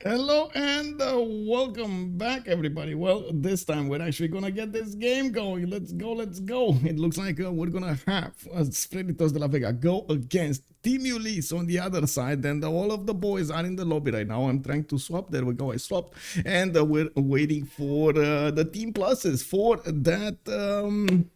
Hello and welcome back, everybody. Well, this time we're actually gonna get this game going. Let's go, let's go. It looks like we're gonna have Freritos de la Vega go against Team Ulyss on the other side, and all of the boys are in the lobby right now. I'm trying to swap. There we go. I swapped, and we're waiting for the team pluses for that.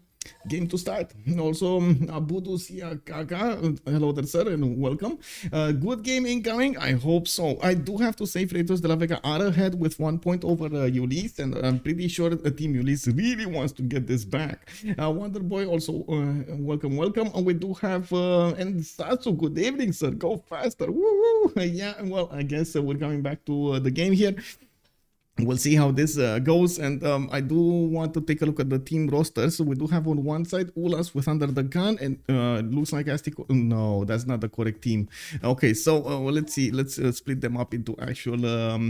Game to start. Also, Abudu Kaka, hello there, sir, and welcome. Good game incoming. I hope so. I do have to say, Freritos de la Vega are ahead with 1 point over Ulyss, and I'm pretty sure Team Ulyss really wants to get this back. Wonder Boy also, welcome, welcome. We do have, and Sun-Tzu, good evening, sir. Go faster. Woo! Yeah, well, I guess we're coming back to the game here. We'll see how this goes, and I do want to take a look at the team roster. So we do have on one side Ulhas with UnderTheGun, and looks like Astikos. No, that's not the correct team. Okay, so well, let's see. Let's split them up into actual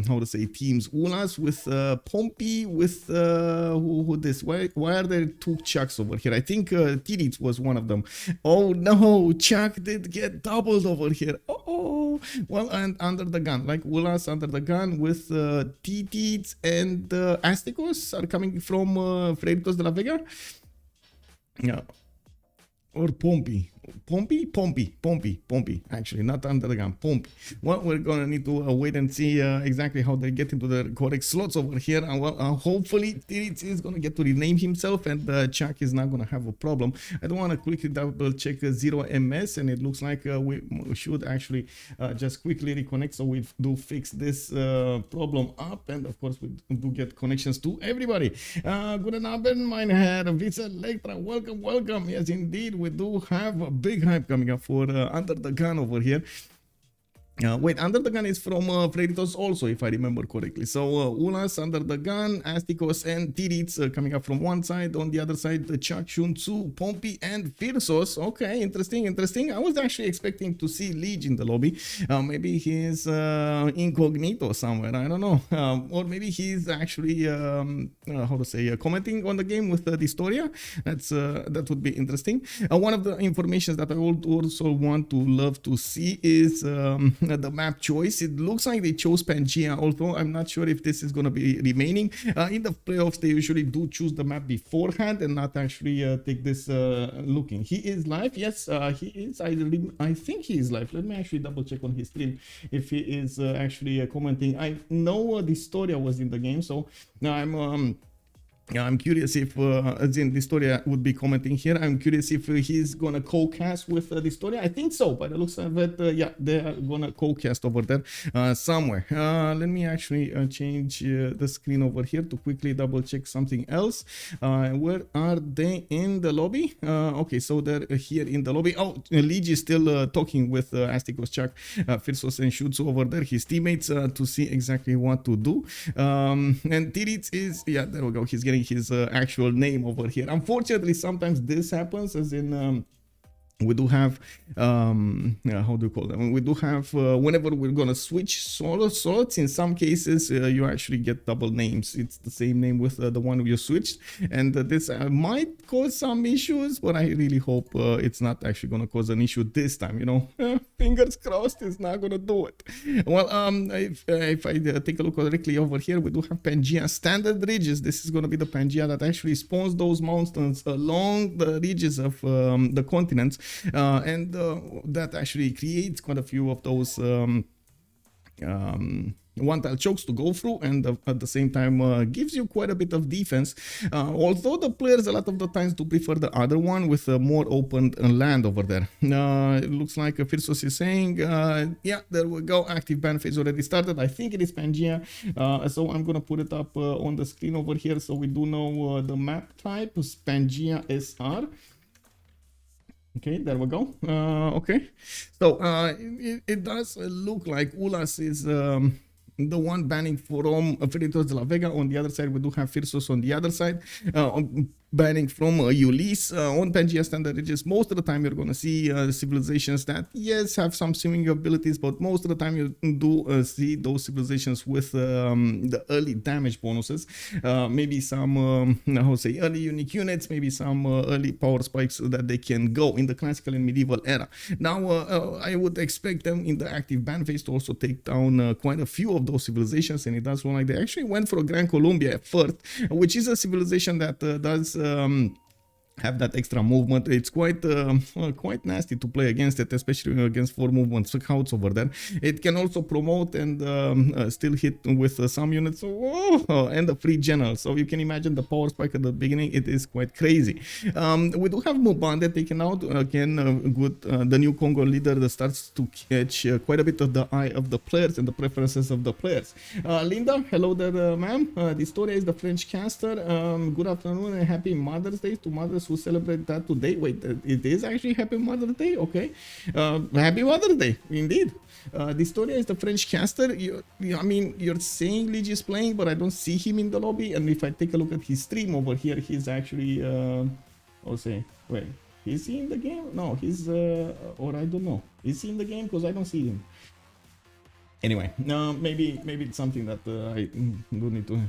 how to say teams. Ulhas with Pompi with who this? Why are there two Chucks over here? I think Titiits was one of them. Oh no, Chuck did get doubled over here. Oh, well, and UnderTheGun, like Ulhas UnderTheGun with Titiits and Astikos are coming from Freritos de la Vega. Yeah. Or Pompi. Pompi. Actually, not UnderTheGun. Pompi. Well, we're gonna need to wait and see exactly how they get into the correct slots over here. And well, hopefully, Titiits is gonna get to rename himself, and Chuck is not gonna have a problem. I don't want to quickly double check 0ms, and it looks like we should actually just quickly reconnect, so we do fix this problem up, and of course we do get connections to everybody. Guten Abend, mein Herr Vice Electra. Welcome. Yes, indeed, we do have a big hype coming up for UnderTheGun over here. Wait, UnderTheGun is from Freritos also, if I remember correctly. So Ulhas, UnderTheGun, Astikos, and Titiits coming up from one side. On the other side, Chuck, Sun-Tzu, Pompi, and Phyrsos. Okay, interesting. I was actually expecting to see Liege in the lobby. Maybe he's incognito somewhere. I don't know. Or maybe he's actually how to say commenting on the game with the Historia. That would be interesting. One of the informations that I would also love to see is the map choice. It looks like they chose Pangea, although I'm not sure if this is going to be remaining. In the playoffs, they usually do choose the map beforehand and not actually take this looking. He is live. Yes, he is. I think he is live. Let me actually double check on his stream if he is actually commenting. I know the Historia was in the game, so now I'm curious if the Historia would be commenting here. I'm curious if he's gonna co-cast with the Historia. I think so, but it looks like that yeah, they are gonna co-cast over there somewhere. Let me actually change the screen over here to quickly double check something else. Where are they in the lobby? Okay, so they're here in the lobby. Oh, Liege is still talking with Astikos, Chuck, Phyrsos, and Sun-Tzu over there, his teammates, to see exactly what to do. And Titiits is, yeah, there we go. He's getting his actual name over here. Unfortunately, sometimes this happens, as in we do have how do you call them? We do have whenever we're gonna switch slots, in some cases you actually get double names. It's the same name with the one you switched, and this might cause some issues, but I really hope it's not actually gonna cause an issue this time, you know. Fingers crossed it's not gonna do it. Well, if I take a look correctly over here, we do have Pangea standard ridges. This is gonna be the Pangea that actually spawns those mountains along the ridges of the continents. And that actually creates quite a few of those one-tile chokes to go through, and at the same time gives you quite a bit of defense, although the players a lot of the times do prefer the other one with more open land over there. It looks like Phyrsos is saying yeah, there we go, active ban phase already started. I think it is Pangea, so I'm gonna put it up on the screen over here so we do know the map type is Pangea SR. Okay, there we go. Okay, so it does look like Ulhas is the one banning from Freritos de la Vega. On the other side, we do have Phyrsos on the other side. banning from Ulyss. On Pangea standard regions, most of the time you're gonna see civilizations that, yes, have some swimming abilities, but most of the time you do see those civilizations with the early damage bonuses. Maybe some, how to say, early unique units, maybe some early power spikes that they can go in the classical and medieval era. Now, I would expect them in the active ban phase to also take down quite a few of those civilizations, and it does look like they actually went for a Grand Colombia at first, which is a civilization that does have that extra movement. It's quite nasty to play against it, especially against 4 movement scouts over there. It can also promote and still hit with some units, and the free general. So you can imagine the power spike at the beginning. It is quite crazy. We do have Mubande taken out again. The new Congo leader that starts to catch quite a bit of the eye of the players and the preferences of the players. Linda, hello there, ma'am. The story is the French caster. Good afternoon and happy Mother's Day to mothers who celebrate that today. Wait, it is actually Happy Mother's Day? Okay. Happy Mother's Day, indeed. The story is the French caster. I mean, you're saying Lige is playing, but I don't see him in the lobby. And if I take a look at his stream over here, he's actually, I'll say, wait, is he in the game? No, he's, or I don't know. Is he in the game? Because I don't see him. Anyway, maybe it's something that I do need to.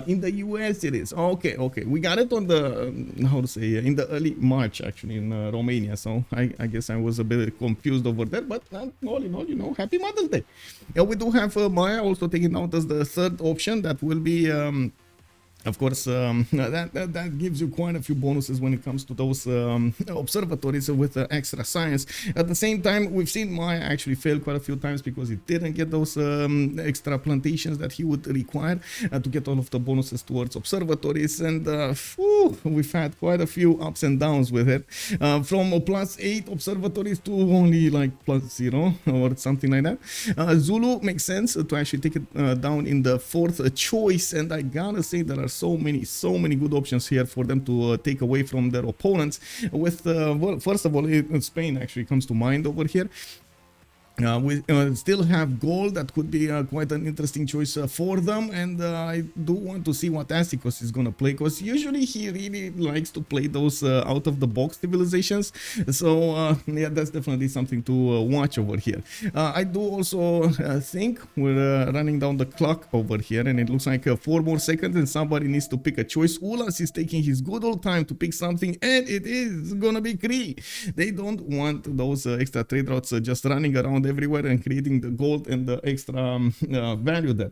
In the US it is. Okay. We got it on the, how to say, in the early March actually in Romania. So I guess I was a bit confused over there. But all in all, you know, happy Mother's Day. We do have Maya also taken out as the third option. That will be... Of course, that gives you quite a few bonuses when it comes to those observatories with extra science. At the same time, we've seen Maya actually fail quite a few times because he didn't get those extra plantations that he would require to get all of the bonuses towards observatories. And we've had quite a few ups and downs with it. From +8 observatories to only like +0 or something like that. Zulu makes sense to actually take it down in the 4th choice. And I gotta say there are so many good options here for them to take away from their opponents. With well, first of all, Spain actually comes to mind over here. We still have Gaul. That could be quite an interesting choice for them, and I do want to see what Astikos is gonna play, because usually he really likes to play those out of the box civilizations. So yeah, that's definitely something to watch over here. I do also think we're running down the clock over here, and it looks like 4 more seconds and somebody needs to pick a choice. Ulhas is taking his good old time to pick something, and it is gonna be Cree. They don't want those extra trade routes just running around everywhere and creating the gold and the extra value there.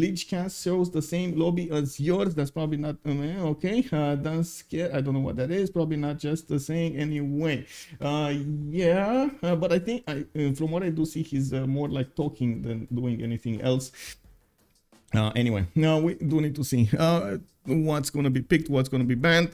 Leech cast shows the same lobby as yours. That's probably not okay. Don't scare. I don't know what that is. Probably not just the same anyway. Yeah, but I think from what I do see, he's more like talking than doing anything else. Anyway, now we do need to see what's going to be picked, what's going to be banned.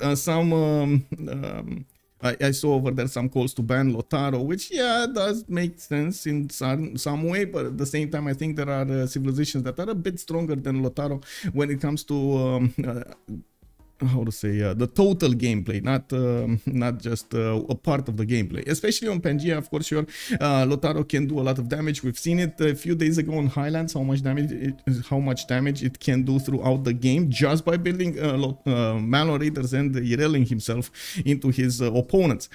I saw over there some calls to ban Lotaro, which, yeah, does make sense in some way, but at the same time, I think there are civilizations that are a bit stronger than Lotaro when it comes to how to say, the total gameplay, not just a part of the gameplay. Especially on Pangea, of course, sure, Lotaro can do a lot of damage. We've seen it a few days ago on Highlands, how much damage it can do throughout the game just by building Malon Raiders and Ireling himself into his opponents.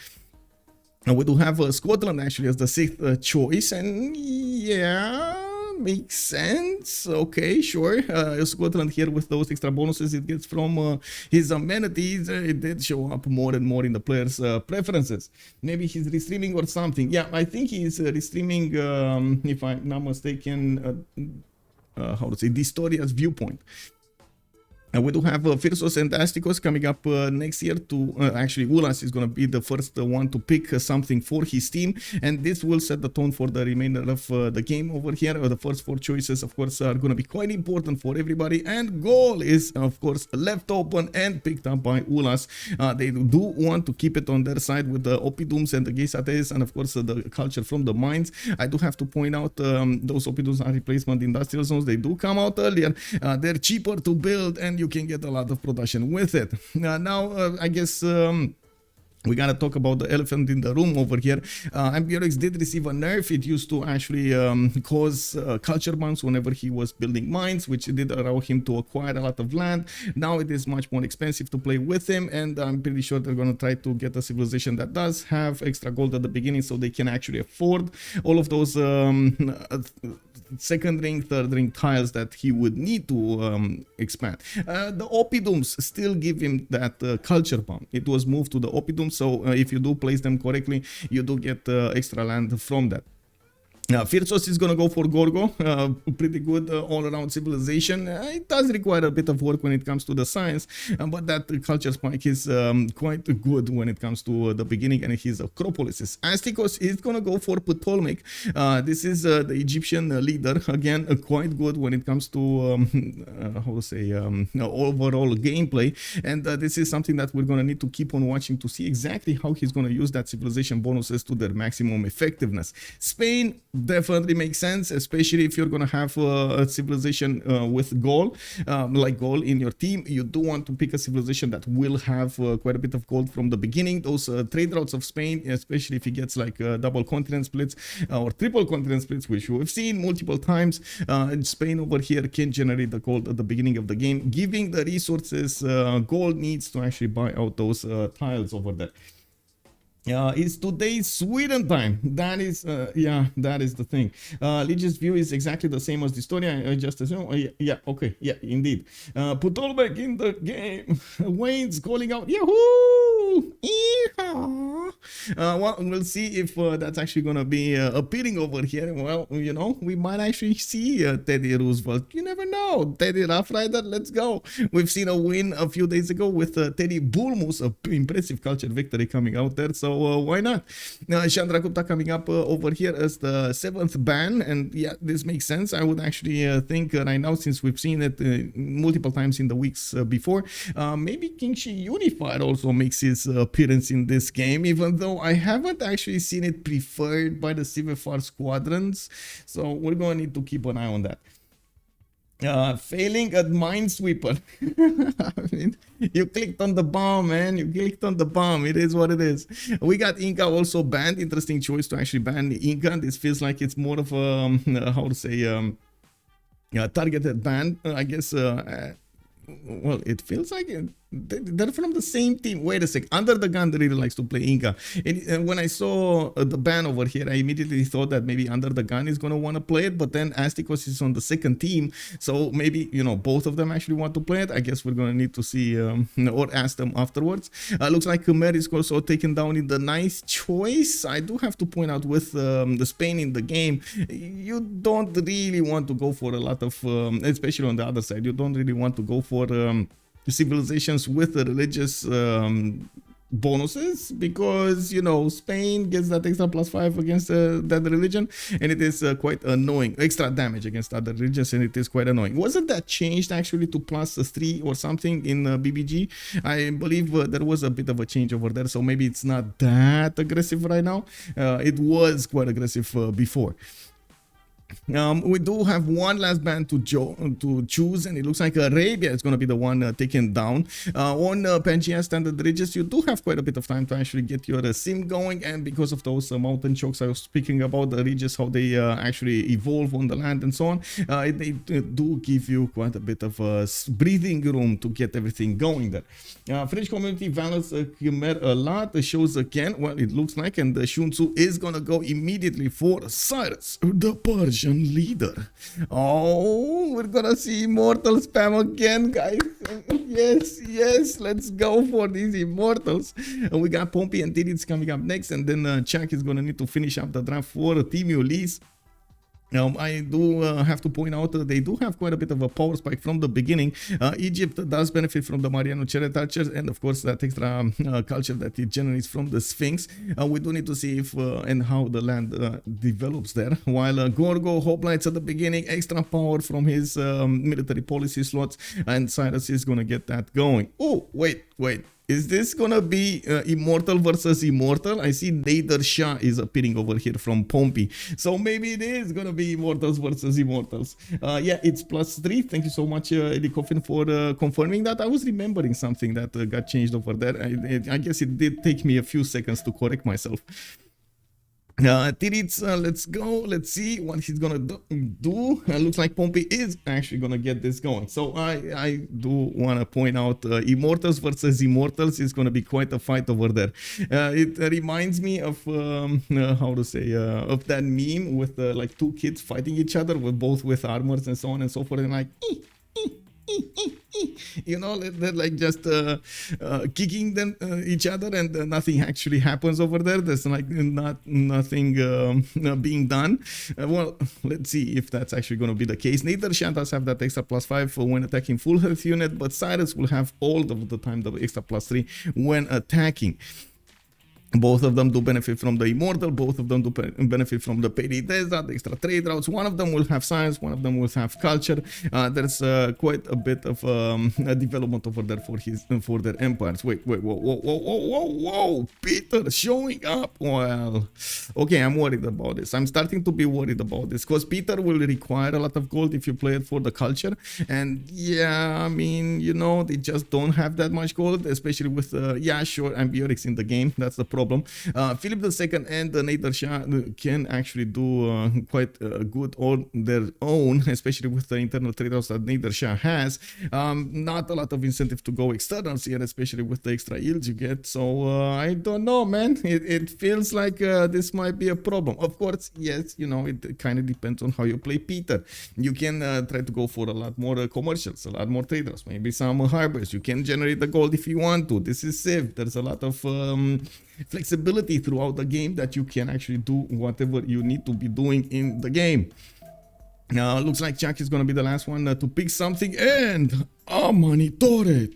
We do have Scotland actually as the 6th choice, and yeah, makes sense. Okay, sure. Scotland here with those extra bonuses it gets from his amenities, it did show up more and more in the players' preferences. Maybe he's restreaming or something. Yeah, I think he's restreaming, if I'm not mistaken, how to say, Distoria's Viewpoint. We do have Phyrsos and Astikos coming up next year. To actually, Ulhas is going to be the first one to pick something for his team, and this will set the tone for the remainder of the game over here. The first 4 choices, of course, are going to be quite important for everybody, and Gaul is, of course, left open and picked up by Ulhas. They do want to keep it on their side with the Opidums and the Geisates, and of course the culture from the mines. I do have to point out those Opidums are replacement industrial zones. They do come out earlier. They're cheaper to build, and you can get a lot of production with it. Now, I guess We gotta talk about the elephant in the room over here. Ambiorix did receive a nerf. It used to actually cause culture bounce whenever he was building mines, which did allow him to acquire a lot of land. Now it is much more expensive to play with him, and I'm pretty sure they're gonna try to get a civilization that does have extra gold at the beginning, so they can actually afford all of those second ring, third ring tiles that he would need to expand. The Oppidums still give him that culture bomb. It was moved to the Oppidum, so if you do place them correctly, you do get extra land from that. Phyrsos is gonna go for Gorgo, pretty good all-around civilization. It does require a bit of work when it comes to the science, but that culture spike is quite good when it comes to the beginning and his Acropolis. Astikos is gonna go for Ptolmeic. This is the Egyptian leader, again quite good when it comes to how to say overall gameplay, and this is something that we're gonna need to keep on watching to see exactly how he's gonna use that civilization bonuses to their maximum effectiveness. Spain definitely makes sense, especially if you're gonna have a civilization with Gaul, like Gaul in your team. You do want to pick a civilization that will have quite a bit of gold from the beginning. Those trade routes of Spain, especially if he gets like double continent splits or triple continent splits, which we've seen multiple times, Spain over here can generate the gold at the beginning of the game, giving the resources Gaul needs to actually buy out those tiles over there. It's today's Sweden time. That is, yeah, that is the thing. Legion's view is exactly the same as the story. I just assume. Yeah, okay, yeah, indeed. Ptolmeic in the game. Wayne's calling out, Yahoo! Yeehaw! Well, we'll see if that's actually gonna be appearing over here. Well, you know, we might actually see Teddy Roosevelt. You never know. Teddy Rough Rider, let's go. We've seen a win a few days ago with Teddy Bulmus, a impressive culture victory coming out there. So why not? Chandra Gupta coming up over here as the 7th ban, and yeah, this makes sense. I would actually think right now, since we've seen it multiple times in the weeks before, maybe Kingshi Unified also makes his appearance in this game, even though I haven't actually seen it preferred by the CivFR squadrons, so we're going to need to keep an eye on that. Failing at Minesweeper. I mean, you clicked on the bomb, man. You clicked on the bomb. It is what it is. We got Inca also banned. Interesting choice to actually ban Inca. This feels like it's more of a how to say targeted ban. I guess. Well, it feels like they're from the same team. Wait a sec. UnderTheGun really likes to play Inca. And when I saw the ban over here, I immediately thought that maybe UnderTheGun is going to want to play it. But then Astikos is on the second team. So maybe, you know, both of them actually want to play it. I guess we're going to need to see or ask them afterwards. Looks like Khmer is also taken down in the nice choice. I do have to point out with the Spain in the game, you don't really want to go for a lot of, especially on the other side, you don't really want to go for civilizations with the religious bonuses, because, you know, Spain gets that extra +5 against that religion, and it is quite annoying. Extra damage against other religions, and it is quite annoying. Wasn't that changed actually to +3 or something in BBG? I believe there was a bit of a change over there, so maybe it's not that aggressive right now. It was quite aggressive before. We do have one last band to choose, and it looks like Arabia is going to be the one taken down. On Pangea Standard Regis, you do have quite a bit of time to actually get your sim going, and because of those mountain chokes I was speaking about, the Regis, how they actually evolve on the land and so on, they do give you quite a bit of breathing room to get everything going there. French community values Khmer a lot. The shows again, well, it looks like, and the Sun-Tzu is going to go immediately for Cyrus, the Persian leader. Oh, we're gonna see immortal spam again, guys. Yes, let's go for these immortals. We got Pompi and Titiits coming up next, and then Chuck is gonna need to finish up the draft for Team Ulyss. I do have to point out they do have quite a bit of a power spike from the beginning. Egypt does benefit from the Mariano Chariot Archers, and of course that extra culture that it generates from the Sphinx. We do need to see if and how the land develops there. While Gorgo hoplites at the beginning, extra power from his military policy slots, and Cyrus is gonna get that going. Oh wait, Wait, is this gonna be immortal versus immortal? I see Nader Shah is appearing over here from Pompi. So maybe it is gonna be immortals versus immortals. Yeah, it's +3. Thank you so much, Eddie Coffin, for confirming that. I was remembering something that got changed over there. I guess it did take me a few seconds to correct myself. Titiits, let's go. Let's see what he's gonna do. Looks like Pompi is actually gonna get this going. So I do want to point out immortals versus immortals is gonna be quite a fight over there. It reminds me of how to say of that meme with like two kids fighting each other with both with armors and so on and so forth, and like you know, they're like just kicking them each other, and nothing actually happens over there. There's like nothing being done. Well, let's see if that's actually going to be the case. Neither Shah does have that extra +5 when attacking full health unit, but Cyrus will have all of the time the extra +3 when attacking. Both of them do benefit from the immortal, both of them do benefit from the Petty Desert, the extra trade routes. One of them will have science, one of them will have culture. There's quite a bit of development over there for their empires. Wait, whoa, Peter showing up. Well, okay, I'm worried about this. I'm starting to be worried about this because Peter will require a lot of gold if you play it for the culture. And yeah, I mean, you know, they just don't have that much gold, especially with, yeah, sure, Ambiorix in the game. That's the problem. Philip II and Nader Shah can actually do quite good on their own, especially with the internal trade-offs that Nader Shah has. Not a lot of incentive to go externals here, especially with the extra yields you get. So I don't know, man. It feels like this might be a problem. Of course, yes, you know, it kind of depends on how you play Peter. You can try to go for a lot more commercials, a lot more trade-offs, maybe some hybrids. You can generate the gold if you want to. This is Civ. There's a lot of flexibility throughout the game that you can actually do whatever you need to be doing in the game. Now looks like Chuck is gonna be the last one to pick something, and Amanitore.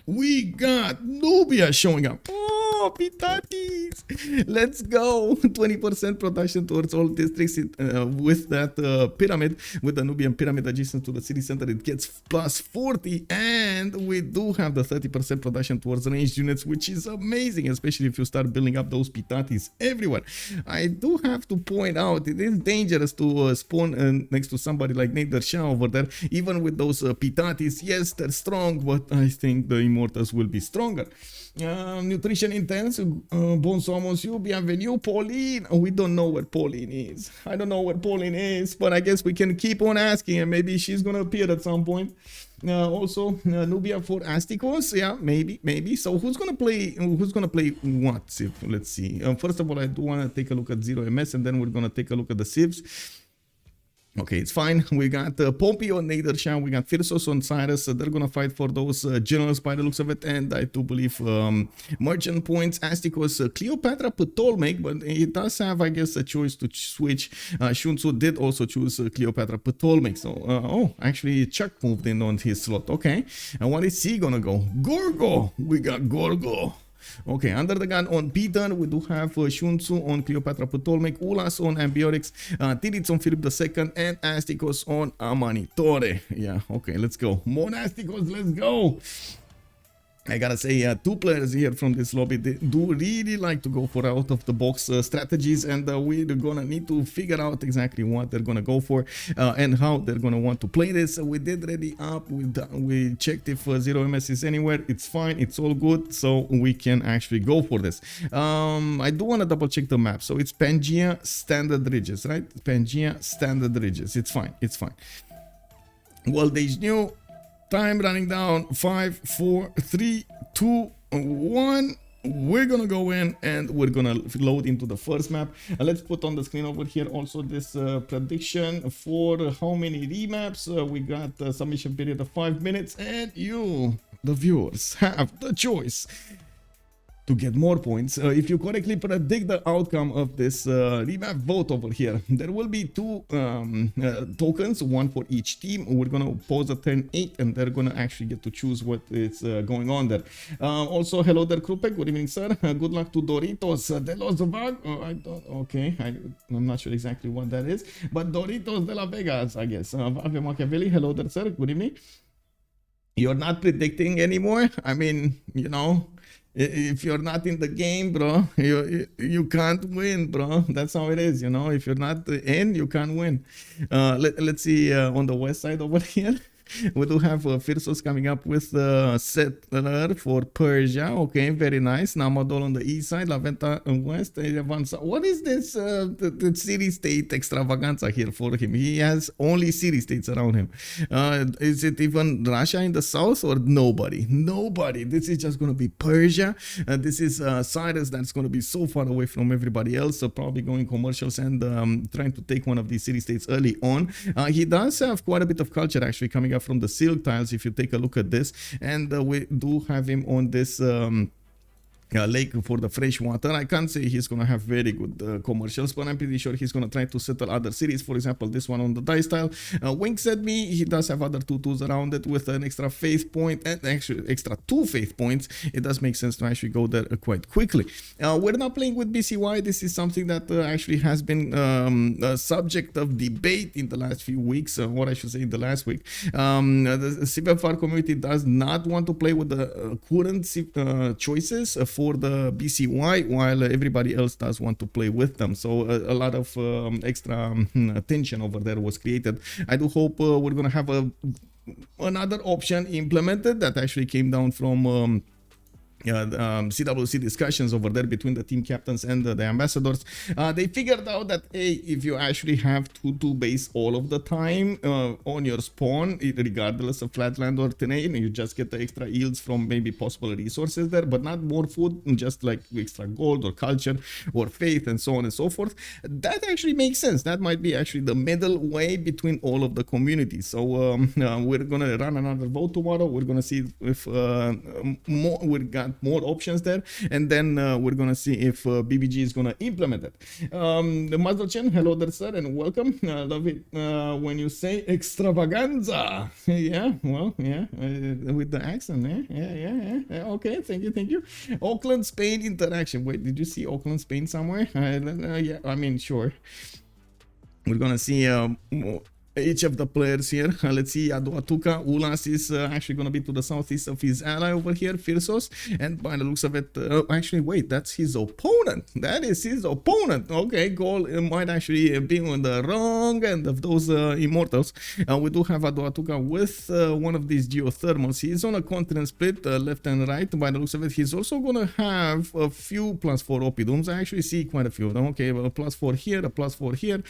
We got Nubia showing up. Oh, Pitatis. Let's go. 20% production towards all districts with that pyramid, with the Nubian pyramid adjacent to the city center. It gets +40, and we do have the 30% production towards ranged units, which is amazing, especially if you start building up those Pitatis everywhere. I do have to point out it is dangerous to spawn next to somebody like Nader Shah over there, even with those Pitatis. Yes, they're strong, but I think the Immortals will be stronger. Nutrition intense. Bonsoir, monsieur. Bienvenue, Pauline. We don't know where Pauline is. I don't know where Pauline is, but I guess we can keep on asking, and maybe she's gonna appear at some point. Also, Nubia for Astikos. Yeah, maybe. So who's gonna play? Who's gonna play what Civ? Let's see. First of all, I do want to take a look at 0 MS, and then we're gonna take a look at the Civs. Okay, it's fine. We got Pompi on Nader Shah. We got Phyrsos on Cyrus. They're gonna fight for those generals by the looks of it, and I do believe merchant points. Astikos, Cleopatra, Ptolmeic, but he does have, I guess, a choice to switch. Sun-Tzu did also choose Cleopatra, Ptolmeic. So, oh, actually, Chuck moved in on his slot. Okay, and what is he gonna go? Gorgo. We got Gorgo. Okay, UnderTheGun on Peter. We do have Sun-Tzu on Cleopatra, Ptolmeic, Ulhas on Ambiorix, Titiits on Philip II, and Astikos on Amanitore. Yeah, okay, let's go. More Astikos, let's go. I gotta say, two players here from this lobby, they do really like to go for out-of-the-box strategies, and we're gonna need to figure out exactly what they're gonna go for and how they're gonna want to play this. We did ready up, we checked if 0 MS is anywhere. It's fine, it's all good, so we can actually go for this. I do want to double check the map. So it's Pangea Standard Ridges, right? Pangea Standard Ridges. It's fine, it's fine. World Age New. Time running down. 5, 4, 3, 2, 1. We're gonna go in and we're gonna load into the first map. Let's put on the screen over here also this prediction for how many remaps. We got a submission period of 5 minutes, and you, the viewers, have the choice to get more points. If you correctly predict the outcome of this remap vote over here, there will be 2 tokens, 1 for each team. We're gonna pause at turn 8, and they're gonna actually get to choose what is going on there. Also, hello there, Krupek. Good evening, sir. Good luck to Doritos de los Vag. I don't. Okay, I'm not sure exactly what that is, but Doritos de la Vegas, I guess. Ave Machiavelli. Hello there, sir. Good evening. you're not predicting anymore. I mean, you know, if you're not in the game, bro, you can't win, bro. That's how it is, you know. If you're not in, you can't win. Let's see on the west side over here. We do have Phyrsos coming up with the settler for Persia. Okay, very nice. Namadol on the east side, Laventa on west. What is this the city-state extravaganza here for him? He has only city-states around him. Is it even Russia in the south or nobody? Nobody. This is just going to be Persia. This is Cyrus that's going to be so far away from everybody else. So probably going commercials and trying to take one of these city-states early on. He does have quite a bit of culture actually coming up from the silk tiles if you take a look at this, and we do have him on this lake for the fresh water. I can't say he's gonna have very good commercials, but I'm pretty sure he's gonna try to settle other cities. For example, this one on the dice tile. Wink said me, he does have other tutus around it with an extra faith point and actually extra 2 faith points. It does make sense to actually go there quite quickly. We're not playing with BCY. This is something that actually has been a subject of debate in the last few weeks, or I should say in the last week. The CivFR community does not want to play with the current choices for the BCY, while everybody else does want to play with them. So a lot of extra tension over there was created. I do hope we're gonna have another option implemented that actually came down from CWC discussions over there between the team captains and the ambassadors. They figured out that, hey, if you actually have to base all of the time on your spawn, regardless of flatland or terrain, you just get the extra yields from maybe possible resources there, but not more food, just like extra gold or culture or faith and so on and so forth. That actually makes sense. That might be actually the middle way between all of the communities. So we're gonna run another vote tomorrow. We're gonna see if we got more options there, and then we're gonna see if BBG is gonna implement it. The Mazda-chan, hello there, sir, and welcome. Love it when you say extravaganza. Yeah, well, yeah, with the accent, yeah. Okay, thank you. Auckland, Spain interaction. Wait, did you see Auckland, Spain somewhere? Yeah, I mean, sure. We're gonna see each of the players here. Let's see, Aduatuka, Ulhas is actually going to be to the southeast of his ally over here, Phyrsos, and by the looks of it, actually, wait, that's his opponent. That is his opponent. Okay, Gaul might actually be on the wrong end of those immortals. We do have Aduatuka with one of these geothermals. He's on a continent split, left and right. By the looks of it, he's also going to have a few +4 Opidums. I actually see quite a few of them. Okay, a +4 here, a +4 here.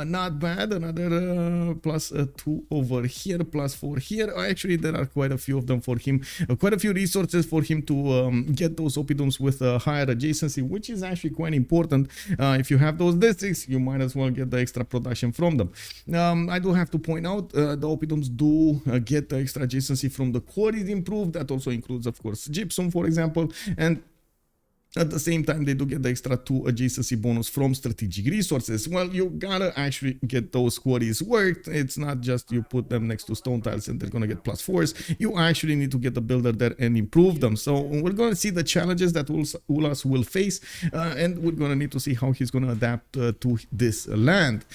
Not bad. Another +2 over here, +4 here. Actually, there are quite a few of them for him, quite a few resources for him to get those Opidums with a higher adjacency, which is actually quite important. If you have those districts, you might as well get the extra production from them. I do have to point out the Opidums do get the extra adjacency from the quarries improved. That also includes, of course, gypsum, for example, and at the same time, they do get the extra 2 adjacency bonus from strategic resources. Well, you gotta actually get those quarries worked. It's not just you put them next to stone tiles and they're gonna get +4s. You actually need to get the builder there and improve them. So we're gonna see the challenges that Ulhas will face, and we're gonna need to see how he's gonna adapt to this land.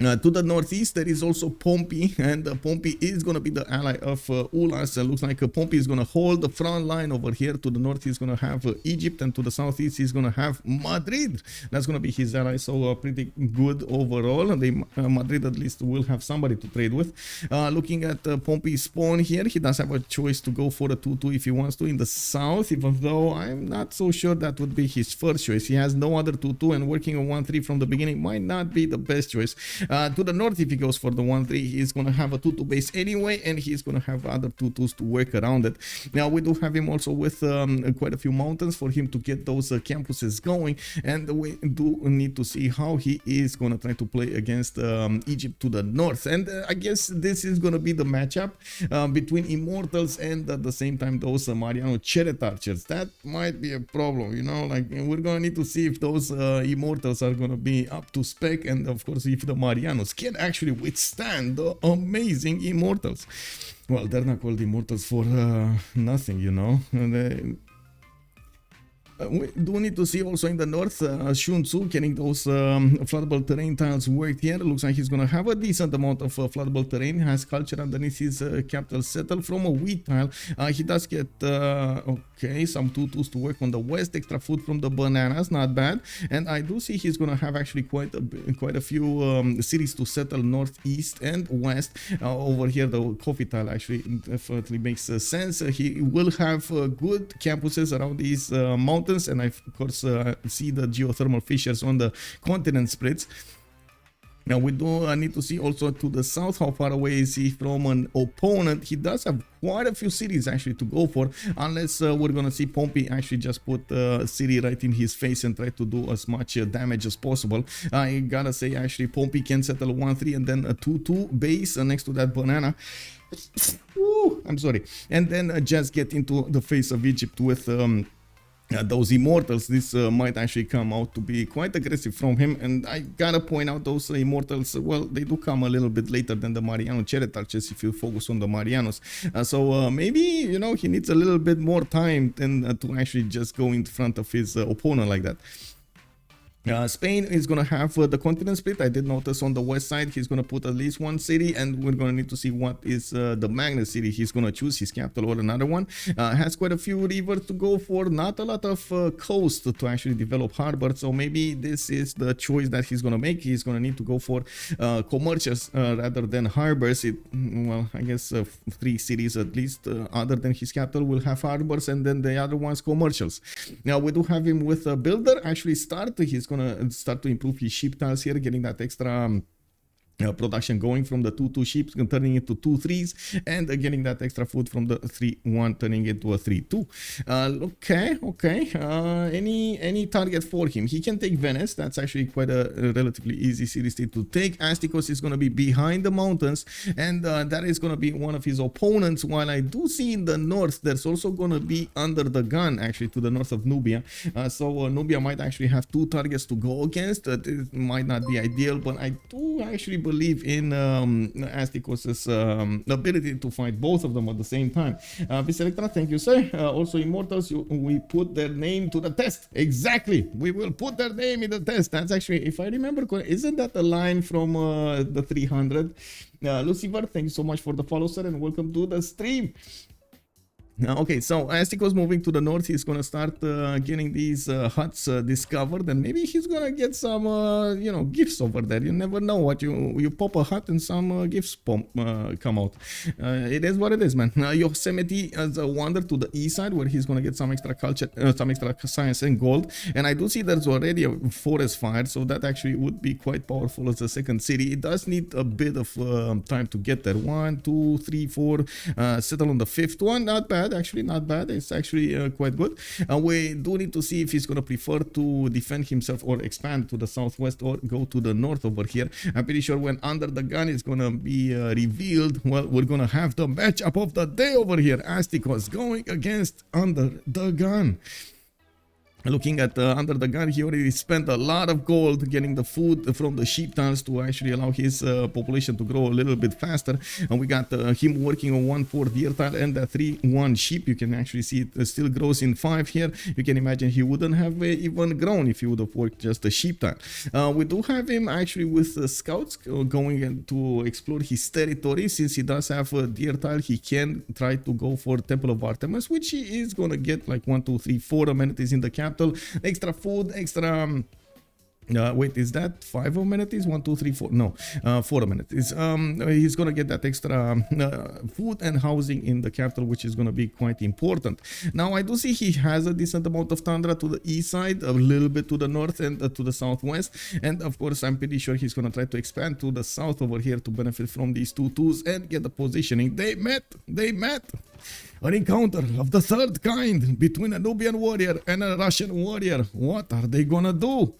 To the northeast, there is also Pompi, and Pompi is going to be the ally of Ulhas. Looks like Pompi is going to hold the front line over here. To the north, he's going to have Egypt, and to the southeast, he's going to have Madrid. That's going to be his ally, so pretty good overall. Madrid at least will have somebody to trade with. Looking at Pompi's spawn here, he does have a choice to go for a 2-2 if he wants to in the south, even though I'm not so sure that would be his first choice. He has no other 2-2, and working on 1-3 from the beginning might not be the best choice. To the north, if he goes for the 1-3, he's going to have a 2-2 base anyway, and he's going to have other 2-2s to work around it. Now, we do have him also with quite a few mountains for him to get those campuses going, and we do need to see how he is going to try to play against Egypt to the north. And I guess this is going to be the matchup between Immortals and at the same time those Mariano Chariot Archers. That might be a problem, you know, like we're going to need to see if those Immortals are going to be up to spec, and of course if the Marianos can actually withstand the amazing Immortals. Well, they're not called Immortals for nothing, you know. We do need to see also in the north, Sun-Tzu getting those floodable terrain tiles worked here. Looks like he's going to have a decent amount of floodable terrain. Has culture underneath his capital settled from a wheat tile. He does get, okay, some tutus to work on the west. Extra food from the bananas, not bad. And I do see he's going to have actually quite a few cities to settle north, east, and west. Over here, the coffee tile actually definitely makes sense. He will have good campuses around these mountains, and I of course see the geothermal fissures on the continent splits. Now we do need to see also to the south how far away is he from an opponent. He does have quite a few cities actually to go for, unless we're gonna see Pompi actually just put a city right in his face and try to do as much damage as possible. I gotta say actually Pompi can settle 1-3 and then a 2-2 base next to that banana. Ooh, I'm sorry. And then just get into the face of Egypt with those immortals. This might actually come out to be quite aggressive from him, and I gotta point out those immortals, well, they do come a little bit later than the Mariano chariot archers if you focus on the Marianos. So maybe, you know, he needs a little bit more time than to actually just go in front of his opponent like that. Spain is going to have the continent split. I did notice on the west side he's going to put at least one city, and we're going to need to see what is the magnet city he's going to choose, his capital or another one. Has quite a few rivers to go for, not a lot of coast to actually develop harbor, so maybe this is the choice that he's going to make. He's going to need to go for commercials rather than harbors. Well, I guess 3 cities at least other than his capital will have harbors, and then the other ones commercials. Now we do have him with a builder actually start. He's going to start to improve his ship tiles here, getting that extra production going from the 2-2 ships and turning it to 2-3s, and getting that extra food from the 3-1 turning it to a 3-2. Okay. Any target for him? He can take Venice. That's actually quite a relatively easy city state to take. Astikos is going to be behind the mountains, and that is going to be one of his opponents. While I do see in the north there's also going to be UnderTheGun actually to the north of Nubia. So Nubia might actually have 2 targets to go against. It might not be ideal, but I do actually believe in Astikos' ability to fight both of them at the same time. Viselectra, thank you, sir. Also Immortals, we put their name to the test. Exactly, we will put their name in the test. That's actually, if I remember correctly, isn't that a line from the 300? Lucifer, thank you so much for the follow, sir, and welcome to the stream. Okay, so Astikos moving to the north, he's gonna start getting these huts discovered, and maybe he's gonna get some, you know, gifts over there. You never know what you pop a hut and some gifts come out. It is what it is, man. Yosemite as a wander to the east side, where he's gonna get some extra culture, some extra science and gold. And I do see there's already a forest fire, so that actually would be quite powerful as a second city. It does need a bit of time to get there. 1, 2, 3, 4. Settle on the 5th one. Not bad. Actually not bad. It's actually quite good. We do need to see if he's going to prefer to defend himself or expand to the southwest or go to the north over here. I'm pretty sure when UnderTheGun is going to be revealed, well, we're going to have the matchup of the day over here. Astikos going against UnderTheGun. Looking at UnderTheGun, he already spent a lot of gold getting the food from the sheep tiles to actually allow his population to grow a little bit faster. And we got him working on 1-4 deer tile and a 3-1 sheep. You can actually see it still grows in 5 here. You can imagine he wouldn't have even grown if he would have worked just a sheep tile. We do have him actually with scouts going to explore his territory. Since he does have a deer tile, he can try to go for Temple of Artemis, which he is going to get like 1, 2, 3, 4 amenities in the capital. Extra food, extra wait, is that 5 amenities? 1, 2, 3, 4. No, 4 amenities. He's gonna get that extra food and housing in the capital, which is gonna be quite important. Now, I do see he has a decent amount of tundra to the east side, a little bit to the north and to the southwest. And of course, I'm pretty sure he's gonna try to expand to the south over here to benefit from these 2-2s and get the positioning. They met. An encounter of the 3rd kind between a Nubian warrior and a Russian warrior. What are they gonna do?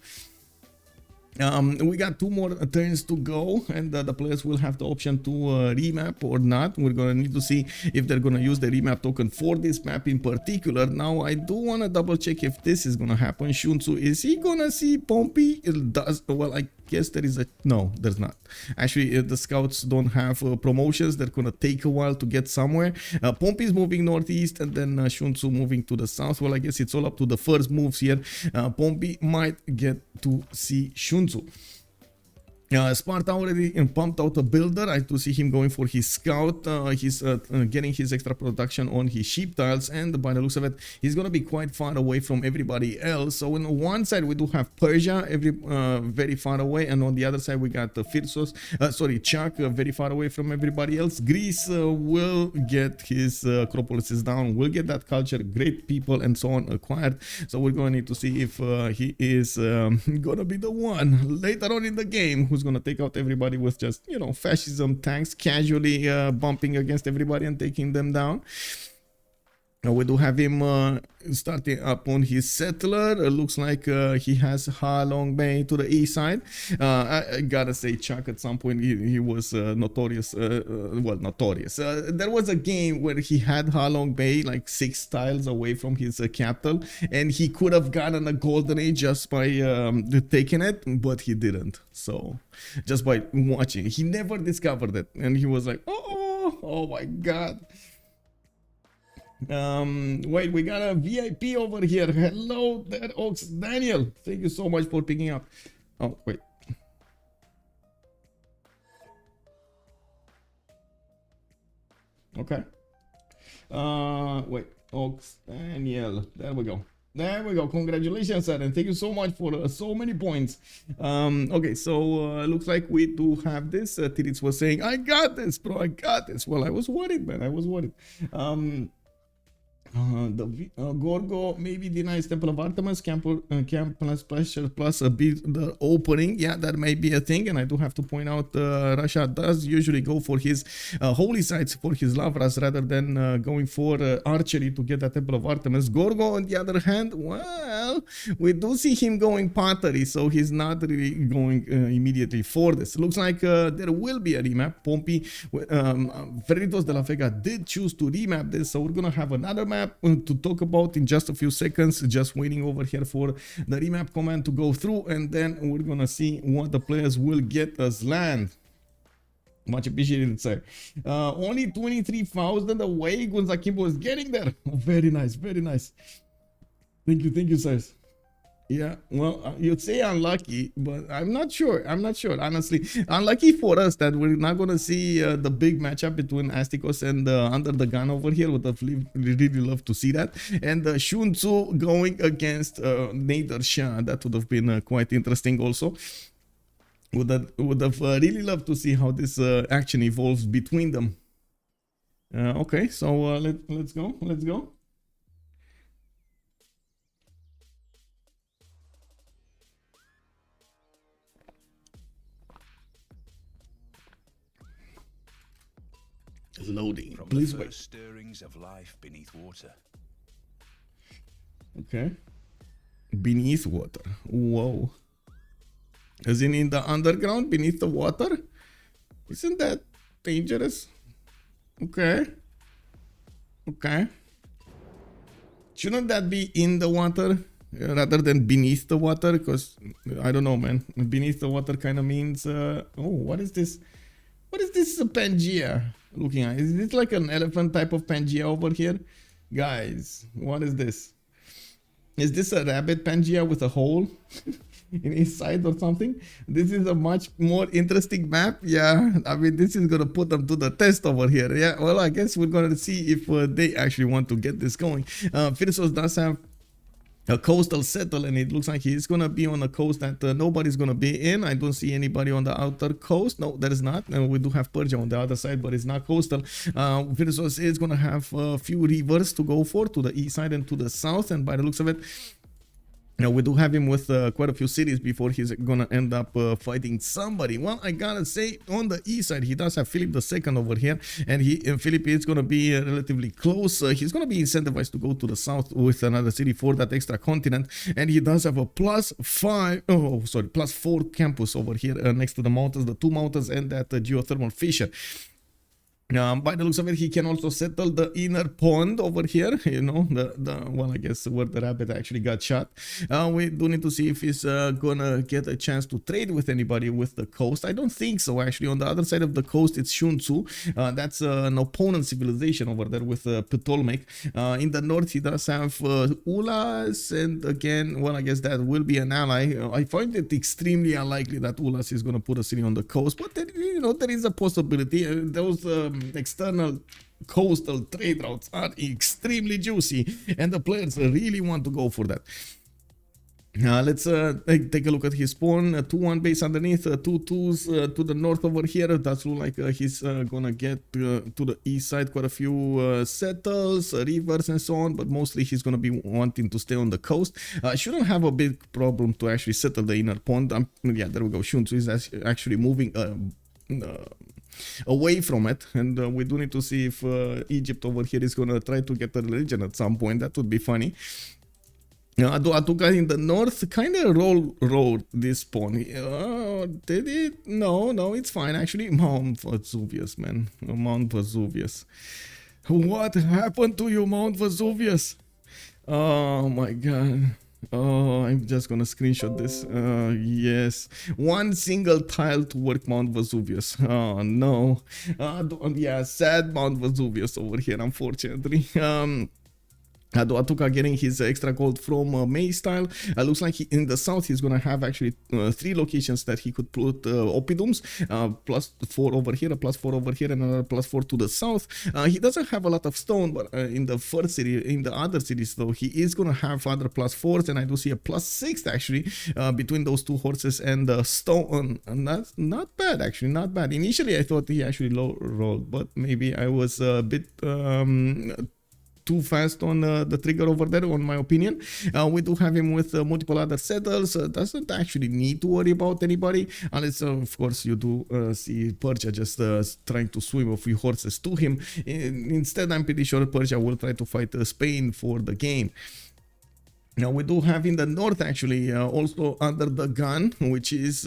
We got 2 more turns to go, and the players will have the option to remap or not. We're gonna need to see if they're gonna use the remap token for this map in particular. Now, I do wanna double check if this is gonna happen. Sun-Tzu, is he gonna see Pompi? It does. Well, I guess there is a... No, there's not. Actually, the scouts don't have promotions. They're gonna take a while to get somewhere. Pompi is moving northeast, and then Sun-Tzu moving to the south. Well, I guess it's all up to the first moves here. Pompi might get to see Sun-Tzu. Sparta already pumped out a builder. I do see him going for his scout. He's getting his extra production on his sheep tiles, and by the looks of it, he's gonna be quite far away from everybody else. So on one side we do have Persia, very far away, and on the other side we got Phyrsos, Shah, very far away from everybody else. Greece will get his acropolises down, will get that culture, great people, and so on acquired. So we're going to need to see if he is gonna be the one later on in the game who's gonna take out everybody with just, you know, fascism tanks casually bumping against everybody and taking them down. We do have him starting up on his settler. Looks like he has Ha Long Bay to the east side. I gotta say, Chuck at some point he was notorious. Well, notorious. There was a game where he had Ha Long Bay like 6 tiles away from his capital, and he could have gotten a golden age just by taking it, but he didn't. So just by watching, he never discovered it, and he was like, oh my god. Wait, we got a VIP over here. Hello there, Ox Daniel. Thank you so much for picking up. Oh, wait. Okay. Wait, Ox Daniel. There we go. There we go. Congratulations, sir, and thank you so much for so many points. Okay, so looks like we do have this. Titiits was saying, I got this, bro. I got this. Well, I was worried, man. I was worried. Gorgo maybe denies Temple of Artemis, camp plus pressure plus a bit the opening. Yeah, that may be a thing, and I do have to point out Russia does usually go for his holy sites for his lavras rather than going for archery to get that Temple of Artemis. Gorgo, on the other hand, well, we do see him going pottery, so he's not really going immediately for this. Looks like there will be a remap. Pompi, Freritos de la Vega did choose to remap this, so we're gonna have another map to talk about in just a few seconds. Just waiting over here for the remap command to go through, and then we're gonna see what the players will get as land. Much appreciated, sir. Only 23,000 away. Gunzakimbo is getting there. Oh, very nice, very nice. Thank you, sirs. Yeah, well, you'd say unlucky, but I'm not sure. I'm not sure, honestly. Unlucky for us that we're not going to see the big matchup between Astikos and UnderTheGun over here. Would have really love to see that. And Sun-Tzu going against Nader Shah. That would have been quite interesting also. Would have really loved to see how this action evolves between them. Okay, so let's go. Let's go. Loading. From Please the wait. first stirrings of life beneath water. Okay. Beneath water. Whoa. As in the underground, beneath the water? Isn't that dangerous? Okay. Okay. Shouldn't that be in the water rather than beneath the water? Because I don't know, man. Beneath the water kind of means. Oh, what is this? What is this Pangea looking at? Is it like an elephant type of Pangea over here? Guys, what is this? Is this a rabbit Pangea with a hole in his side or something? This is a much more interesting map. Yeah, I mean, this is going to put them to the test over here. Yeah, well, I guess we're going to see if they actually want to get this going. Phyrsos does have a coastal settle, and it looks like he's gonna be on a coast that nobody's gonna be in. I don't see anybody on the outer coast. No, there is not. And we do have Persia on the other side, but it's not coastal. Phyrsos is gonna have a few rivers to go for, to the east side and to the south, and by the looks of it, we do have him with quite a few cities before he's gonna end up fighting somebody. Well, I gotta say, on the east side, he does have Philip II over here, and Philip is gonna be relatively close. He's gonna be incentivized to go to the south with another city for that extra continent, and he does have a +4 campus over here next to the mountains, the 2 mountains, and that geothermal fissure. By the looks of it, he can also settle the inner pond over here, you know, well, I guess where the rabbit actually got shot. We do need to see if he's gonna get a chance to trade with anybody with the coast. I don't think so, actually. On the other side of the coast, it's Sun-Tzu. That's an opponent civilization over there with Ptolmeic. In the north, he does have Ulhas, and again, well, I guess that will be an ally. I find it extremely unlikely that Ulhas is gonna put a city on the coast, but there, you know, there is a possibility. Those external coastal trade routes are extremely juicy, and the players really want to go for that. Let's take a look at his spawn. 2-1 base underneath, 2-2s to the north over here. Does look like he's gonna get to the east side quite a few settles, rivers and so on, but mostly he's gonna be wanting to stay on the coast. Shouldn't have a big problem to actually settle the inner pond. Yeah, there we go. Sun-Tzu is actually moving away from it, and we do need to see if Egypt over here is gonna try to get a religion at some point. That would be funny. Atuka in the north kind of rolled this pawn. Did it? No, it's fine actually. Mount Vesuvius, man. Mount Vesuvius. What happened to you, Mount Vesuvius? Oh my god. Oh, I'm just gonna screenshot this. Yes, one single tile to work Mount Vesuvius. Oh no. Yeah, sad Mount Vesuvius over here, unfortunately. Atuka getting his extra gold from May style. Looks like in the south he's gonna have actually 3 locations that he could put oppidums. +4 over here, a +4 over here, and another +4 to the south. He doesn't have a lot of stone, but in the first city, in the other cities though, he is gonna have other +4s, and I do see a +6 actually between those 2 horses and the stone. And that's not bad actually, not bad. Initially I thought he actually low rolled, but maybe I was a bit too fast on the trigger over there, on my opinion. We do have him with multiple other settles. Doesn't actually need to worry about anybody, unless of course you do see Persia just trying to swim a few horses to him. Instead, I'm pretty sure Persia will try to fight Spain for the game. Now we do have in the north actually also UnderTheGun, which is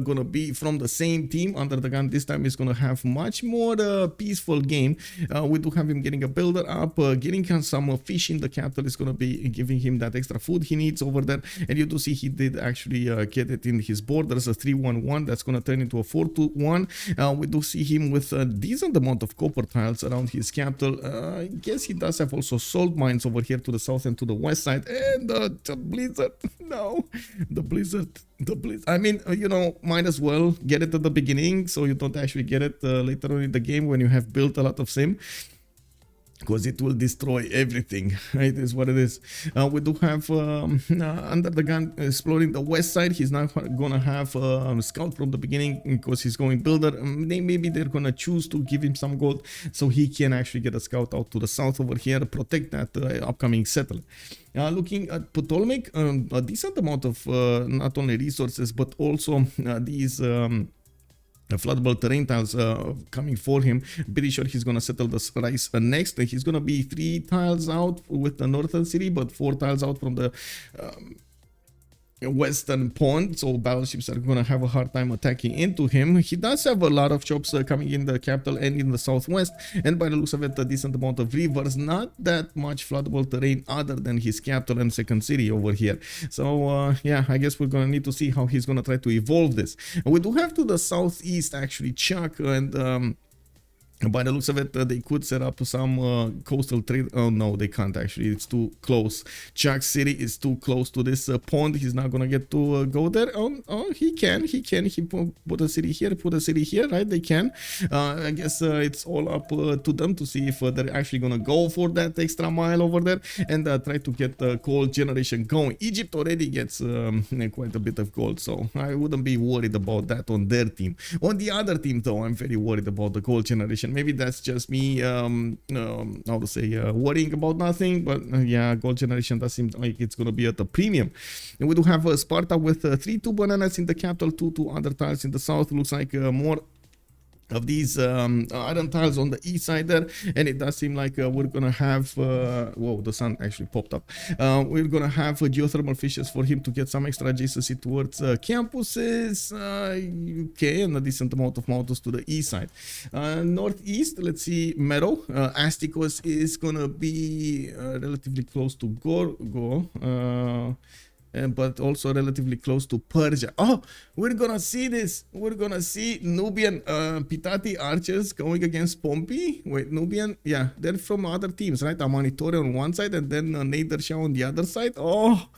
gonna be from the same team. UnderTheGun this time is gonna have much more peaceful game. We do have him getting a builder up, getting some fish in the capital is gonna be giving him that extra food he needs over there. And you do see he did actually get it in his borders, a 3-1-1 that's gonna turn into a 4-2-1. We do see him with a decent amount of copper tiles around his capital. I guess he does have also salt mines over here to the south and to the west side, and the blizzard. No, the blizzard. I mean, you know, might as well get it at the beginning so you don't actually get it later on in the game when you have built a lot of sim, because it will destroy everything. It is what it is. We do have UnderTheGun exploring the west side. He's not gonna have scout from the beginning because he's going builder. Maybe they're gonna choose to give him some gold so he can actually get a scout out to the south over here, protect that upcoming settlement. Looking at Ptolmeic, a decent amount of not only resources but also these floodable terrain tiles coming for him. Pretty sure he's gonna settle the rice next. He's gonna be 3 tiles out with the northern city, but 4 tiles out from the western pond, so battleships are gonna have a hard time attacking into him. He does have a lot of shops coming in the capital and in the southwest, and by the looks of it, a decent amount of rivers. Not that much floodable terrain other than his capital and second city over here. So yeah, I guess we're gonna need to see how he's gonna try to evolve this. We do have to the southeast actually Chuck, and by the looks of it, they could set up some coastal trade. Oh no, they can't actually. It's too close. Chuck City is too close to this pond. He's not gonna get to go there. Oh, he can. He put a city here, put a city here, right? They can. I guess it's all up to them to see if they're actually gonna go for that extra mile over there and try to get the gold generation going. Egypt already gets quite a bit of gold, so I wouldn't be worried about that on their team. On the other team, though, I'm very worried about the gold generation. Maybe that's just me, how to say, worrying about nothing, but yeah, gold generation does seem like it's gonna be at a premium. And we do have Sparta with 3 2 bananas in the capital, 2 other tiles in the south. Looks like more of these iron tiles on the east side there, and it does seem like we're gonna have whoa, the sun actually popped up. We're gonna have geothermal fishes for him to get some extra adjacency towards campuses, okay, and a decent amount of mountains to the east side. Northeast, let's see, Meadow. Astikos is gonna be relatively close to Gorgo, but also relatively close to Persia. Oh, we're gonna see this. We're gonna see Nubian Pitati archers going against Pompi. Wait, Nubian? Yeah, they're from other teams, right? Amanitore on one side and then Nader, Shah on the other side. Oh,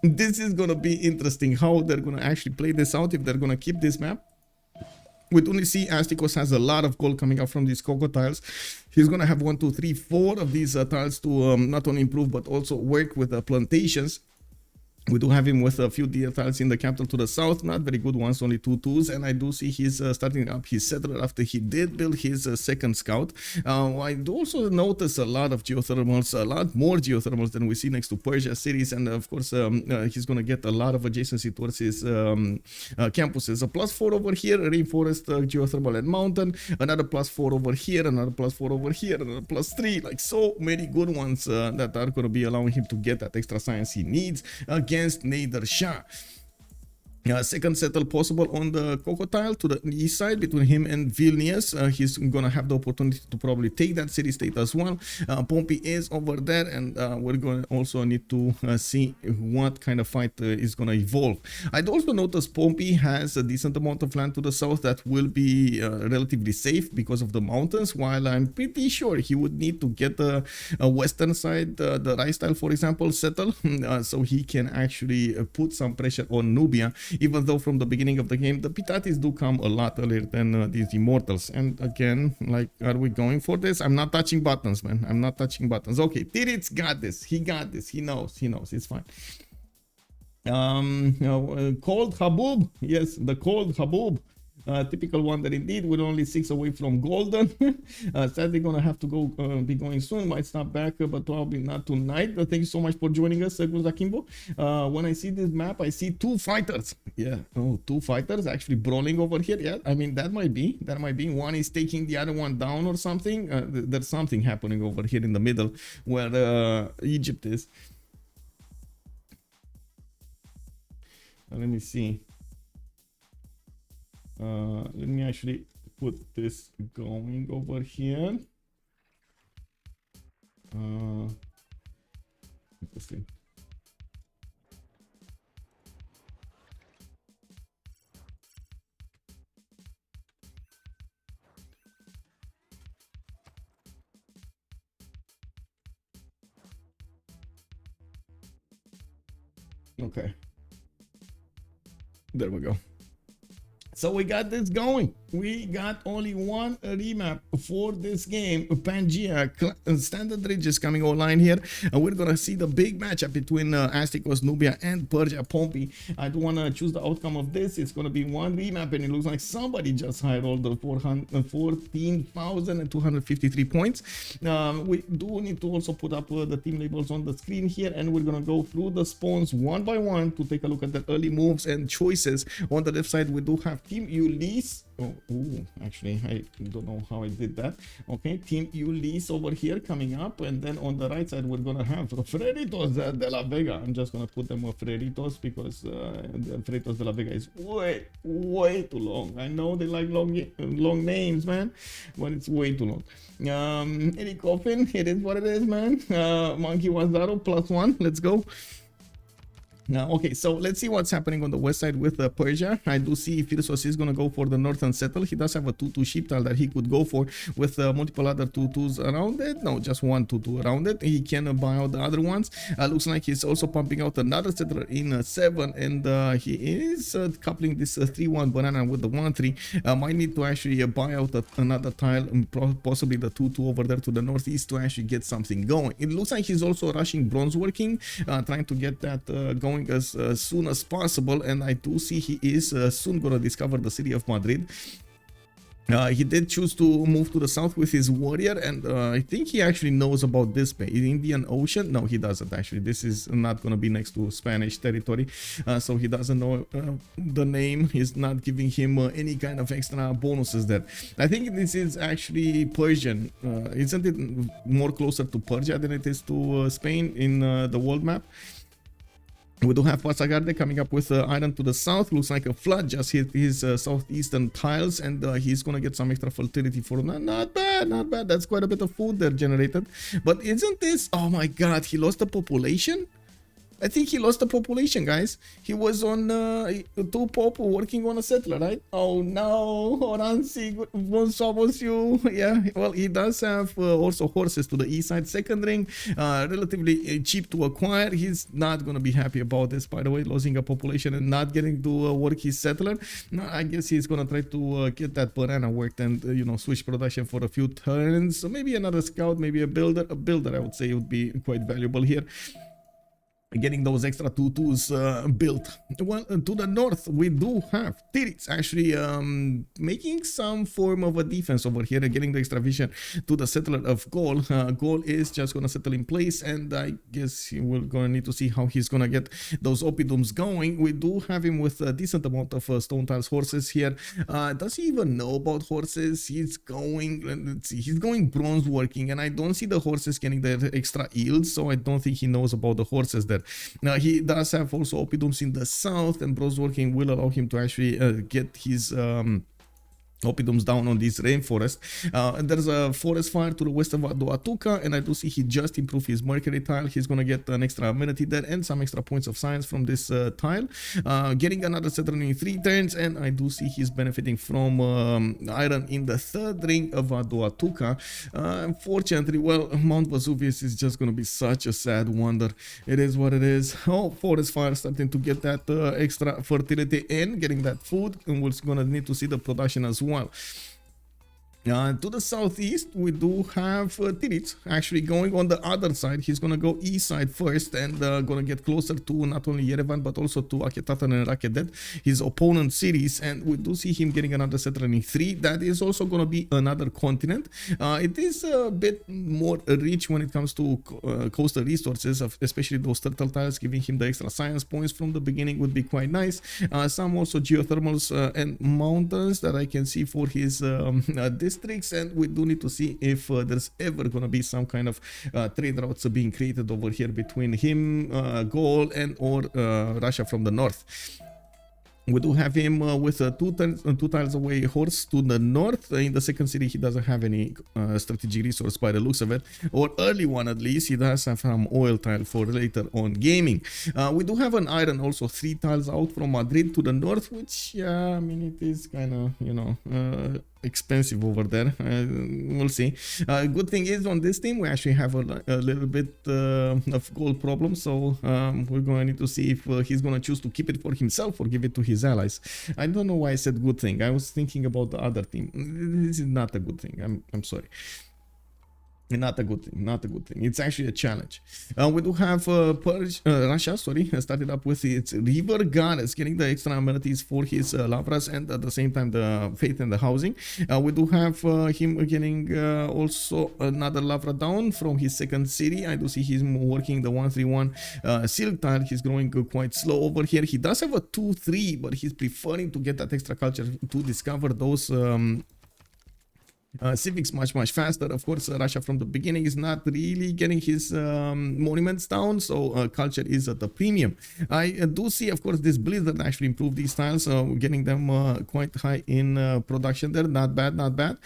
this is gonna be interesting how they're gonna actually play this out, if they're gonna keep this map. We only see Astikos has a lot of gold coming out from these cocoa tiles. He's gonna have 1, 2, 3, 4 of these tiles to not only improve but also work with the plantations. We do have him with a few deer tiles in the capital to the south, not very good ones, only 2 2s, and I do see he's starting up his settler after he did build his second scout. I do also notice a lot of geothermals, a lot more geothermals than we see next to Persia cities, and of course he's going to get a lot of adjacency towards his campuses. A +4 over here, rainforest, geothermal and mountain, another +4 over here, another +4 over here, another +3, like so many good ones that are going to be allowing him to get that extra science he needs against Nader Shah. Second settle possible on the cocoa tile to the east side between him and Vilnius. He's gonna have the opportunity to probably take that city state as well. Pompi is over there, and we're gonna also need to see what kind of fight is gonna evolve. I'd also notice Pompi has a decent amount of land to the south that will be relatively safe because of the mountains, while I'm pretty sure he would need to get the western side, the rice tile for example, settle, so he can actually put some pressure on Nubia. Even though from the beginning of the game, the Pitatis do come a lot earlier than these Immortals. And again, like, are we going for this? I'm not touching buttons, man. I'm not touching buttons. Okay, Titiits got this. He got this. He knows. He knows. It's fine. Cold Habub. Yes, the Cold Habub. Typical one that indeed. We're only 6 away from golden. Sadly gonna have to go be going soon. Might stop back, but probably not tonight. Thank you so much for joining us, Guzakimbo. When I see this map, I see 2 fighters. Yeah, oh, 2 fighters actually brawling over here. Yeah, I mean that might be. One is taking the other one down or something. There's something happening over here in the middle where Egypt is. Let me see. Let me actually put this going over here. Interesting. Okay. There we go. So we got this going. We got only one remap for this game. Pangea standard ridge is coming online here, and we're gonna see the big matchup between Astikos, Nubia, and Persia Pompi. I do wanna choose the outcome of this. It's gonna be one remap, and it looks like somebody just high rolled the 14,253 points. We do need to also put up the team labels on the screen here, and we're gonna go through the spawns one by one to take a look at the early moves and choices. On the left side, we do have Team Ulyss. Oh, ooh, actually, I don't know how I did that. Okay, Team Ulyss over here coming up, and then on the right side, we're gonna have Freritos de la Vega. I'm just gonna put them with Freritos because the Freritos de la Vega is way too long. I know they like long names, man, but it's way too long. Any coffin, it is what it is, man. Monkey Wazaro +1, let's go. Now, okay, so let's see what's happening on the west side with Persia. I do see Phyrsos is going to go for the northern settle. He does have a 2-2 sheep tile that he could go for with multiple other 2-2s around it. No, just 1 2-2 around it. He can buy out the other ones. Looks like he's also pumping out another settler in 7, and he is coupling this 3-1 banana with the 1-3. Might need to actually buy out another tile, possibly the 2-2 over there to the northeast to actually get something going. It looks like he's also rushing bronze working, trying to get that going as soon as possible, and I do see he is soon gonna discover the city of Madrid. He did choose to move to the south with his warrior, and I think he actually knows about this bay. Indian Ocean? No, he doesn't actually. This is not going to be next to Spanish territory, so he doesn't know the name. He's not giving him any kind of extra bonuses there. I think this is actually Persian. Isn't it more closer to Persia than it is to Spain in the world map? We do have Pasagarde coming up with iron to the south. Looks like a flood just hit his southeastern tiles, and he's gonna get some extra fertility for that. Not bad, not bad. That's quite a bit of food there generated. But isn't this? Oh my God, he lost the population. I think he lost the population, guys. He was on 2 pop working on a settler, right? Oh no, Oransi, bonsoir, monsieur. Yeah, well, he does have also horses to the east side. Second ring, relatively cheap to acquire. He's not going to be happy about this, by the way, losing a population and not getting to work his settler. No, I guess he's going to try to get that banana worked and, you know, switch production for a few turns. So maybe another scout, maybe a builder. A builder, I would say, would be quite valuable here. Getting those extra 2-2s built. Well, to the north, we do have Titiits actually making some form of a defense over here, getting the extra vision to the settler of Gaul. Gaul is just going to settle in place, and I guess we're going to need to see how he's going to get those oppidums going. We do have him with a decent amount of stone tiles horses here. Does he even know about horses? He's going, let's see, he's going bronze working, and I don't see the horses getting the extra yields, so I don't think he knows about the horses there. Now he does have also oppidums in the south, and bronze working will allow him to actually get his oppidums down on this rainforest. And there's a forest fire to the west of Aduatuca, and I do see he just improved his mercury tile. He's gonna get an extra amenity there and some extra points of science from this tile. Getting another settler in 3 turns, and I do see he's benefiting from iron in the 3rd ring of Aduatuca. Unfortunately, well, Mount Vesuvius is just gonna be such a sad wonder. It is what it is. Oh, forest fire starting to get that extra fertility in, getting that food, and we're gonna need to see the production as well. To the southeast, we do have Titiits actually going on the other side. He's gonna go east side first, and gonna get closer to not only Yerevan but also to Akhetaten and Rakedet, his opponent cities, and we do see him getting another settler in 3. That is also gonna be another continent. It is a bit more rich when it comes to coastal resources, especially those turtle tiles. Giving him the extra science points from the beginning would be quite nice. Some also geothermals and mountains that I can see for his districts, and we do need to see if there's ever gonna be some kind of trade routes being created over here between him, Gaul, and or Russia from the north. We do have him with a 2 tiles away horse to the north. In the second city, he doesn't have any strategic resource by the looks of it, or early one at least. He does have some oil tile for later on gaming. We do have an iron also 3 tiles out from Madrid to the north, which, yeah, I mean, it is kind of, you know, expensive over there. We'll see. Good thing is on this team we actually have a little bit of gold problem, so we're going to need to see if he's going to choose to keep it for himself or give it to his allies. I don't know why I said good thing. I was thinking about the other team. This is not a good thing. I'm sorry. Not a good thing, not a good thing. It's actually a challenge. We do have Russia, sorry, started up with its river goddess, getting the extra amenities for his lavras, and at the same time the faith and the housing. We do have him getting also another lavra down from his second city. I do see him working the 131 silk tile. He's growing quite slow over here. He does have a 2-3, but he's preferring to get that extra culture to discover those civics much faster. Of course, Russia from the beginning is not really getting his monuments down, so culture is at the premium. I do see, of course, this blizzard actually improved these tiles, getting them quite high in production there. Not bad, not bad.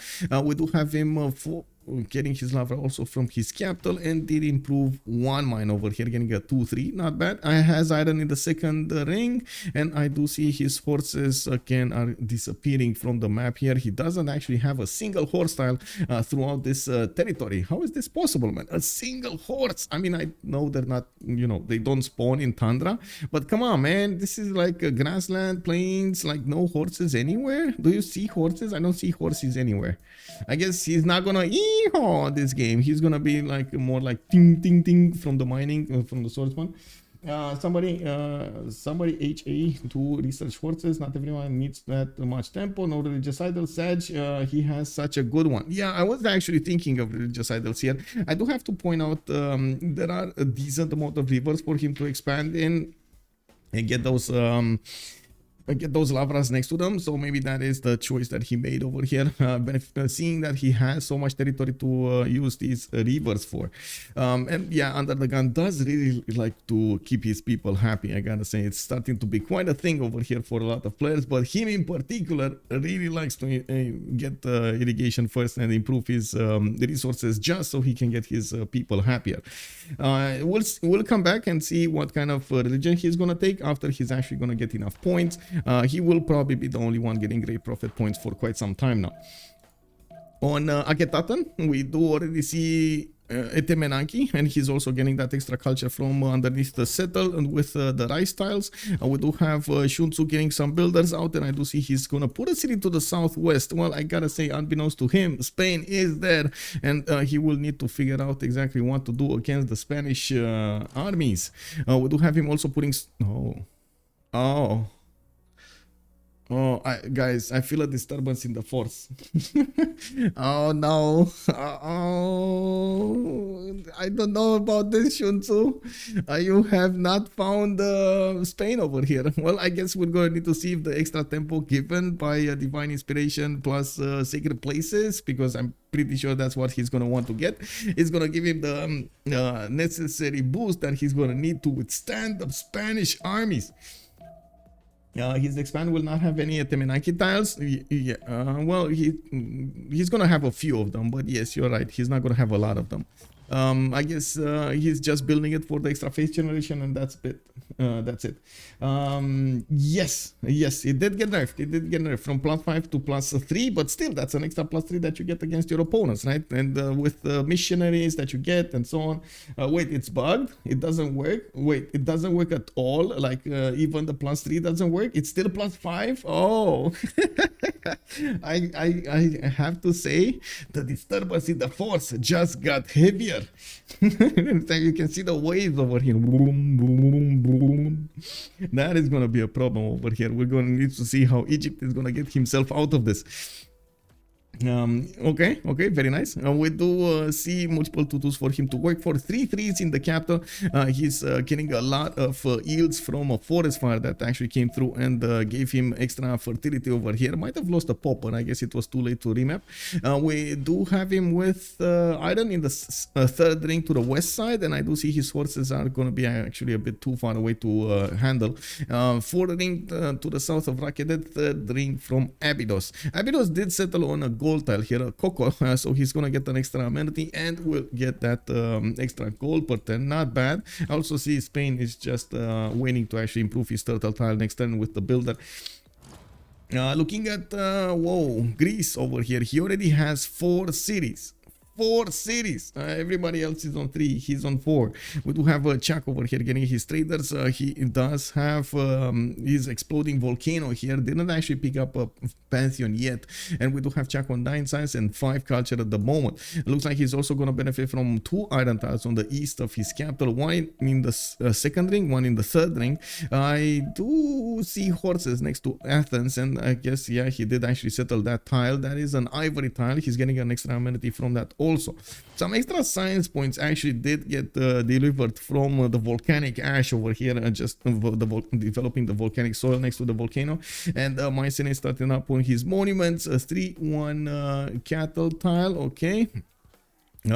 We do have him for getting his lava also from his capital, and did improve 1 mine over here, getting a 2-3, not bad. I has iron in the second ring, and I do see his horses again are disappearing from the map here. He doesn't actually have a single horse tile throughout this territory. How is this possible, man? A single horse? I mean, I know they're not, you know, they don't spawn in tundra, but come on, man, this is like a grassland, plains, like no horses anywhere. Do you see horses? I don't see horses anywhere. I guess he's not gonna this game. He's gonna be like more like ting ting ting from the mining, from the swordsman. Somebody HA to research horses. Not everyone needs that much tempo. No religious idols. Sage, he has such a good one. Yeah, I was actually thinking of religious idols here. I do have to point out there are a decent amount of rivers for him to expand in and get those lavras next to them, so maybe that is the choice that he made over here, seeing that he has so much territory to use these rivers for. And yeah, UnderTheGun does really like to keep his people happy. I gotta say, it's starting to be quite a thing over here for a lot of players, but him in particular really likes to get irrigation first and improve his resources just so he can get his people happier. We'll come back and see what kind of religion he's gonna take after he's actually gonna get enough points. He will probably be the only one getting great prophet points for quite some time now. On Akhenaten, we do already see Etemenanki, and he's also getting that extra culture from underneath the settle and with the rice tiles. We do have Sun-Tzu getting some builders out, and I do see he's gonna put a city to the southwest. Well, I gotta say, unbeknownst to him, Spain is there, and he will need to figure out exactly what to do against the Spanish armies. We do have him also putting... guys, I feel a disturbance in the force. Oh no. I don't know about this, Sun-Tzu. You have not found Spain over here. Well, I guess we're going to need to see if the extra tempo given by divine inspiration plus sacred places, because I'm pretty sure that's what he's going to want to get. It's going to give him the necessary boost that he's going to need to withstand the Spanish armies. His expand will not have any Temenanki tiles. Well, he's gonna have a few of them, but yes, you're right. He's not gonna have a lot of them. I guess he's just building it for the extra phase generation, and that's it. Yes, it did get nerfed. It did get nerfed from +5 to +3, but still, that's an extra +3 that you get against your opponents, right? And with the missionaries that you get and so on. Wait, it's bugged? It doesn't work? Wait, it doesn't work at all? Like even the +3 doesn't work? It's still +5? Oh, I have to say the disturbance in the force just got heavier. You can see the waves over here. Boom, boom, boom. That is gonna be a problem over here. We're gonna need to see how Egypt is gonna get himself out of this. Okay, very nice. We do see multiple tutus for him to work for. 3 3s in the capital. He's getting a lot of yields from a forest fire that actually came through and gave him extra fertility over here. Might have lost a popper. I guess it was too late to remap. We do have him with iron in the 3rd ring to the west side, and I do see his horses are going to be actually a bit too far away to handle. 4th ring to the south of Rakedet, 3rd ring from Abydos. Abydos did settle on a gold tile here, a Coco, so he's gonna get an extra amenity and will get that extra gold per turn. Not bad. I also see Spain is just waiting to actually improve his turtle tile next turn with the builder. Looking at Greece over here, he already has 4 cities. 4 cities. Everybody else is on 3. He's on 4. We do have Chuck over here getting his traders. He does have his exploding volcano here. Didn't actually pick up a pantheon yet. And we do have Chuck on 9 science and 5 culture at the moment. It looks like he's also going to benefit from 2 iron tiles on the east of his capital. 1 in the 2nd ring, 1 in the 3rd ring. I do see horses next to Athens, and I guess, yeah, he did actually settle that tile. That is an ivory tile. He's getting an extra amenity from that also. Some extra science points actually did get delivered from the volcanic ash over here, just developing the volcanic soil next to the volcano. And Mycene is starting up on his monuments, a 3-1 cattle tile. Okay.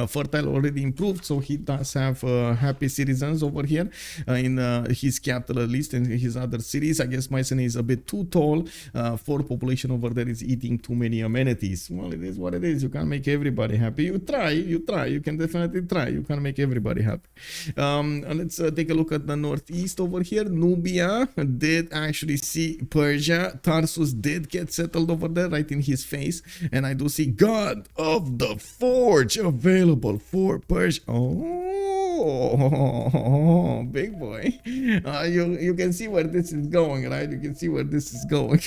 Fertile already improved, so he does have happy citizens over here in his capital, at least in his other cities. I guess Mycene is a bit too tall for population over there is eating too many amenities. Well, it is what it is. You can't make everybody happy. You try, you can definitely try. You can't make everybody happy. Let's take a look at the northeast over here. Nubia did actually see Persia. Tarsus did get settled over there right in his face, and I do see God of the Forge available for Persia. Oh, Oh, big boy. You can see where this is going, right? You can see where this is going.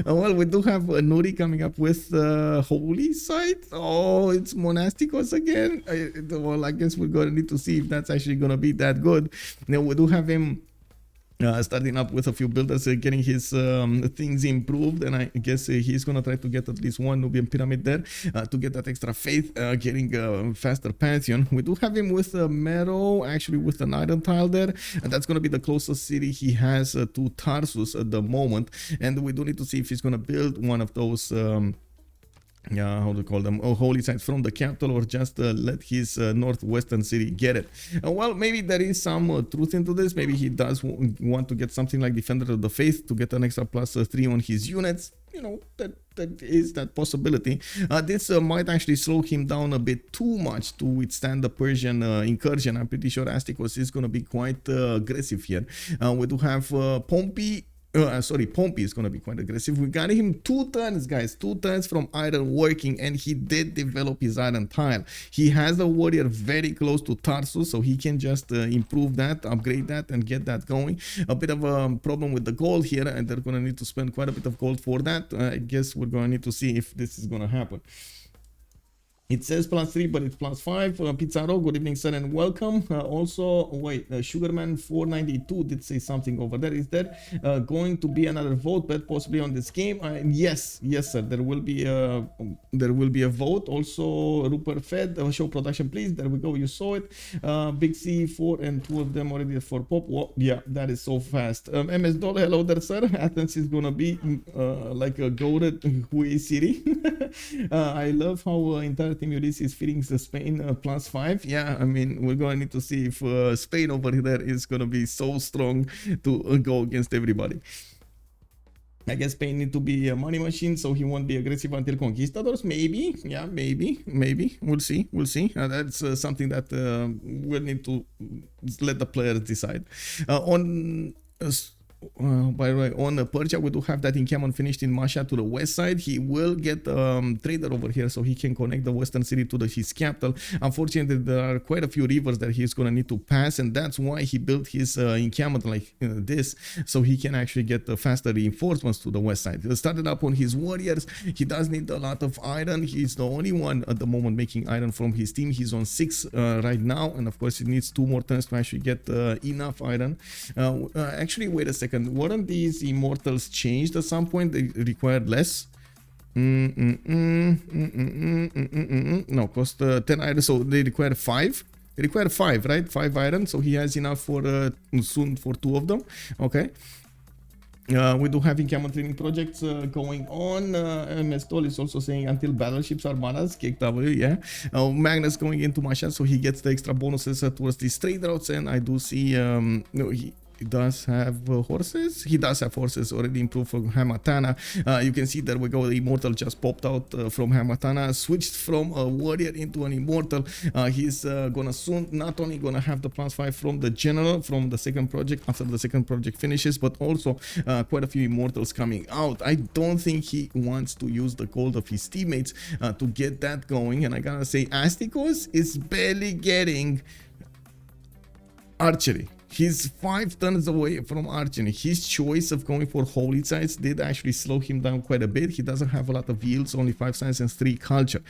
Well, we do have Nuri coming up with holy site. Oh, it's Monasticos again. Well, I guess we're gonna need to see if that's actually gonna be that good. Now we do have him starting up with a few builders, getting his things improved, and I guess he's gonna try to get at least one Nubian pyramid there to get that extra faith, getting a faster pantheon. We do have him with a meadow, actually with an iron tile there, and that's gonna be the closest city he has to Tarsus at the moment, and we do need to see if he's gonna build one of those how to call them, holy sites from the capital, or just let his northwestern city get it. Well, maybe there is some truth into this. Maybe he does want to get something like Defender of the Faith to get an extra +3 on his units. You know, that is that possibility. This might actually slow him down a bit too much to withstand the Persian incursion. I'm pretty sure Astikos is going to be quite aggressive here. We do have Pompi. Pompi is going to be quite aggressive. We got him 2 turns, guys. 2 turns from iron working, and he did develop his iron tile. He has a warrior very close to Tarsus, so he can just improve that, upgrade that, and get that going. A bit of a problem with the gold here, and they're going to need to spend quite a bit of gold for that. I guess we're going to need to see if this is going to happen. It says +3, but it's +5. Pizzaro, good evening, sir, and welcome. Also, wait, Sugarman 492 did say something over there. Is there going to be another vote bet possibly on this game? Yes, sir. There will be a vote. Also, Rupert Fed, show production, please. There we go. You saw it. Big C 4 and 2 of them already for pop. Well, yeah, that is so fast. MS Dollar, hello there, sir. Athens is gonna be like a goated Hui city. I love how entire team Ulyss is feeding the Spain +5. Yeah, I mean, we're going to need to see if Spain over there is going to be so strong to go against everybody. I guess Spain need to be a money machine, so he won't be aggressive until conquistadors. Maybe, yeah, maybe. We'll see. That's something that we'll need to let the players decide. By the way, on Persia, we do have that encampment finished in Masha to the west side. He will get trader over here so he can connect the western city to his capital. Unfortunately, there are quite a few rivers that he's going to need to pass, and that's why he built his encampment like this, so he can actually get faster reinforcements to the west side. He started up on his warriors. He does need a lot of iron. He's the only one at the moment making iron from his team. He's on 6 right now, and of course he needs 2 more turns to actually get enough iron. Actually, wait a second. Weren't these immortals changed at some point? They required less. No, cost 10 iron, so they require 5. They require 5, right? 5 iron, so he has enough for soon for 2 of them. Okay. We do have encampment training projects going on. Mestol is also saying until battleships are manas, KW, yeah. Magnus going into Masha, so he gets the extra bonuses towards these trade routes, and I do see no, he does have horses. He does have horses already improved from Hamatana. You can see there we go. The immortal just popped out from Hamatana, switched from a warrior into an immortal. He's gonna soon not only gonna have the +5 from the general from the second project after the second project finishes, but also quite a few immortals coming out. I don't think he wants to use the gold of his teammates to get that going. And I gotta say, Astikos is barely getting archery. He's 5 turns away from archery. His choice of going for holy sites did actually slow him down quite a bit. He doesn't have a lot of yields, only 5 science and 3 culture.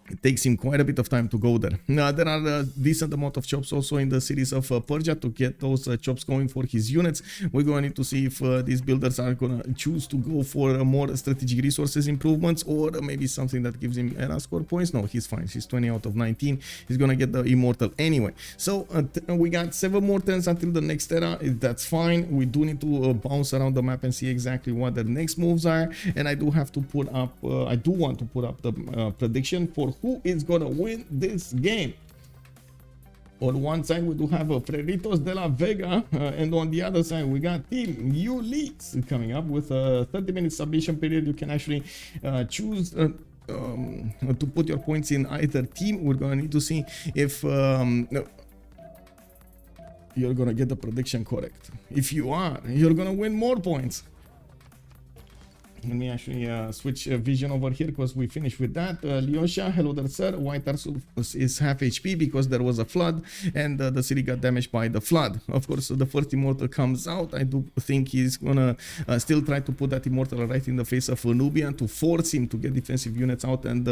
It takes him quite a bit of time to go there. Now, there are a decent amount of chops also in the cities of Persia to get those chops going for his units. We're going to need to see if these builders are going to choose to go for more strategic resources improvements, or maybe something that gives him era score points. No, he's fine. He's 20 out of 19. He's going to get the immortal anyway. So we got 7 more turns until the next era. That's fine. We do need to bounce around the map and see exactly what the next moves are. And I do have to put up, I do want to put up the prediction for who is gonna win this game. On one side we do have Freritos de la Vega, and on the other side we got Team Ulyss coming up with a 30-minute submission period. You can actually choose to put your points in either team. We're gonna need to see if you're gonna get the prediction correct. If you are, you're gonna win more points. Let me actually switch vision over here because we finished with that. Lyosha, hello there, sir. White Tarsus is half HP because there was a flood and the city got damaged by the flood. Of course, the first immortal comes out. I do think he's gonna still try to put that immortal right in the face of Nubia to force him to get defensive units out and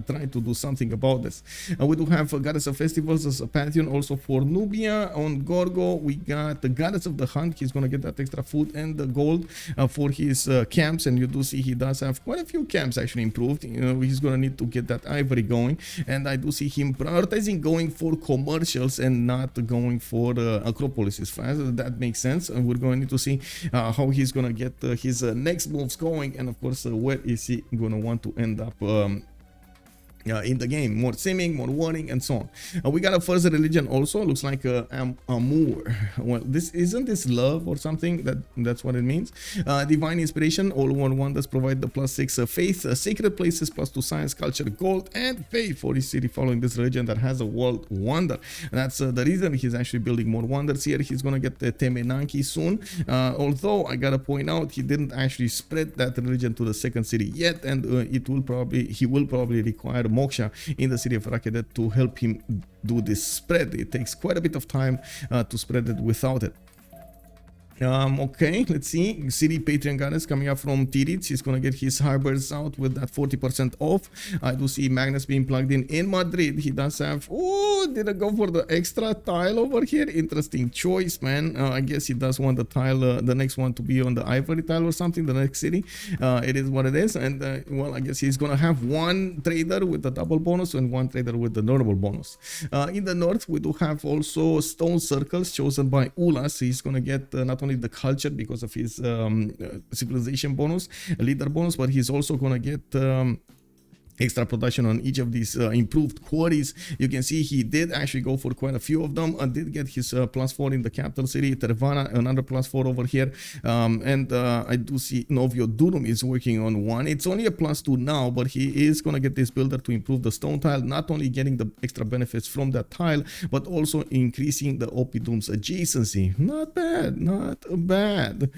try to do something about this. We do have Goddess of Festivals as a pantheon also for Nubia. On Gorgo, we got the Goddess of the Hunt. He's gonna get that extra food and the gold for his camps, and you do see he does have quite a few camps actually improved. You know, he's gonna need to get that ivory going, and I do see him prioritizing going for commercials and not going for Acropolis fast. That makes sense, and we're going to need to see how he's gonna get his next moves going, and of course where is he gonna want to end up in the game. More simming, more warning, and so on. We got a first religion also. Looks like Amour. Well, this isn't this love or something. That's what it means. Divine inspiration. All one wonders provide the +6 faith. Sacred places +2 science, culture, gold, and faith for his city following this religion that has a world wonder. That's the reason he's actually building more wonders here. He's gonna get the Temenanki soon. Although I gotta point out he didn't actually spread that religion to the second city yet, and he will probably require Moksha in the city of Rakedet to help him do this spread. It takes quite a bit of time to spread it without it. Okay, let's see. City Patreon Goddess coming up from Titiits. He's gonna get his harbors out with that 40% off. I do see Magnus being plugged in Madrid. He does have, oh, did I go for the extra tile over here? Interesting choice, man. I guess he does want the tile, the next one to be on the ivory tile or something, the next city. It is what it is, and well, I guess he's gonna have one trader with the double bonus and one trader with the normal bonus. In the north, we do have also stone circles chosen by Ulhas. He's gonna get not only the culture because of his civilization bonus, leader bonus, but he's also gonna get extra production on each of these improved quarries. You can see he did actually go for quite a few of them and did get his +4 in the capital city, Tervana, another +4 over here, and I do see Novio Durum is working on one. It's only a +2 now, but he is gonna get this builder to improve the stone tile, not only getting the extra benefits from that tile, but also increasing the Opidum's adjacency. Not bad, not bad.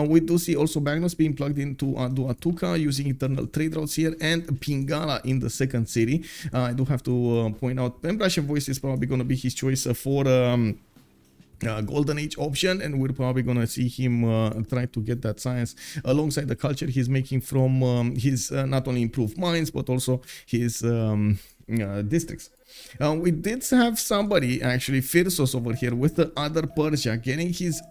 We do see also Magnus being plugged into Duatuca using eternal trade routes here, and Pinga in the second city. I do have to point out Pembrashev voice is probably going to be his choice for Golden Age option, and we're probably gonna see him try to get that science alongside the culture he's making from his not only improved mines but also his districts. We did have somebody actually, Phyrsos over here with the other Persia getting his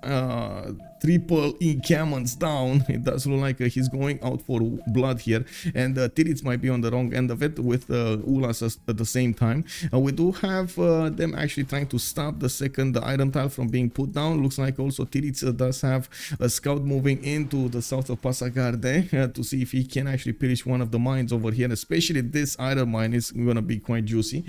triple encampments down. It does look like he's going out for blood here, and Titiits might be on the wrong end of it with Ulhas at the same time. We do have them actually trying to stop the second iron tile from being put down. Looks like also Titiits does have a scout moving into the south of Pasagarde to see if he can actually pillage one of the mines over here, especially this iron mine is gonna be quite juicy.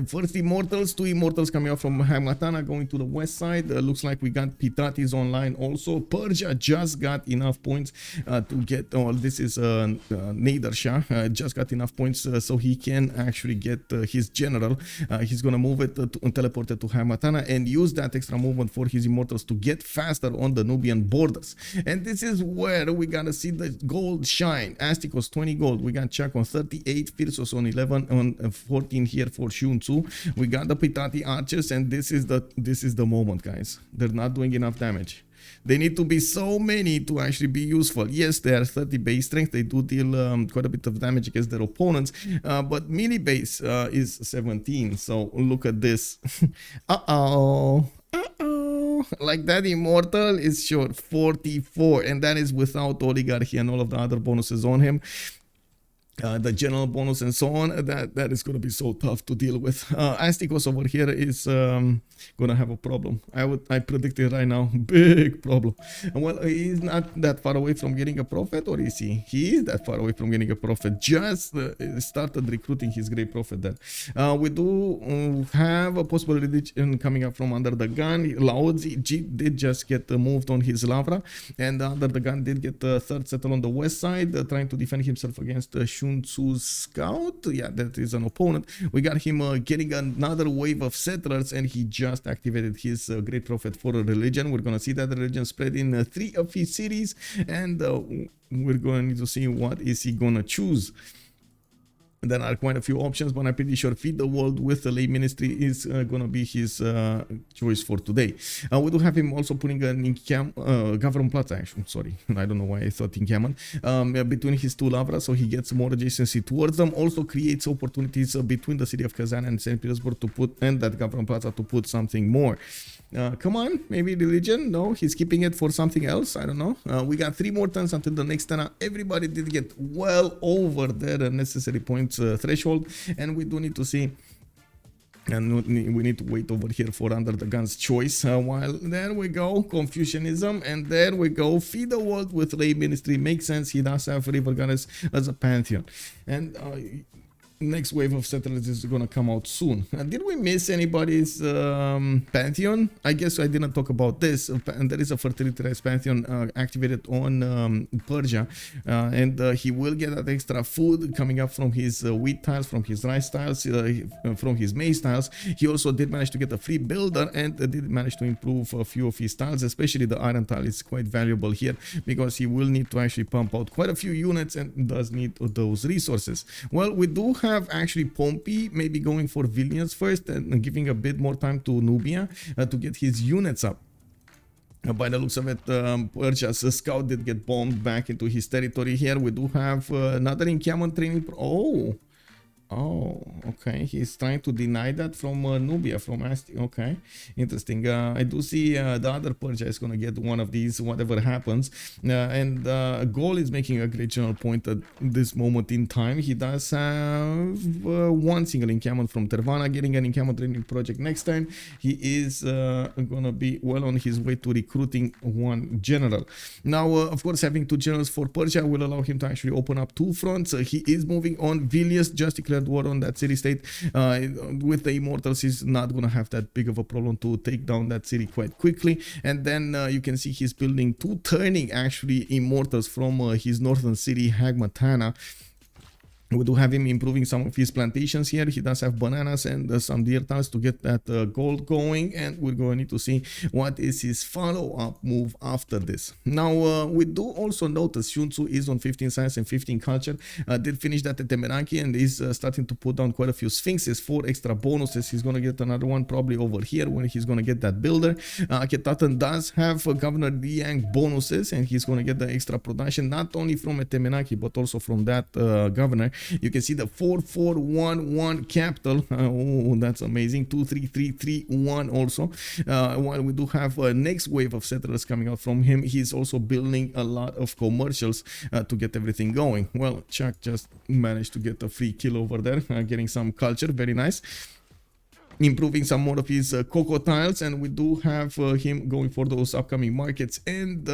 First immortals, 2 immortals coming out from Hamatana going to the west side. Looks like we got Titiits online also. Persia just got enough points to get, oh, this is Nader Shah, just got enough points so he can actually get his general. He's gonna move it and teleport it to Hamatana and use that extra movement for his immortals to get faster on the Nubian borders. And this is where we gotta see the gold shine. Astikos 20 gold, we got Chak on 38, Phyrsos on 11, on 14 here for Sun-Tzu. We got the Pitati archers, and this is the moment, guys. They're not doing enough damage. They need to be so many to actually be useful. Yes, they are 30 base strength. They do deal quite a bit of damage against their opponents, but melee base is 17. So look at this. Like that immortal is short 44, and that is without oligarchy and all of the other bonuses on him. The general bonus and so on, that is going to be so tough to deal with. Astikos over here is going to have a problem. I predict it right now, big problem. Well, he's not that far away from getting a prophet, or is he? He is that far away from getting a prophet. Just started recruiting his great prophet there. We do have a possible religion coming up from UnderTheGun. Laozi did just get moved on his Lavra, and UnderTheGun did get the third settle on the west side, trying to defend himself against Shun Sun-Tzu's scout. Yeah, that is an opponent. We got him getting another wave of settlers, and he just activated his great prophet for a religion. We're gonna see that the religion spread in 3 of his cities, and we're going to see what is he gonna choose. There are quite a few options, but I'm pretty sure feed the world with the lay ministry is going to be his choice for today. We do have him also putting an government plaza, actually. Sorry, I don't know why I thought encampment between his 2 lavras, so he gets more adjacency towards them. Also creates opportunities between the city of Kazan and St. Petersburg to put, and that government plaza to put something more. Come on, maybe religion? No, he's keeping it for something else. I don't know. We got 3 more turns until the next turn. Everybody did get well over their necessary points threshold, and we do need to see, and we need to wait over here for UnderTheGun's choice. While there we go, Confucianism, and there we go, feed the world with lay ministry. Makes sense. He does have river goddess as a pantheon, and next wave of settlers is gonna come out soon. Did we miss anybody's pantheon? I guess I didn't talk about this. And there is a fertility rice pantheon activated on Persia, and he will get that extra food coming up from his wheat tiles, from his rice tiles, from his maize tiles. He also did manage to get a free builder, and did manage to improve a few of his tiles, especially the iron tile is quite valuable here because he will need to actually pump out quite a few units and does need those resources. Well, we do have actually Pompi maybe going for Vilnius first and giving a bit more time to Nubia to get his units up. By the looks of it, Persia's scout did get bombed back into his territory here. We do have another encampment training. Oh, okay. He's trying to deny that from Nubia, from Astikos. Okay, interesting. I do see the other Persia is going to get one of these, whatever happens. And Gaul is making a great general point at this moment in time. He does have 1 single encampment from Tervana, getting an encampment training project next time. He is going to be well on his way to recruiting 1 general. Now, of course, having 2 generals for Persia will allow him to actually open up 2 fronts. He is moving on Vilnius, just declared war on that city-state. With the Immortals, he's not gonna have that big of a problem to take down that city quite quickly. And then you can see he's building 2 turning actually Immortals from his northern city Hagmatana. We do have him improving some of his plantations here. He does have bananas and some deer tiles to get that gold going, and we're going to need to see what is his follow-up move after this. Now, we do also notice Sun-Tzu is on 15 science and 15 culture. Did finish that at Temeraki and is starting to put down quite a few sphinxes for extra bonuses. He's going to get another one probably over here when he's going to get that builder. Ketatan does have Governor Liang bonuses, and he's going to get the extra production not only from Temeraki but also from that governor. You can see the 4411 capital. Oh, that's amazing. 23331 also. While we do have a next wave of settlers coming out from him, he's also building a lot of commercials to get everything going. Well, Chuck just managed to get a free kill over there, getting some culture. Very nice. Improving some more of his cocoa tiles, and we do have him going for those upcoming markets. And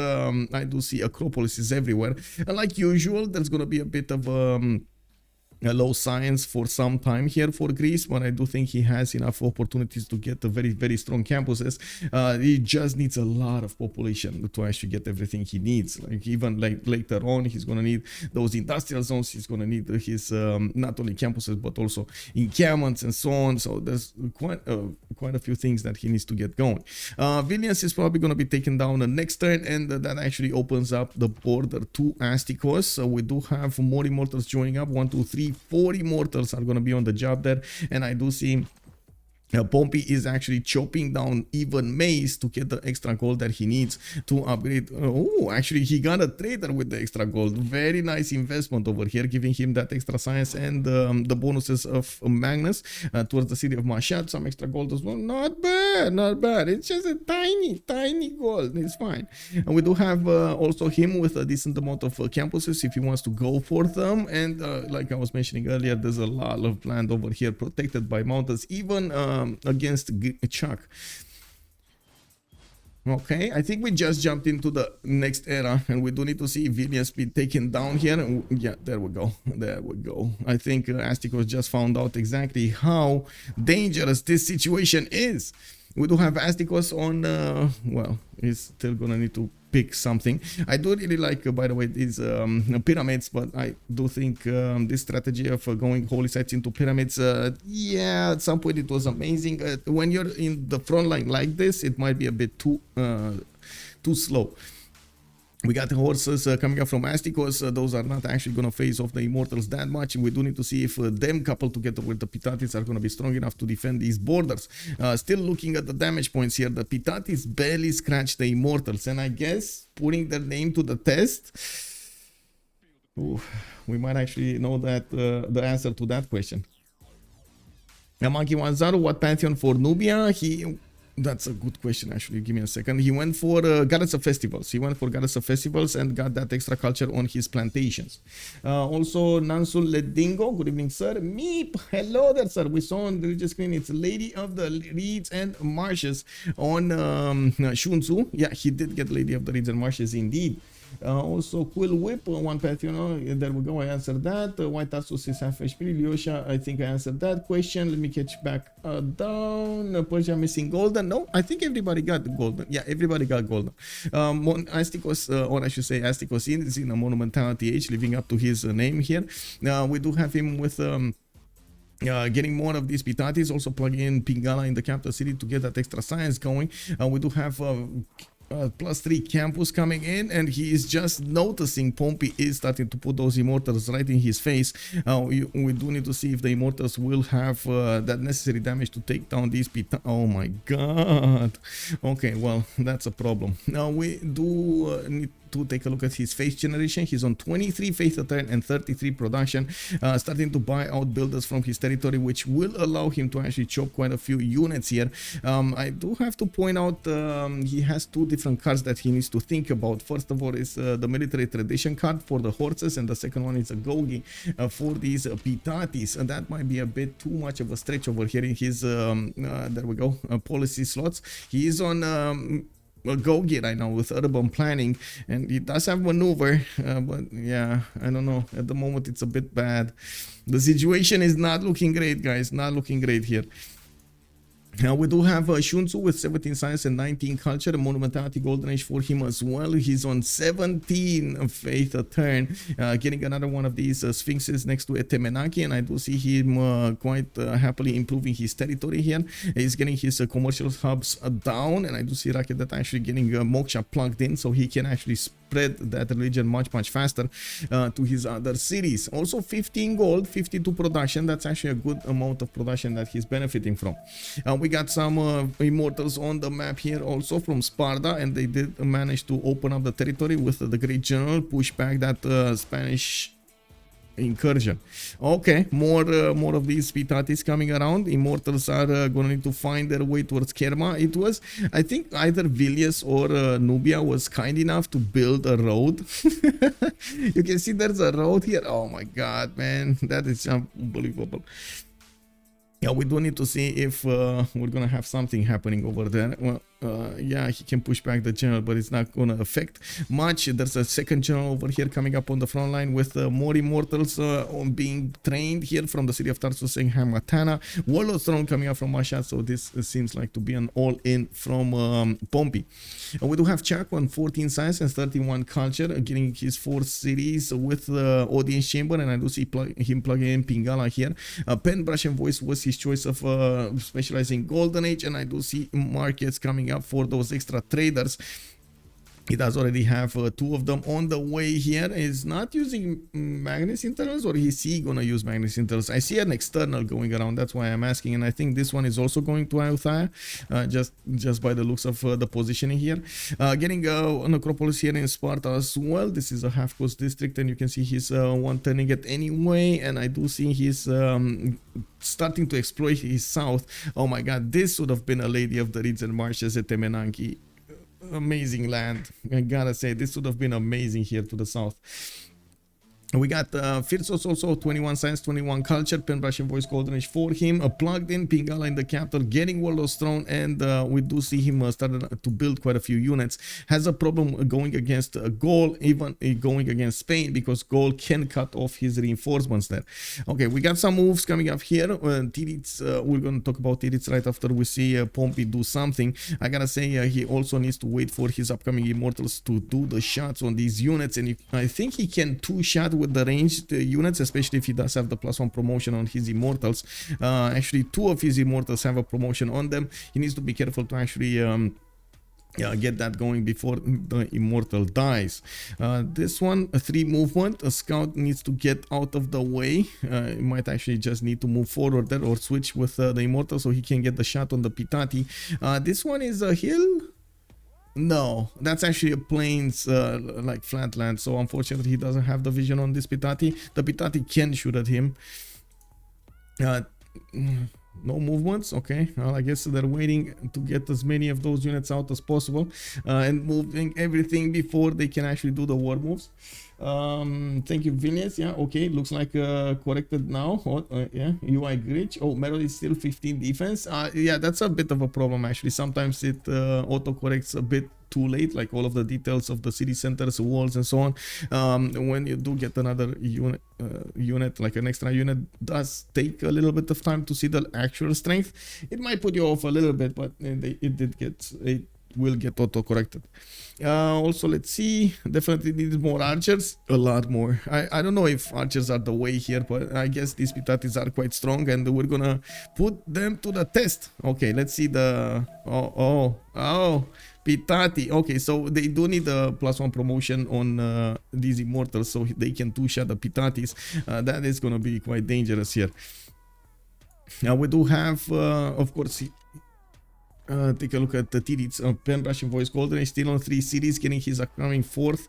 I do see Acropolis is everywhere. Like usual, there's gonna be a bit of a low science for some time here for Greece, but I do think he has enough opportunities to get a very strong campuses. He just needs a lot of population to actually get everything he needs. Like even like later on, he's gonna need those industrial zones. He's gonna need his not only campuses but also encampments and so on. So there's quite a few things that he needs to get going. Vilnius is probably gonna be taken down the next turn, and that actually opens up the border to Astikos. So we do have more immortals joining up. 1, 2, 3, 4 immortals are going to be on the job there, and I do see Pompi is actually chopping down even maize to get the extra gold that he needs to upgrade. Oh, actually he got a trader with the extra gold. Very nice investment over here, giving him that extra science and the bonuses of Magnus towards the city of Mashhad. Some extra gold as well. Not bad. It's just a tiny gold. It's fine. And we do have also him with a decent amount of campuses if he wants to go for them. And like I was mentioning earlier, there's a lot of land over here protected by mountains, even against Chuck. Okay, I think we just jumped into the next era, and we do need to see Vilnius be taken down here. Yeah, there we go. I think Astikos just found out exactly how dangerous this situation is. We do have Astikos on, well, he's still gonna need to pick something. I do really like, by the way, these pyramids, but I do think this strategy of going holy sites into pyramids, yeah, at some point it was amazing. When you're in the front line like this, it might be a bit too slow. We got the horses coming up from Astikos. Those are not actually going to phase off the immortals that much. We do need to see if them coupled together with the Titiits are going to be strong enough to defend these borders. Still looking at the damage points here. The Titiits barely scratch the immortals. And I guess putting their name to the test, ooh, we might actually know that the answer to that question. Monkey Wanzaru, what pantheon for Nubia? That's a good question, actually. Give me a second. He went for goddess of festivals. He went for goddess of festivals and got that extra culture on his plantations. Also, Nansul Ledingo. Good evening, sir. Meep. Hello there, sir. We saw on the religious screen. It's Lady of the Reeds and Marshes on Sun-Tzu. Yeah, he did get Lady of the Reeds and Marshes indeed. Also, Quill Whip, one pantheon. There we go. I answered that. White Asus is half HP. Lyosha, I think I answered that question. Let me catch back down. Persia missing golden. No, I think everybody got the golden. Yeah, everybody got golden. Astikos, or I should say Astikos is in a monumentality age, living up to his name here. We do have him with getting more of these Titiits. Also plug in Pingala in the capital city to get that extra science going. We do have +3 campus coming in, and he is just noticing Pompi is starting to put those immortals right in his face. We do need to see if the immortals will have that necessary damage to take down these oh my god. Okay, well, that's a problem. Now we do need to take a look at his face generation. He's on 23 faith a turn and 33 production, starting to buy out builders from his territory, which will allow him to actually chop quite a few units here. I do have to point out he has 2 different cards that he needs to think about. First of all is the military tradition card for the horses, and the second one is a Gogi for these Titiits, and that might be a bit too much of a stretch over here in his there we go, policy slots. He is on Gogi right now with urban planning, and he does have maneuver, but yeah, I don't know, at the moment it's a bit bad. The situation is not looking great, guys, not looking great here. Now we do have Sun-Tzu with 17 science and 19 culture, a monumentality golden age for him as well. He's on 17 faith a turn, getting another one of these sphinxes next to Etemenaki, and I do see him quite happily improving his territory here. He's getting his commercial hubs down, and I do see Racket that actually getting Moksha plugged in, so he can actually spread that religion much faster to his other cities. Also 15 gold, 52 production. That's actually a good amount of production that he's benefiting from. We got some immortals on the map here also from Sparta, and they did manage to open up the territory with the Great General, push back that Spanish incursion. Okay, more of these Titiits coming around. Immortals are going to need to find their way towards Kerma. It was, I think, either Ulyss or Nubia was kind enough to build a road. You can see there's a road here. Oh my god, man, that is unbelievable. Yeah, we do need to see if we're gonna have something happening over there. Well, yeah, he can push back the general, but it's not gonna affect much. There's a second general over here coming up on the front line with more immortals on being trained here from the city of Tarsus and Hamatana. Warlord Throne coming up from Masha, so this seems like to be an all-in from Pompi. We do have Chak on 14 science and 31 culture, getting his 4 cities with the audience chamber, and I do see him plugging in Pingala here. Pen, Brush, and Voice was his choice of specializing Golden Age, and I do see markets coming up for those extra traders. He does already have 2 of them on the way here. He's not using Magnus internals, or is he gonna use Magnus internals? I see an external going around, that's why I'm asking, and I think this one is also going to Althea, just by the looks of the positioning here. Getting an Acropolis here in Sparta as well. This is a half-coast district, and you can see he's one turning it anyway, and I do see he's starting to exploit his south. Oh my god, this would have been a Lady of the Reeds and Marshes at Temenanki. Amazing land, I gotta say, this would have been amazing here to the south. We got Phyrsos also, 21 science, 21 culture, pen brush and voice golden age for him, plugged in Pingala in the capital, getting Warlord's throne, and we do see him started to build quite a few units. Has a problem going against Gaul, even going against Spain, because Gaul can cut off his reinforcements there. Okay, we got some moves coming up here. Titiits, we're going to talk about Titiits right after we see Pompi do something. I gotta say, he also needs to wait for his upcoming immortals to do the shots on these units, and I think he can two-shot with the ranged units, especially if he does have the +1 promotion on his immortals. Actually, 2 of his immortals have a promotion on them. He needs to be careful to actually get that going before the immortal dies. This one, a 3 movement, a scout needs to get out of the way. It might actually just need to move forward there or switch with the immortal so he can get the shot on the Pitati. This one is a hill. No, that's actually a plains, like flat land, so unfortunately he doesn't have the vision on this Pitati. The Pitati can shoot at him. No movements, okay. Well, I guess they're waiting to get as many of those units out as possible and moving everything before they can actually do the war moves. Thank you, Ulyss. Yeah, okay, looks like corrected now. Yeah, UI glitch. Oh, metal is still 15 defense. Yeah, that's a bit of a problem actually. Sometimes it auto corrects a bit too late, like all of the details of the city centers, walls, and so on. When you do get another unit, like an extra unit, does take a little bit of time to see the actual strength. It might put you off a little bit, but it will get auto corrected. Also, let's see, definitely needs more archers, a lot more. I don't know if archers are the way here, but I guess these Pitatis are quite strong and we're gonna put them to the test. Okay, let's see the oh Pitati. Okay, so they do need a +1 promotion on these immortals so they can two-shot the Pitatis. That is gonna be quite dangerous here. Now we do have of course take a look at the Titiits, pen brush and voice golden is still on 3 cities, getting his upcoming 4th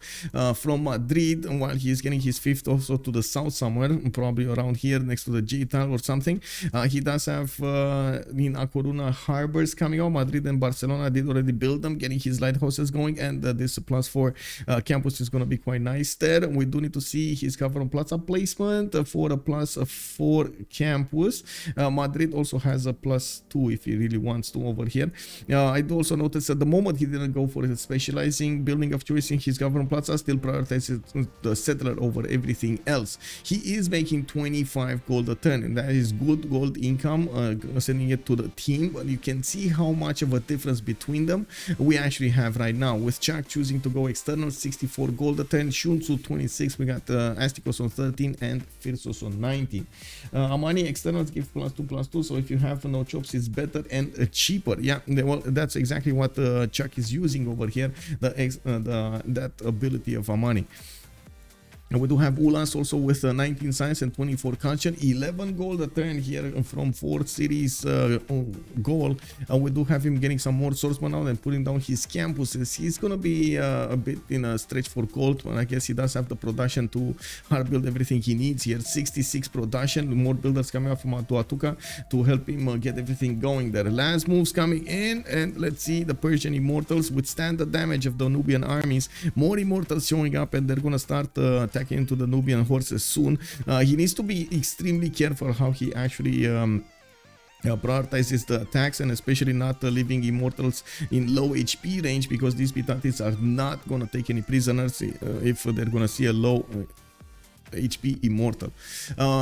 from Madrid, while he is getting his 5th also to the south somewhere, probably around here next to the J-Tal or something. He does have in A Coruña harbors coming out. Madrid and Barcelona did already build them, getting his lighthouses going, and this +4 campus is going to be quite nice there. We do need to see his cover on plaza placement for a +4 campus. Madrid also has a +2 if he really wants to over here. I do also notice at the moment he didn't go for his specializing building of choice in his government plaza, still prioritizes the settler over everything else. He is making 25 gold a turn, and that is good gold income, sending it to the team, but you can see how much of a difference between them we actually have right now, with Shah choosing to go external, 64 gold a turn, Sun-Tzu 26, we got Astikos on 13 and Phyrsos on 19. Amani externals give +2/+2, so if you have no chops it's better and cheaper. Yeah, well, that's exactly what Chuck is using over here, that ability of Amani. And we do have Ulhas also with 19 science and 24 culture, 11 gold a turn here from 4 cities Gaul. We do have him getting some more swordsmen out and putting down his campuses. He's gonna be a bit in a stretch for gold, but I guess he does have the production to hard build everything he needs here. 66 production, more builders coming up from Atuatuca to help him get everything going there. Last moves coming in, and let's see, the Persian immortals withstand the damage of the Nubian armies. More immortals showing up, and they're gonna start attacking into the Nubian horses soon. He needs to be extremely careful how he actually prioritizes the attacks, and especially not leaving immortals in low HP range, because these Pitatis are not gonna take any prisoners if they're gonna see a low HP immortal.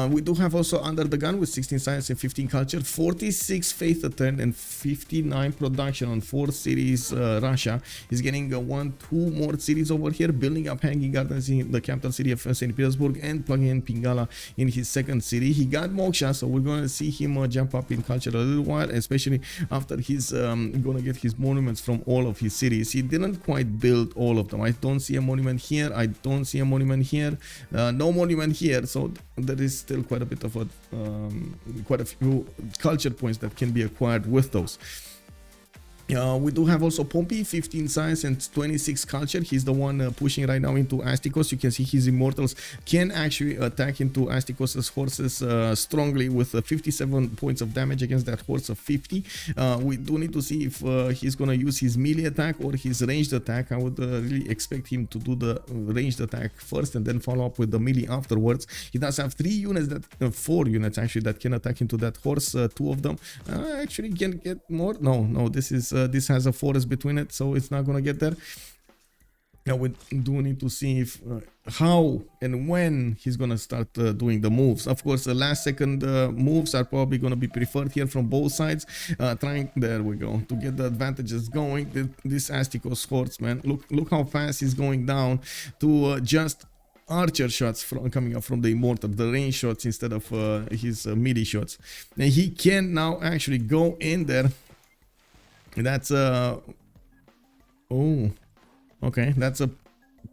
We do have also UnderTheGun with 16 science and 15 culture, 46 faith a turn and 59 production on 4 cities. Russia is getting 1-2 more cities over here, building up hanging gardens in the capital city of St. Petersburg and plugging in Pingala in his 2nd city. He got Moksha, so we're going to see him jump up in culture a little while, especially after he's going to get his monuments from all of his cities. He didn't quite build all of them. I don't see a monument here, I don't see a monument here, no monument here, so there is still quite a bit of quite a few culture points that can be acquired with those. We do have also Pompi, 15 science and 26 culture. He's the one pushing right now into Astikos. You can see his immortals can actually attack into Astikos' horses strongly with 57 points of damage against that horse of 50. We do need to see if he's gonna use his melee attack or his ranged attack. I would really expect him to do the ranged attack first and then follow up with the melee afterwards. He does have 3 units that 4 units actually that can attack into that horse. 2 of them actually can get more. No, this has a forest between it, so it's not gonna get there. Now we do need to see if how and when he's gonna start doing the moves. Of course, the last second moves are probably gonna be preferred here from both sides. There we go, to get the advantages going. This Astikos horse, man, look how fast he's going down to just archer shots coming up from the immortal, the range shots instead of his melee shots. And he can now actually go in there. That's oh, okay, that's a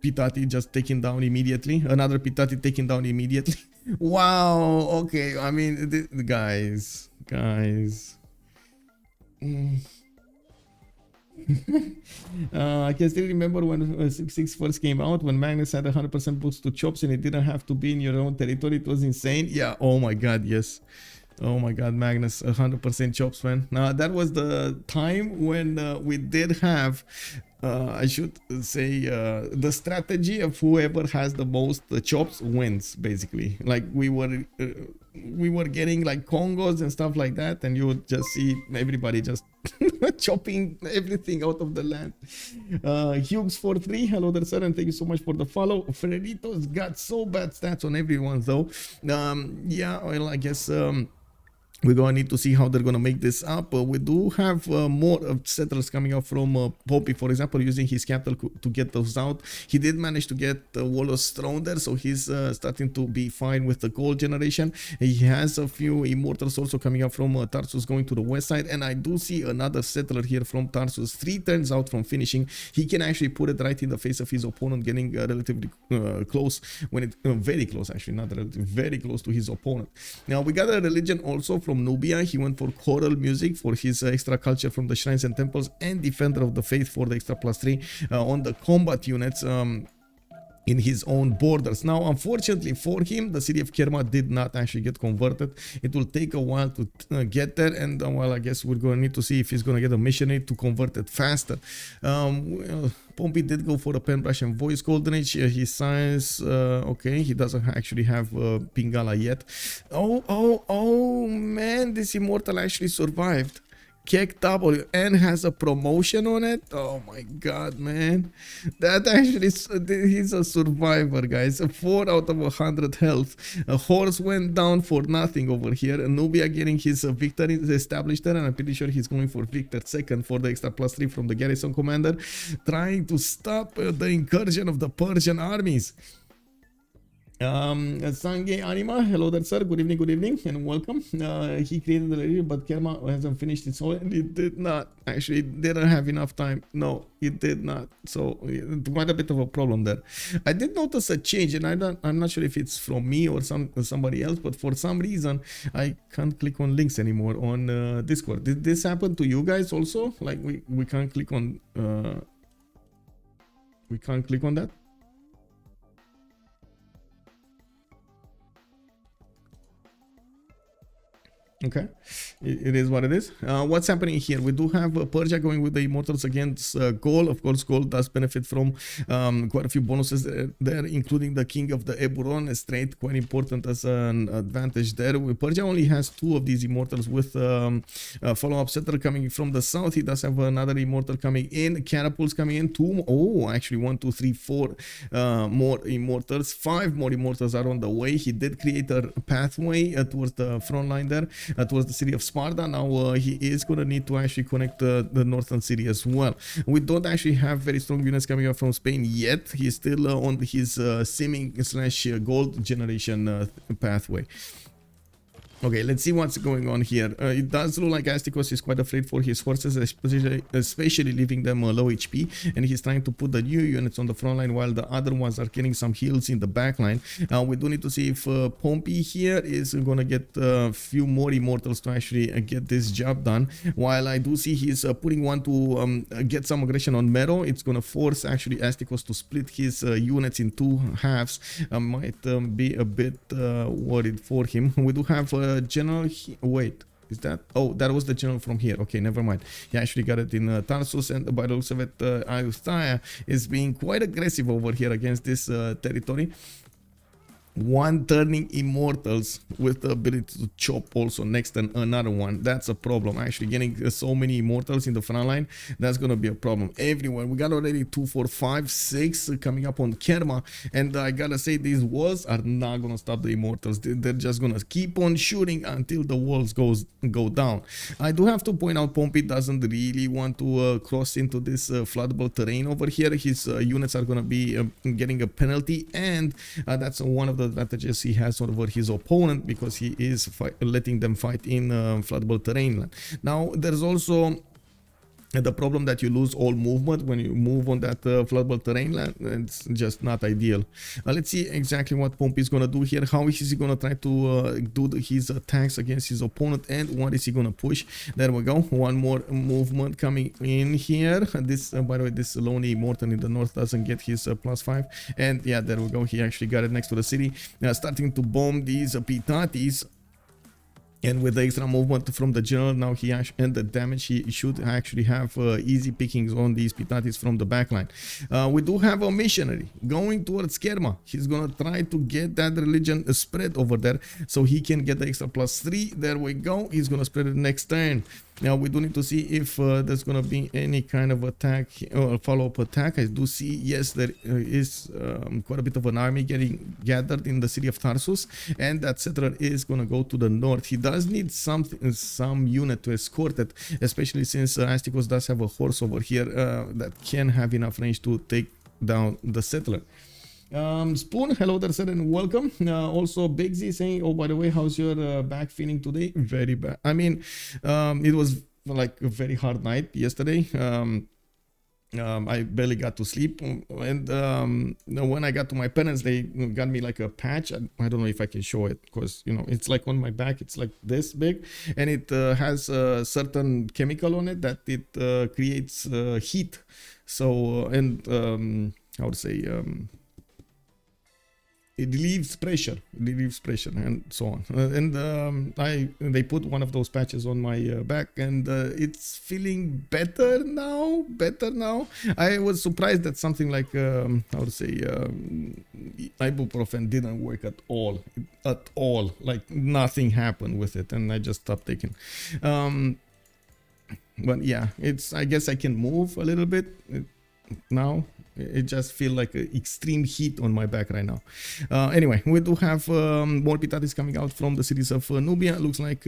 Pitati just taken down immediately. Another Pitati taken down immediately. Wow, okay, I mean, guys. I can still remember when Civ6 first came out, when Magnus had 100% boost to chops and it didn't have to be in your own territory. It was insane. Yeah, oh my god, yes. Oh my god, Magnus, 100% chops, man. Now that was the time when we did have, I should say, the strategy of whoever has the most chops wins, basically. Like we were getting like Congos and stuff like that, and you would just see everybody just chopping everything out of the land. Hughes43, hello there, sir, and thank you so much for the follow. Freritos got so bad stats on everyone, though. Yeah, well, I guess we're gonna need to see how they're gonna make this up. We do have more settlers coming up from Pompi, for example, using his capital to get those out. He did manage to get Ulyss throne there, so he's starting to be fine with the gold generation. He has a few immortals also coming up from Tarsus going to the west side, and I do see another settler here from Tarsus. 3 turns out from finishing. He can actually put it right in the face of his opponent, getting relatively close, when it very close actually, not relatively, very close to his opponent. Now we got a religion also from Nubia. He went for choral music for his extra culture from the shrines and temples, and defender of the faith for the extra +3 on the combat units in his own borders. Now, unfortunately for him, the city of Kerma did not actually get converted. It will take a while to get there, and well, I guess we're going to need to see if he's going to get a missionary to convert it faster. Well, Pompi did go for a pen brush and voice golden age. His science, okay, he doesn't actually have Pingala yet. Oh man, this immortal actually survived. Kek W and has a promotion on it. Oh my god, man, that actually, he's a survivor, guys. 4 out of 100 health. A horse went down for nothing over here. Nubia getting his victory established there, and I'm pretty sure he's going for Victor second for the extra +3 from the garrison commander, trying to stop the incursion of the Persian armies. Sange Anima, hello there, sir. Good evening, and welcome. He created the religion, but Kerma hasn't finished it, so it did not. Actually, didn't have enough time. No, it did not. So quite a bit of a problem there. I did notice a change, and I'm not sure if it's from me or somebody else, but for some reason I can't click on links anymore on Discord. Did this happen to you guys also? Like we can't click on that. Okay, it is what it is. What's happening here? We do have Persia going with the immortals against Gaul. Of course, Gaul does benefit from quite a few bonuses there, including the King of the Eburon Strait, quite important as an advantage there. Persia only has 2 of these immortals with follow-up settler coming from the south. He does have another immortal coming in, catapults coming in, 2, oh, actually 1, 2, 3, 4 more immortals. 5 more immortals are on the way. He did create a pathway towards the front line there. Towards the city of Sparta. Now he is going to need to actually connect the northern city as well. We don't actually have very strong units coming up from Spain yet. He's still on his seeming / gold generation pathway. Okay, let's see what's going on here. It does look like Astikos is quite afraid for his forces, especially leaving them low HP, and he's trying to put the new units on the front line while the other ones are getting some heals in the back line. We do need to see if Pompi here is gonna get a few more immortals to actually get this job done. While I do see he's putting one to get some aggression on Mero, it's gonna force actually Astikos to split his units in two halves. Might be a bit worried for him. We do have general wait, is that, oh, that was the general from here. Okay, never mind. He actually got it in Tarsus, and by the looks of it, Ayutthaya is being quite aggressive over here against this territory. One turning immortals with the ability to chop also next and another one. That's a problem. Actually getting so many immortals in the front line, that's gonna be a problem everywhere. We got already 2, 4, 5, 6 coming up on Kerma, and I gotta say these walls are not gonna stop the immortals. They're just gonna keep on shooting until the walls go down. I do have to point out Pompi doesn't really want to cross into this floodable terrain over here. His units are gonna be getting a penalty, and that's one of the advantages he has over his opponent, because he is letting them fight in floodable terrain. Now there's also the problem that you lose all movement when you move on that floodable terrain. It's just not ideal. Let's see exactly what Pompi is gonna do here. How is he gonna try to do his attacks against his opponent, and what is he gonna push? There we go. One more movement coming in here. This by the way, this lonely immortal in the north doesn't get his +5, and yeah, there we go. He actually got it next to the city. Starting to bomb these Titiits. And with the extra movement from the general, now he actually, and the damage, he should actually have easy pickings on these Titiits from the backline. We do have a missionary going towards Kerma. He's gonna try to get that religion spread over there so he can get the extra +3. There we go. He's gonna spread it next turn. Now we do need to see if there's gonna be any kind of attack or follow-up attack. I do see, yes, there is quite a bit of an army getting gathered in the city of Tarsus, and that settler is gonna go to the north. He does need some unit to escort it, especially since Astikos does have a horse over here that can have enough range to take down the settler. Spoon, hello there, sir, and welcome. Also Big Z saying, oh, by the way, how's your back feeling today? Very bad. I mean, it was like a very hard night yesterday. I barely got to sleep, and when I got to my parents, they got me like a patch. I don't know if I can show it, because you know it's like on my back. It's like this big, and it has a certain chemical on it that it creates heat. So and how to say, it relieves pressure, and so on. They put one of those patches on my back, and it's feeling better now. I was surprised that something like how to say, ibuprofen didn't work at all. Like nothing happened with it, and I just stopped taking. But yeah, I guess I can move a little bit now. It just feels like extreme heat on my back right now. Anyway, we do have more Titiits coming out from the cities of Nubia. Looks like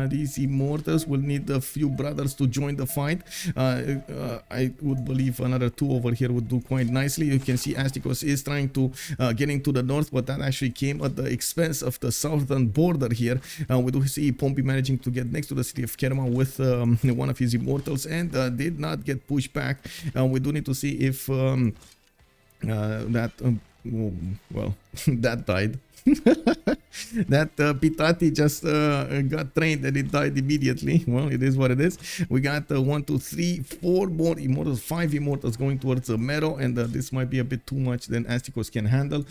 these immortals will need a few brothers to join the fight. I would believe another 2 over here would do quite nicely. You can see Astikos is trying to get into the north, but that actually came at the expense of the southern border here. We do see Pompi managing to get next to the city of Kerma with one of his immortals, and did not get pushed back. We do need to see if well, that died. That Pitati just got trained and it died immediately. Well, it is what it is. We got 1, 2, 3, 4 more immortals, 5 immortals going towards Mero, and this might be a bit too much than Astikos can handle.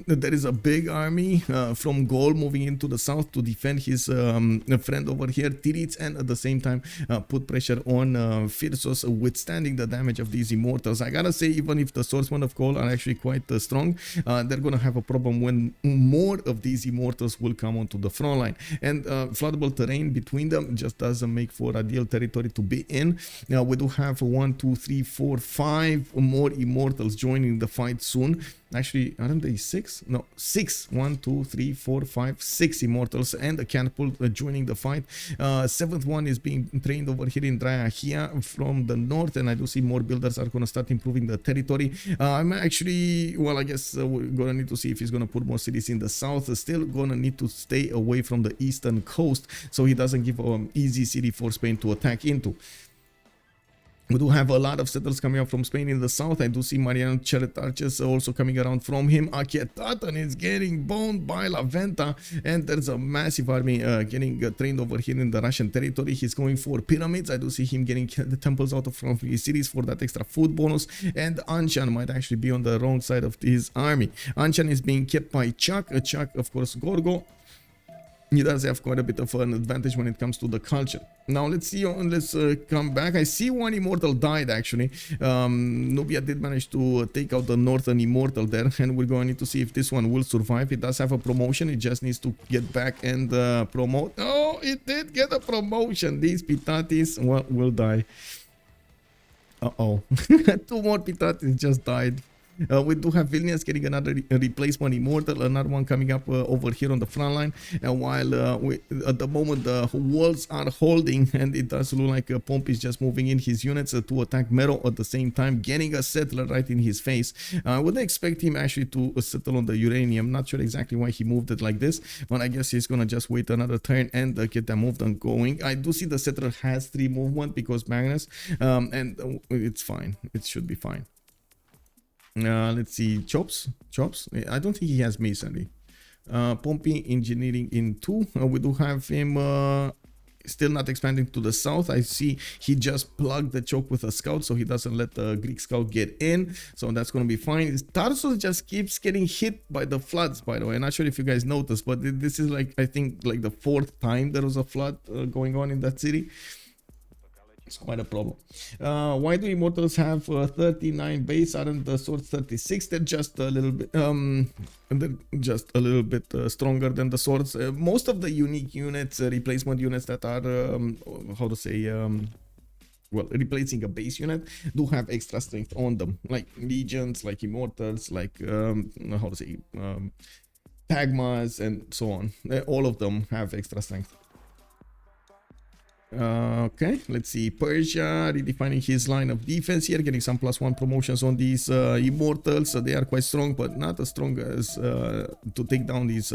There is a big army from Gaul moving into the south to defend his friend over here, Titiits, and at the same time put pressure on Phyrsos, withstanding the damage of these immortals. I gotta say, even if the swordsmen of Gaul are actually quite strong, they're gonna have a problem when more of these immortals will come onto the front line, and floodable terrain between them just doesn't make for ideal territory to be in. Now we do have 1, 2, 3, 4, 5 more immortals joining the fight soon. Actually, aren't they 6? No, 6. 1, 2, 3, 4, 5, 6 immortals, and a catapult joining the fight. 7th one is being trained over here in Drahia from the north, and I do see more builders are gonna start improving the territory. I'm actually, well, I guess we're gonna need to see if he's gonna put more cities in the south, still gonna need to stay away from the eastern coast, so he doesn't give an easy city for Spain to attack into. We do have a lot of settlers coming up from Spain in the south. I do see Mariano chariot archers also coming around from him. Achietatan is getting boned by La Venta, and there's a massive army getting trained over here in the Russian territory. He's going for pyramids. I do see him getting the temples out of from his cities for that extra food bonus, and Anshan might actually be on the wrong side of his army. Anshan is being kept by Chuck, of course, Gorgo. He does have quite a bit of an advantage when it comes to the culture. Now let's see, let's come back. I see one immortal died actually. Nubia did manage to take out the northern immortal there, and we're going to need to see if this one will survive. It does have a promotion, it just needs to get back and promote. Oh, it did get a promotion. These Titiits will die. Uh-oh. 2 more Titiits just died. We do have Vilnius getting another replacement immortal, another one coming up over here on the front line. And while at the moment the walls are holding, and it does look like Pompi is just moving in his units to attack Mero at the same time, getting a settler right in his face. I would expect him actually to settle on the uranium. Not sure exactly why he moved it like this, but I guess he's gonna just wait another turn and get that moved on going. I do see the settler has 3 movement because Magnus, and it's fine. It should be fine. Let's see, Chops. I don't think he has masonry. Pompi engineering in 2. We do have him still not expanding to the south. I see he just plugged the choke with a scout, so he doesn't let the Greek scout get in, so that's gonna be fine. Tarsus just keeps getting hit by the floods, by the way. I'm not sure if you guys noticed, but this is like, I think, like the 4th time there was a flood going on in that city. It's quite a problem. Why do immortals have 39 base? Aren't the swords 36? They're just a little bit stronger than the swords. Most of the unique units, replacement units that are how to say, well, replacing a base unit, do have extra strength on them, like legions, like immortals, like how to say, Tagmas, and so on. All of them have extra strength. Okay, let's see. Persia redefining his line of defense here, getting some +1 promotions on these immortals. They are quite strong, but not as strong as to take down these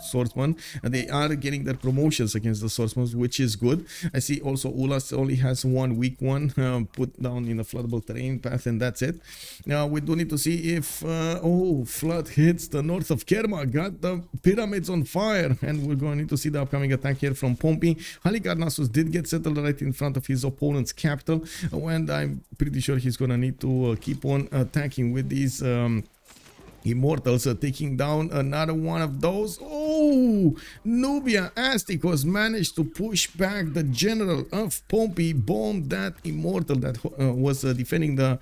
swordsmen. And they are getting their promotions against the swordsmen, which is good. I see also Ulhas only has 1 weak one put down in a floodable terrain path, and that's it. Now we do need to see if oh, flood hits the north of Kerma, got the pyramids on fire, and we're going to need to see the upcoming attack here from Pompi. Halicarnassus did get settled right in front of his opponent's capital, and I'm pretty sure he's gonna need to keep on attacking with these immortals, taking down another one of those. Oh, Nubia Astikos managed to push back the general of Pompi, bombed that immortal that was defending the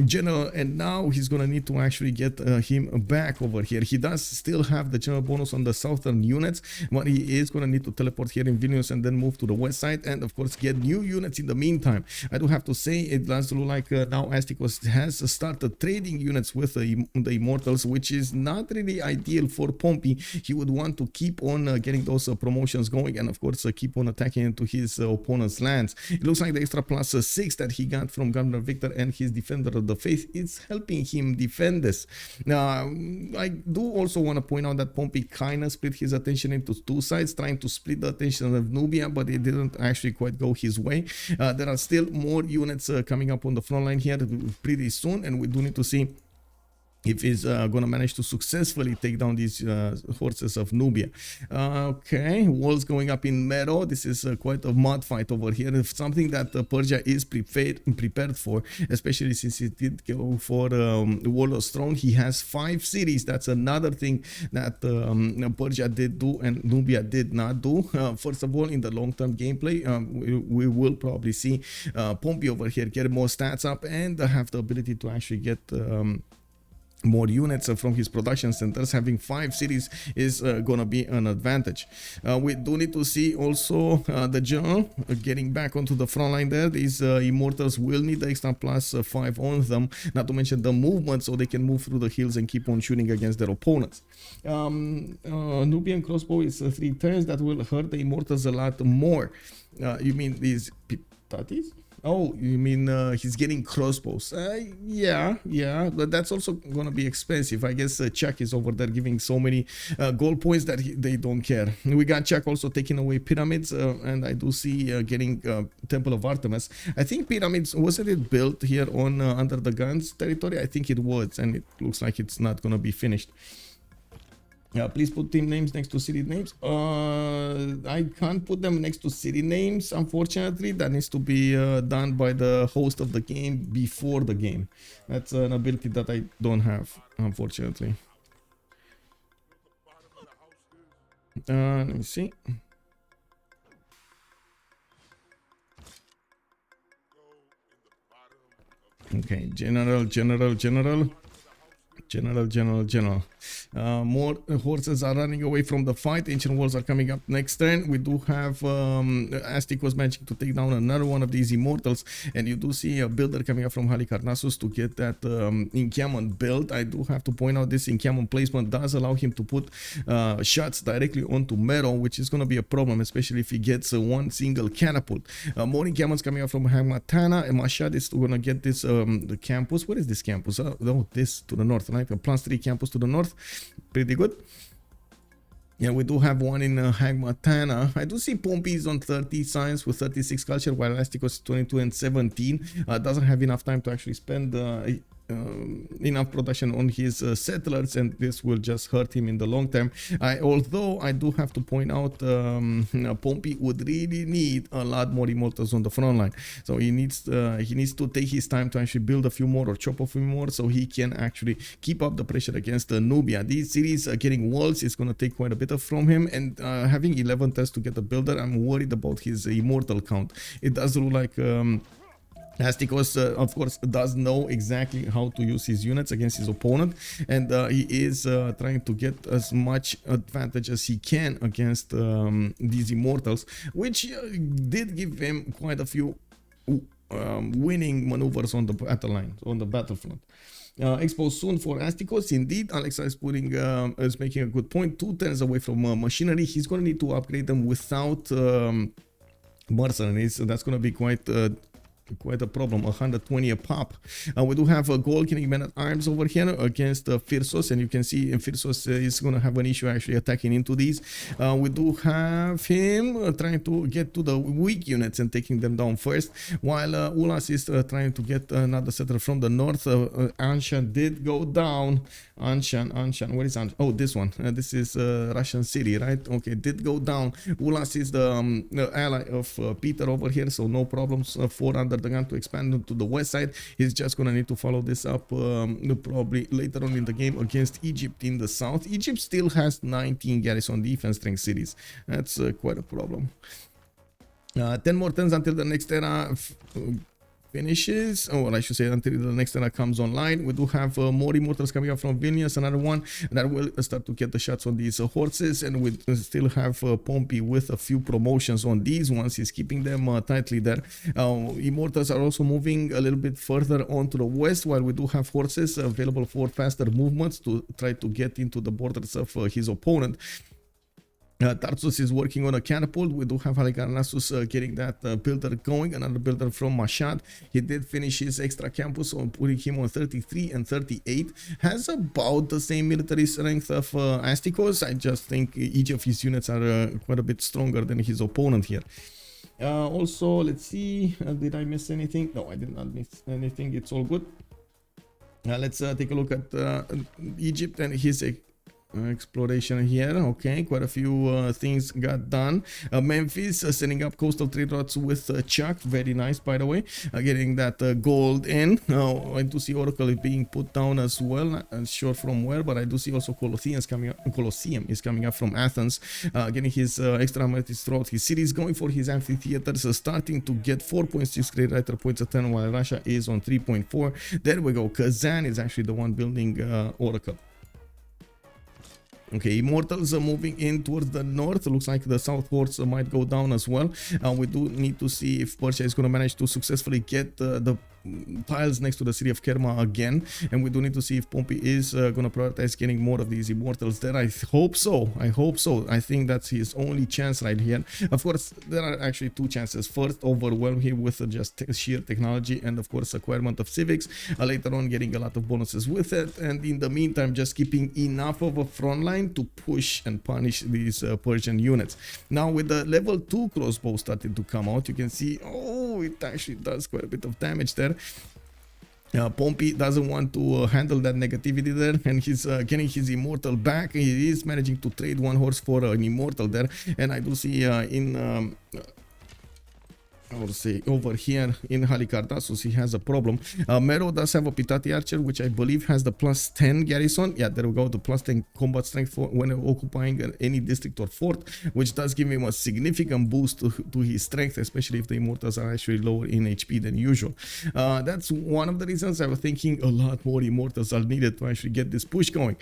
general, and now he's gonna need to actually get him back over here. He does still have the general bonus on the southern units, but he is gonna need to teleport here in Vilnius and then move to the west side, and of course get new units in the meantime. I do have to say, it does look like now Astikos has started trading units with the immortals, which is not really ideal for Pompi. He would want to keep on getting those promotions going, and of course keep on attacking into his opponent's lands. It looks like the extra +6 that he got from Governor Victor and his Defender of the Faith is helping him defend this. I do also want to point out that Pompi kind of split his attention into 2 sides, trying to split the attention of Nubia, but it didn't actually quite go his way. There are still more units coming up on the front line here pretty soon, and we do need to see if he's gonna manage to successfully take down these horses of Nubia. Okay, walls going up in Mero. This is quite a mud fight over here. It's something that Persia is prepared for, especially since he did go for Warlord's Throne. He has 5 cities. That's another thing that Persia did do and Nubia did not do. First of all, in the long-term gameplay, we will probably see Pompi over here get more stats up and have the ability to actually get more units from his production centers. Having 5 cities is gonna be an advantage. We do need to see also the general getting back onto the front line there. These immortals will need the extra +5 on them, not to mention the movement, so they can move through the hills and keep on shooting against their opponents. Nubian crossbow is 3 turns. That will hurt the immortals a lot more. You mean these Titiits? Oh, you mean he's getting crossbows? Yeah, but that's also gonna be expensive. I guess Chuck is over there giving so many gold points that they don't care. We got Chuck also taking away pyramids, and I do see getting Temple of Artemis. I think pyramids, wasn't it built here on Under the Gun's territory? I think it was, and it looks like it's not gonna be finished. Please put team names next to city names. I can't put them next to city names, unfortunately. That needs to be done by the host of the game before the game. That's an ability that I don't have, unfortunately. Let me see. Okay, general. More horses are running away from the fight. Ancient walls are coming up next turn. We do have Astikos managing to take down another one of these immortals, and you do see a builder coming up from Halicarnassus to get that encampment built. I do have to point out this encampment placement does allow him to put shots directly onto metal, which is going to be a problem, especially if he gets one single catapult. More encampments coming up from Hamatana, and Mashad is going to get this the campus. What is this campus? Oh, this to the north, right? A +3 campus to the north. Pretty good. Yeah, we do have one in Hagmatana. I do see Pompi is on 30 science with 36 culture, while Astikos is 22 and 17. Doesn't have enough time to actually spend enough production on his settlers, and this will just hurt him in the long term. Although I do have to point out Pompi would really need a lot more immortals on the front line, so he needs to take his time to actually build a few more or chop a few more so he can actually keep up the pressure against Nubia. These cities getting walls is going to take quite a bit from him, and having 11 tests to get a builder, I'm worried about his immortal count. It does look like Astikos, of course, does know exactly how to use his units against his opponent, and he is trying to get as much advantage as he can against these immortals, which did give him quite a few winning maneuvers on the battle line, on the battlefront. Expo soon for Astikos. Indeed, Alexa is making a good point. 2 turns away from machinery. He's going to need to upgrade them without mercenaries, so that's going to be quite a problem. 120 a pop. We do have a Gaul getting men at arms over here against Phyrsos, and you can see Phyrsos is going to have an issue actually attacking into these. We do have him trying to get to the weak units and taking them down first, while Ulhas is trying to get another settler from the north. Anshan did go down. Anshan, where is Anshan? Oh, this one. This is Russian city, right? Okay, did go down. Ulhas is the ally of Peter over here, so no problems for UnderTheGun to expand to the west side. He's just gonna need to follow this up probably later on in the game against Egypt in the south. Egypt still has 19 garrison defense strength cities. That's quite a problem. 10 more turns until the next era finishes, or I should say until the next era comes online. We do have more immortals coming up from Vilnius, another one that will start to get the shots on these horses, and we still have Pompi with a few promotions on these ones. He's keeping them tightly there. Immortals are also moving a little bit further on to the west, while we do have horses available for faster movements to try to get into the borders of his opponent. Tarsus is working on a catapult. We do have Halicarnassus getting that builder going, another builder from Mashad. He did finish his extra campus on putting him on 33 and 38. Has about the same military strength of Astikos. I just think each of his units are quite a bit stronger than his opponent here. Also, let's see, did I miss anything? No, I did not miss anything. It's all good. Let's take a look at Egypt and his exploration here. Okay, quite a few things got done. Memphis setting up coastal trade routes with Chuck. Very nice, by the way. Getting that gold in. I do see Oracle being put down as well. Not sure from where, but I do see also Colosseum is coming up from Athens. Getting his extra amenities throughout his cities. Going for his amphitheaters. Starting to get 4.6 great writer points a turn, while Russia is on 3.4. There we go. Kazan is actually the one building Oracle. Okay, Immortals are moving in towards the north. Looks like the south horse might go down as well. We do need to see if Persia is going to manage to successfully get the tiles next to the city of Kerma again, and we do need to see if Pompi is gonna prioritize getting more of these immortals there. I hope so. I think that's his only chance right here. Of course, there are actually two chances. First, overwhelm him with just sheer technology, and of course acquirement of civics, later on getting a lot of bonuses with it, and in the meantime just keeping enough of a front line to push and punish these Persian units. Now with the level 2 crossbow starting to come out, you can see, oh, it actually does quite a bit of damage there. Pompi doesn't want to handle that negativity there, and he's getting his immortal back. He is managing to trade one horse for an immortal there, and I do see I would say over here in Halicarnassus he has a problem. Mero does have a Pitati archer, which I believe has the plus 10 garrison. Yeah, there we go, the plus 10 combat strength for when occupying any district or fort, which does give him a significant boost to his strength, especially if the immortals are actually lower in HP than usual. That's one of the reasons I was thinking a lot more immortals are needed to actually get this push going.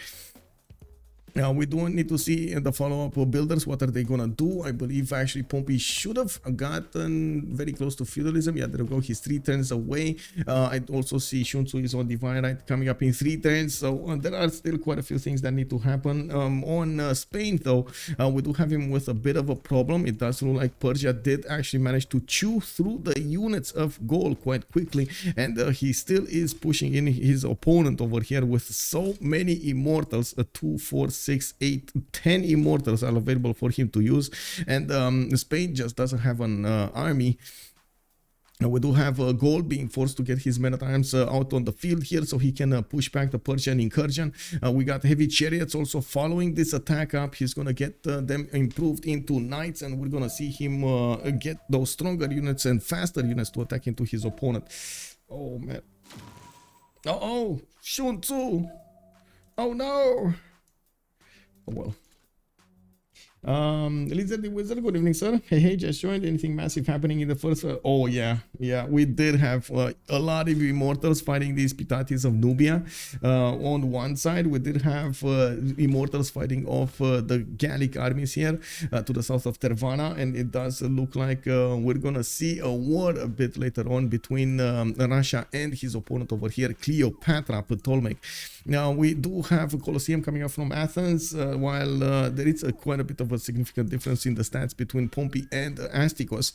Now we do need to see in the follow-up builders what are they gonna do. I believe actually Pompi should have gotten very close to feudalism. Yeah, there we go, he's 3 turns away. I also see Sun-Tzu is on divine right coming up in 3 turns, so there are still quite a few things that need to happen. On Spain though, we do have him with a bit of a problem. It does look like Persia did actually manage to chew through the units of Gaul quite quickly, and he still is pushing in his opponent over here with so many immortals. 2, 4, 6, 8, 10 immortals are available for him to use, and Spain just doesn't have an army. We do have Gaul being forced to get his men-at-arms out on the field here so he can push back the Persian incursion. We got heavy chariots also following this attack up. He's gonna get them improved into knights, and we're gonna see him get those stronger units and faster units to attack into his opponent. Oh man. Oh, Sun-Tzu. Oh no. Oh well. Lizard the Wizard, good evening, sir. Hey, just joined. Anything massive happening in the first? Oh yeah, we did have a lot of immortals fighting these Pitatis of Nubia. On one side, we did have immortals fighting off the Gallic armies here to the south of Tervana, and it does look like we're gonna see a war a bit later on between Russia and his opponent over here, Cleopatra, Ptolmeic. Now we do have a Colosseum coming up from Athens, while there is quite a bit of a significant difference in the stats between Pompi and Astikos.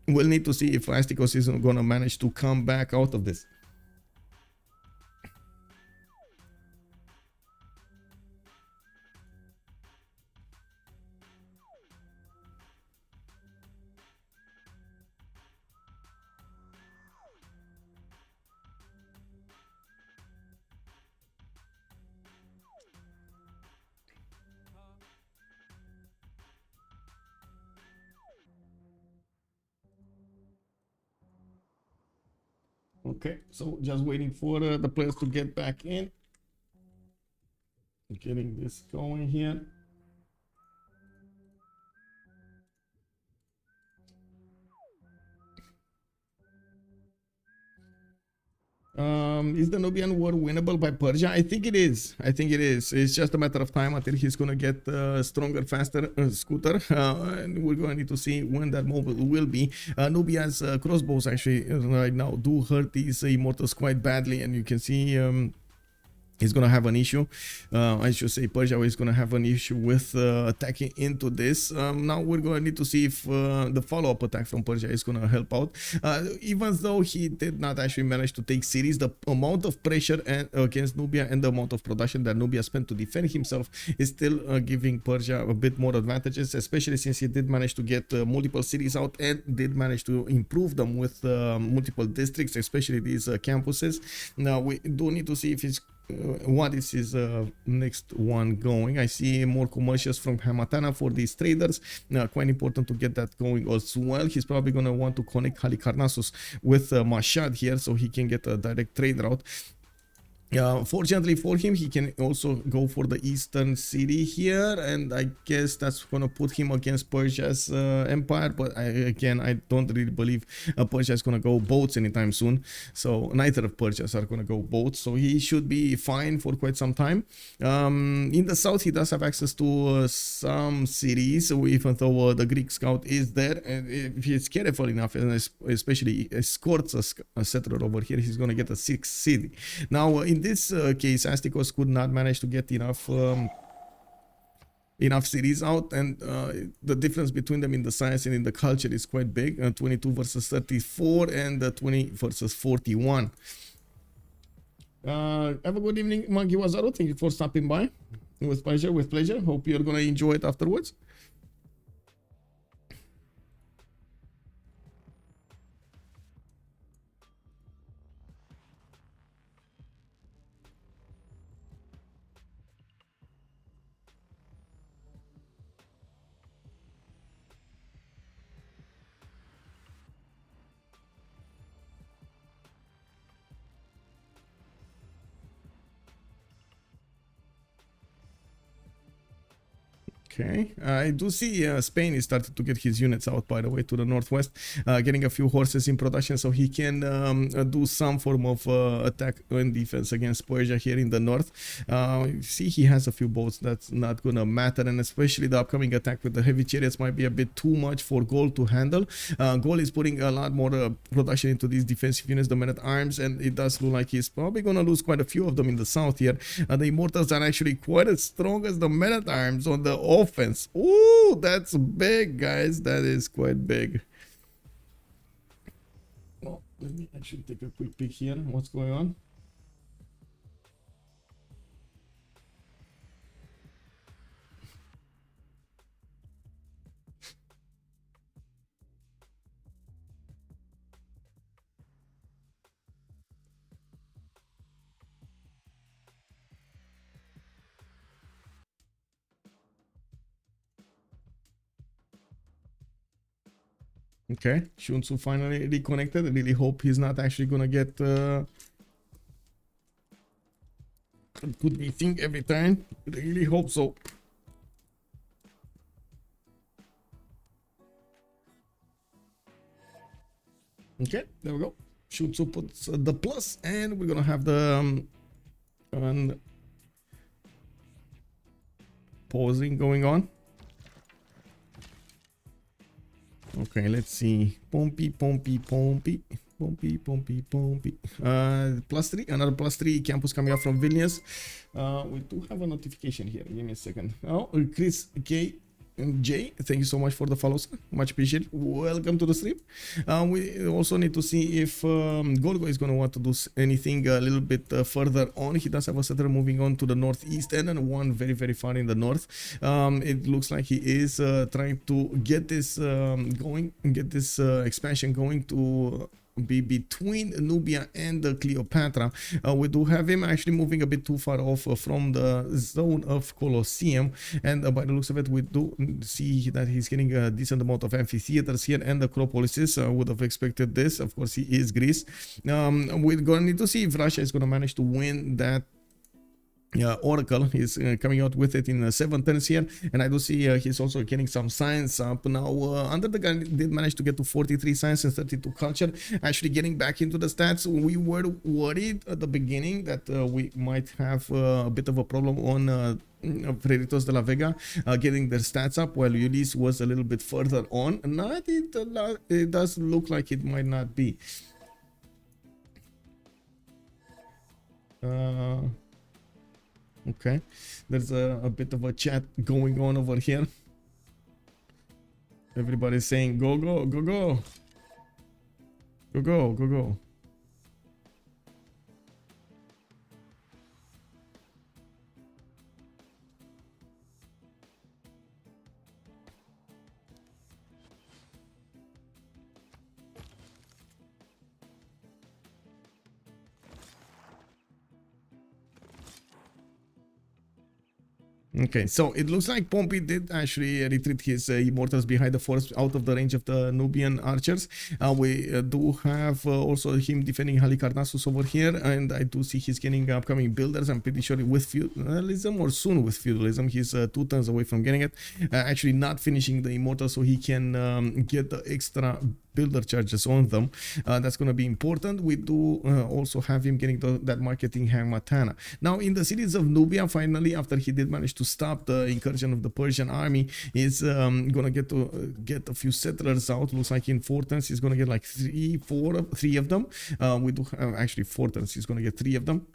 We'll need to see if Astikos is going to manage to come back out of this. Okay, so just waiting for the players to get back in. Getting this going here. Is the Nubian war winnable by Persia? I think it is. It's just a matter of time until he's gonna get stronger, faster scooter, and we're going to need to see when that moment will be. Nubia's crossbows actually right now do hurt these immortals quite badly, and you can see he's gonna have an issue. I should say Persia is gonna have an issue with attacking into this. Now we're gonna need to see if the follow-up attack from Persia is gonna help out. Even though he did not actually manage to take cities, the amount of pressure against Nubia and the amount of production that Nubia spent to defend himself is still giving Persia a bit more advantages, especially since he did manage to get multiple cities out and did manage to improve them with multiple districts, especially these campuses. Now we do need to see if he's what is his next one going. I see more commercials from Hamatana for these traders. Quite important to get that going as well. He's probably going to want to connect Halicarnassus with Mashhad here so he can get a direct trade route. Fortunately for him, he can also go for the eastern city here, and I guess that's gonna put him against Persia's empire. But I don't really believe Persia is gonna go boats anytime soon. So neither of Persia's are gonna go boats. So he should be fine for quite some time. In the south, he does have access to some cities, so even though the Greek scout is there, and if he's careful enough, and especially escorts a settler over here, he's gonna get a 6th city. Now, in this case, Astikos could not manage to get enough cities out, and the difference between them in the science and in the culture is quite big. 22 versus 34 and 20 versus 41. Have a good evening, Monkey Wazaro. Thank you for stopping by. With pleasure, with pleasure. Hope you're gonna enjoy it afterwards. Okay, I do see Spain is starting to get his units out, by the way, to the northwest, getting a few horses in production so he can do some form of attack and defense against Persia here in the north. See, he has a few boats. That's not gonna matter, and especially the upcoming attack with the heavy chariots might be a bit too much for Gaul to handle. Gaul is putting a lot more production into these defensive units, the men-at-arms, and it does look like he's probably gonna lose quite a few of them in the south here. The Immortals are actually quite as strong as the men-at-arms on the offense. Ooh, that's big, guys. That is quite big. Well, let me actually take a quick peek here. What's going on? Okay, Sun-Tzu finally reconnected. I really hope he's not actually gonna get could be think every time. I really hope so. Okay, there we go. Sun-Tzu puts the plus, and we're gonna have the pausing going on. Okay, let's see. Pompi. +3, another +3 campus coming up from Vilnius. We do have a notification here. Give me a second. Oh, Chris K. Jay, thank you so much for the follows. Much appreciated. Welcome to the stream. We also need to see if Gorgo is going to want to do anything a little bit further on. He does have a settler moving on to the northeast and then one very, very far in the north. It looks like he is trying to get this going, get this expansion going to be between Nubia and Cleopatra. We do have him actually moving a bit too far off from the zone of Colosseum, and by the looks of it, we do see that he's getting a decent amount of amphitheaters here and acropolises. Would have expected this. Of course, he is Greece. We're going to need to see if Russia is going to manage to win that. Oracle is coming out with it in 7 turns here, and I do see he's also getting some science up now. UnderTheGun did manage to get to 43 science and 32 culture, actually getting back into the stats. We were worried at the beginning that we might have a bit of a problem on Freritos de la Vega getting their stats up, while Ulyss was a little bit further on. Not it does look like it might not be. Okay, there's a bit of a chat going on over here. Everybody's saying go, go, go, go. Go, go, go, go. Okay, so it looks like Pompi did actually retreat his immortals behind the forest out of the range of the Nubian archers. We do have also him defending Halicarnassus over here, and I do see he's getting upcoming builders. I'm pretty sure with feudalism or soon with feudalism. He's 2 turns away from getting it. Actually not finishing the immortals so he can get the extra builder charges on them. That's going to be important. We do also have him getting that marketing Hangmatana. Now in the cities of Nubia, finally, after he did manage to stop the incursion of the Persian army, is gonna get a few settlers out. Looks like in 4 turns he's gonna get like 3 of them. We do have actually 4 turns he's gonna get 3 of them.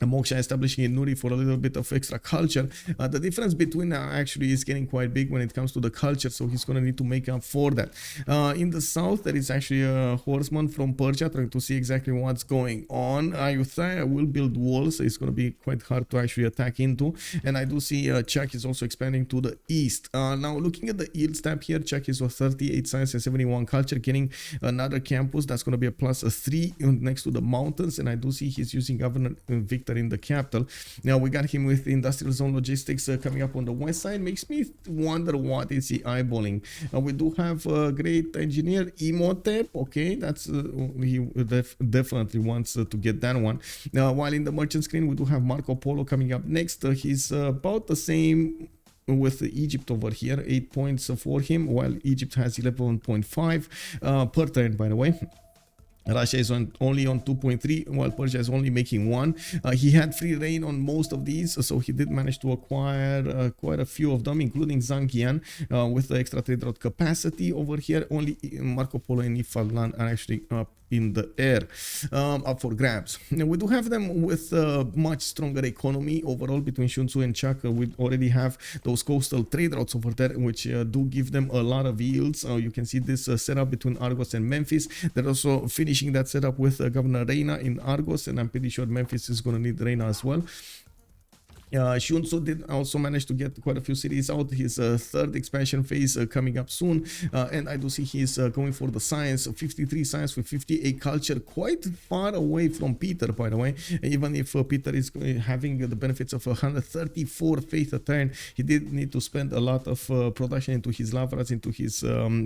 Moksha establishing in Nuri for a little bit of extra culture. The difference between actually is getting quite big when it comes to the culture, so he's gonna need to make up for that. In the south, there is actually a horseman from Persia trying to see exactly what's going on. Ayutthaya will build walls, so it's gonna be quite hard to actually attack into. And I do see Czech is also expanding to the east. Now looking at the yield tab here, Czech is with 38 science and 71 culture, getting another campus. That's gonna be a +3 next to the mountains, and I do see he's using Governor Victor in the capital. Now we got him with industrial zone logistics coming up on the west side. Makes me wonder what is he eyeballing. We do have a great engineer Imhotep. Okay, that's he definitely wants to get that one. While in the merchant screen we do have Marco Polo coming up next. He's about the same with Egypt over here, 8 points for him, while Egypt has 11.5 per turn, by the way. Russia is only on 2.3, while Persia is only making 1. He had free reign on most of these, so he did manage to acquire quite a few of them, including Zangyan, with the extra trade route capacity over here. Only Marco Polo and Ifallan are actually up in the air, up for grabs. Now, we do have them with much stronger economy overall between Sun-Tzu and Czech. We already have those coastal trade routes over there, which do give them a lot of yields. You can see this setup between Argos and Memphis. They're also finishing that setup with Governor Reina in Argos, and I'm pretty sure Memphis is going to need Reina as well. Sun-Tzu did also manage to get quite a few cities out. His 3rd expansion phase coming up soon, and I do see he's going for the science, 53 science with 58 culture, quite far away from Peter, by the way. Even if Peter is having the benefits of 134 faith a turn, he did need to spend a lot of production into his lavras, into his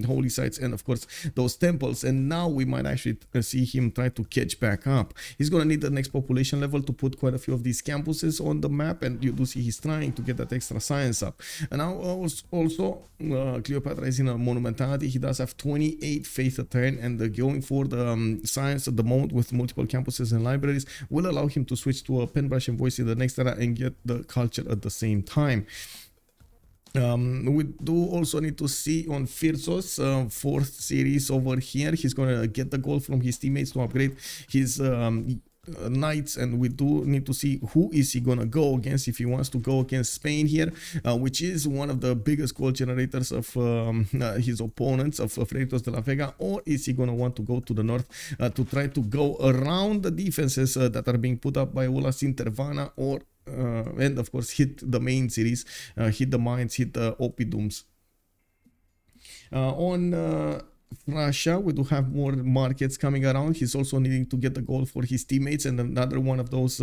holy sites, and of course those temples. And now we might actually see him try to catch back up. He's gonna need the next population level to put quite a few of these campuses on the map, and you do see he's trying to get that extra science up. And now also Cleopatra is in a monumentality. He does have 28 faith a turn, and going for the science at the moment with multiple campuses and libraries will allow him to switch to a pen brush and voice in the next era and get the culture at the same time. We do also need to see on Phyrsos, 4th series over here. He's gonna get the gold from his teammates to upgrade his knights, and we do need to see who is he gonna go against. If he wants to go against Spain here, which is one of the biggest gold generators of his opponents, of Freritos de la Vega, or is he gonna want to go to the north to try to go around the defenses that are being put up by Ulhas Intervana, or and of course hit the main cities, hit the mines, hit the oppidums. On Russia, we do have more markets coming around. He's also needing to get the gold for his teammates, and another one of those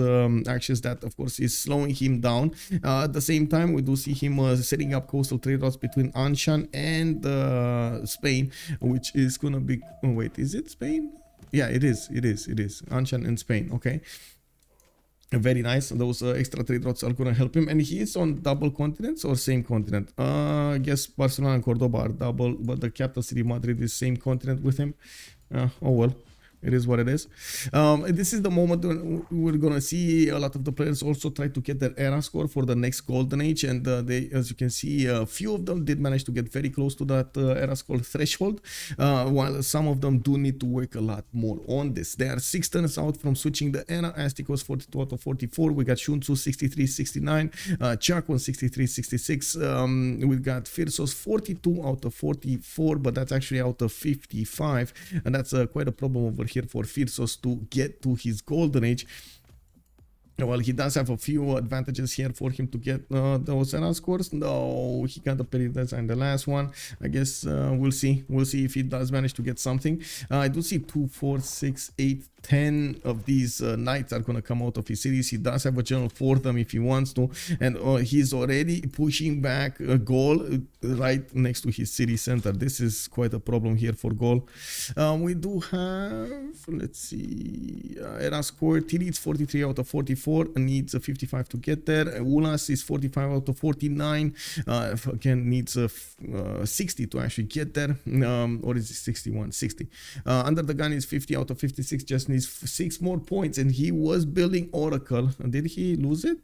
actions that of course is slowing him down. At the same time, we do see him setting up coastal trade routes between Anshan and Spain, which is gonna be, oh wait, is it Spain? Yeah, it is Anshan and Spain. Okay, very nice. Those extra trade routes are gonna help him, and he is on double continents or same continent. I guess Barcelona and Cordoba are double, but the capital city Madrid is same continent with him. Oh well, it is what it is. This is the moment when we're gonna see a lot of the players also try to get their era score for the next golden age, and they, as you can see, a few of them did manage to get very close to that era score threshold, while some of them do need to work a lot more on this. They are 6 turns out from switching the era. Astikos 42 out of 44. We got Sun-Tzu 63-69, Chak on 63-66. We got Phyrsos 42 out of 44, but that's actually out of 55, and that's quite a problem over here for Phyrsos to get to his golden age. Well, he does have a few advantages here for him to get those era scores. No, he got the Periods and the last one. I guess we'll see if he does manage to get something. I do see 2, 4, 6, 8, 10 of these knights are going to come out of his cities. He does have a general for them if he wants to, and he's already pushing back Gaul right next to his city center. This is quite a problem here for Gaul. We do have, let's see, era score, Titiits 43 out of 44, needs a 55 to get there. Ulhas is 45 out of 49, again needs a 60 to actually get there, or is it 61? 60. UnderTheGun is 50 out of 56, just needs 6 more points, and he was building Oracle. Did he lose it?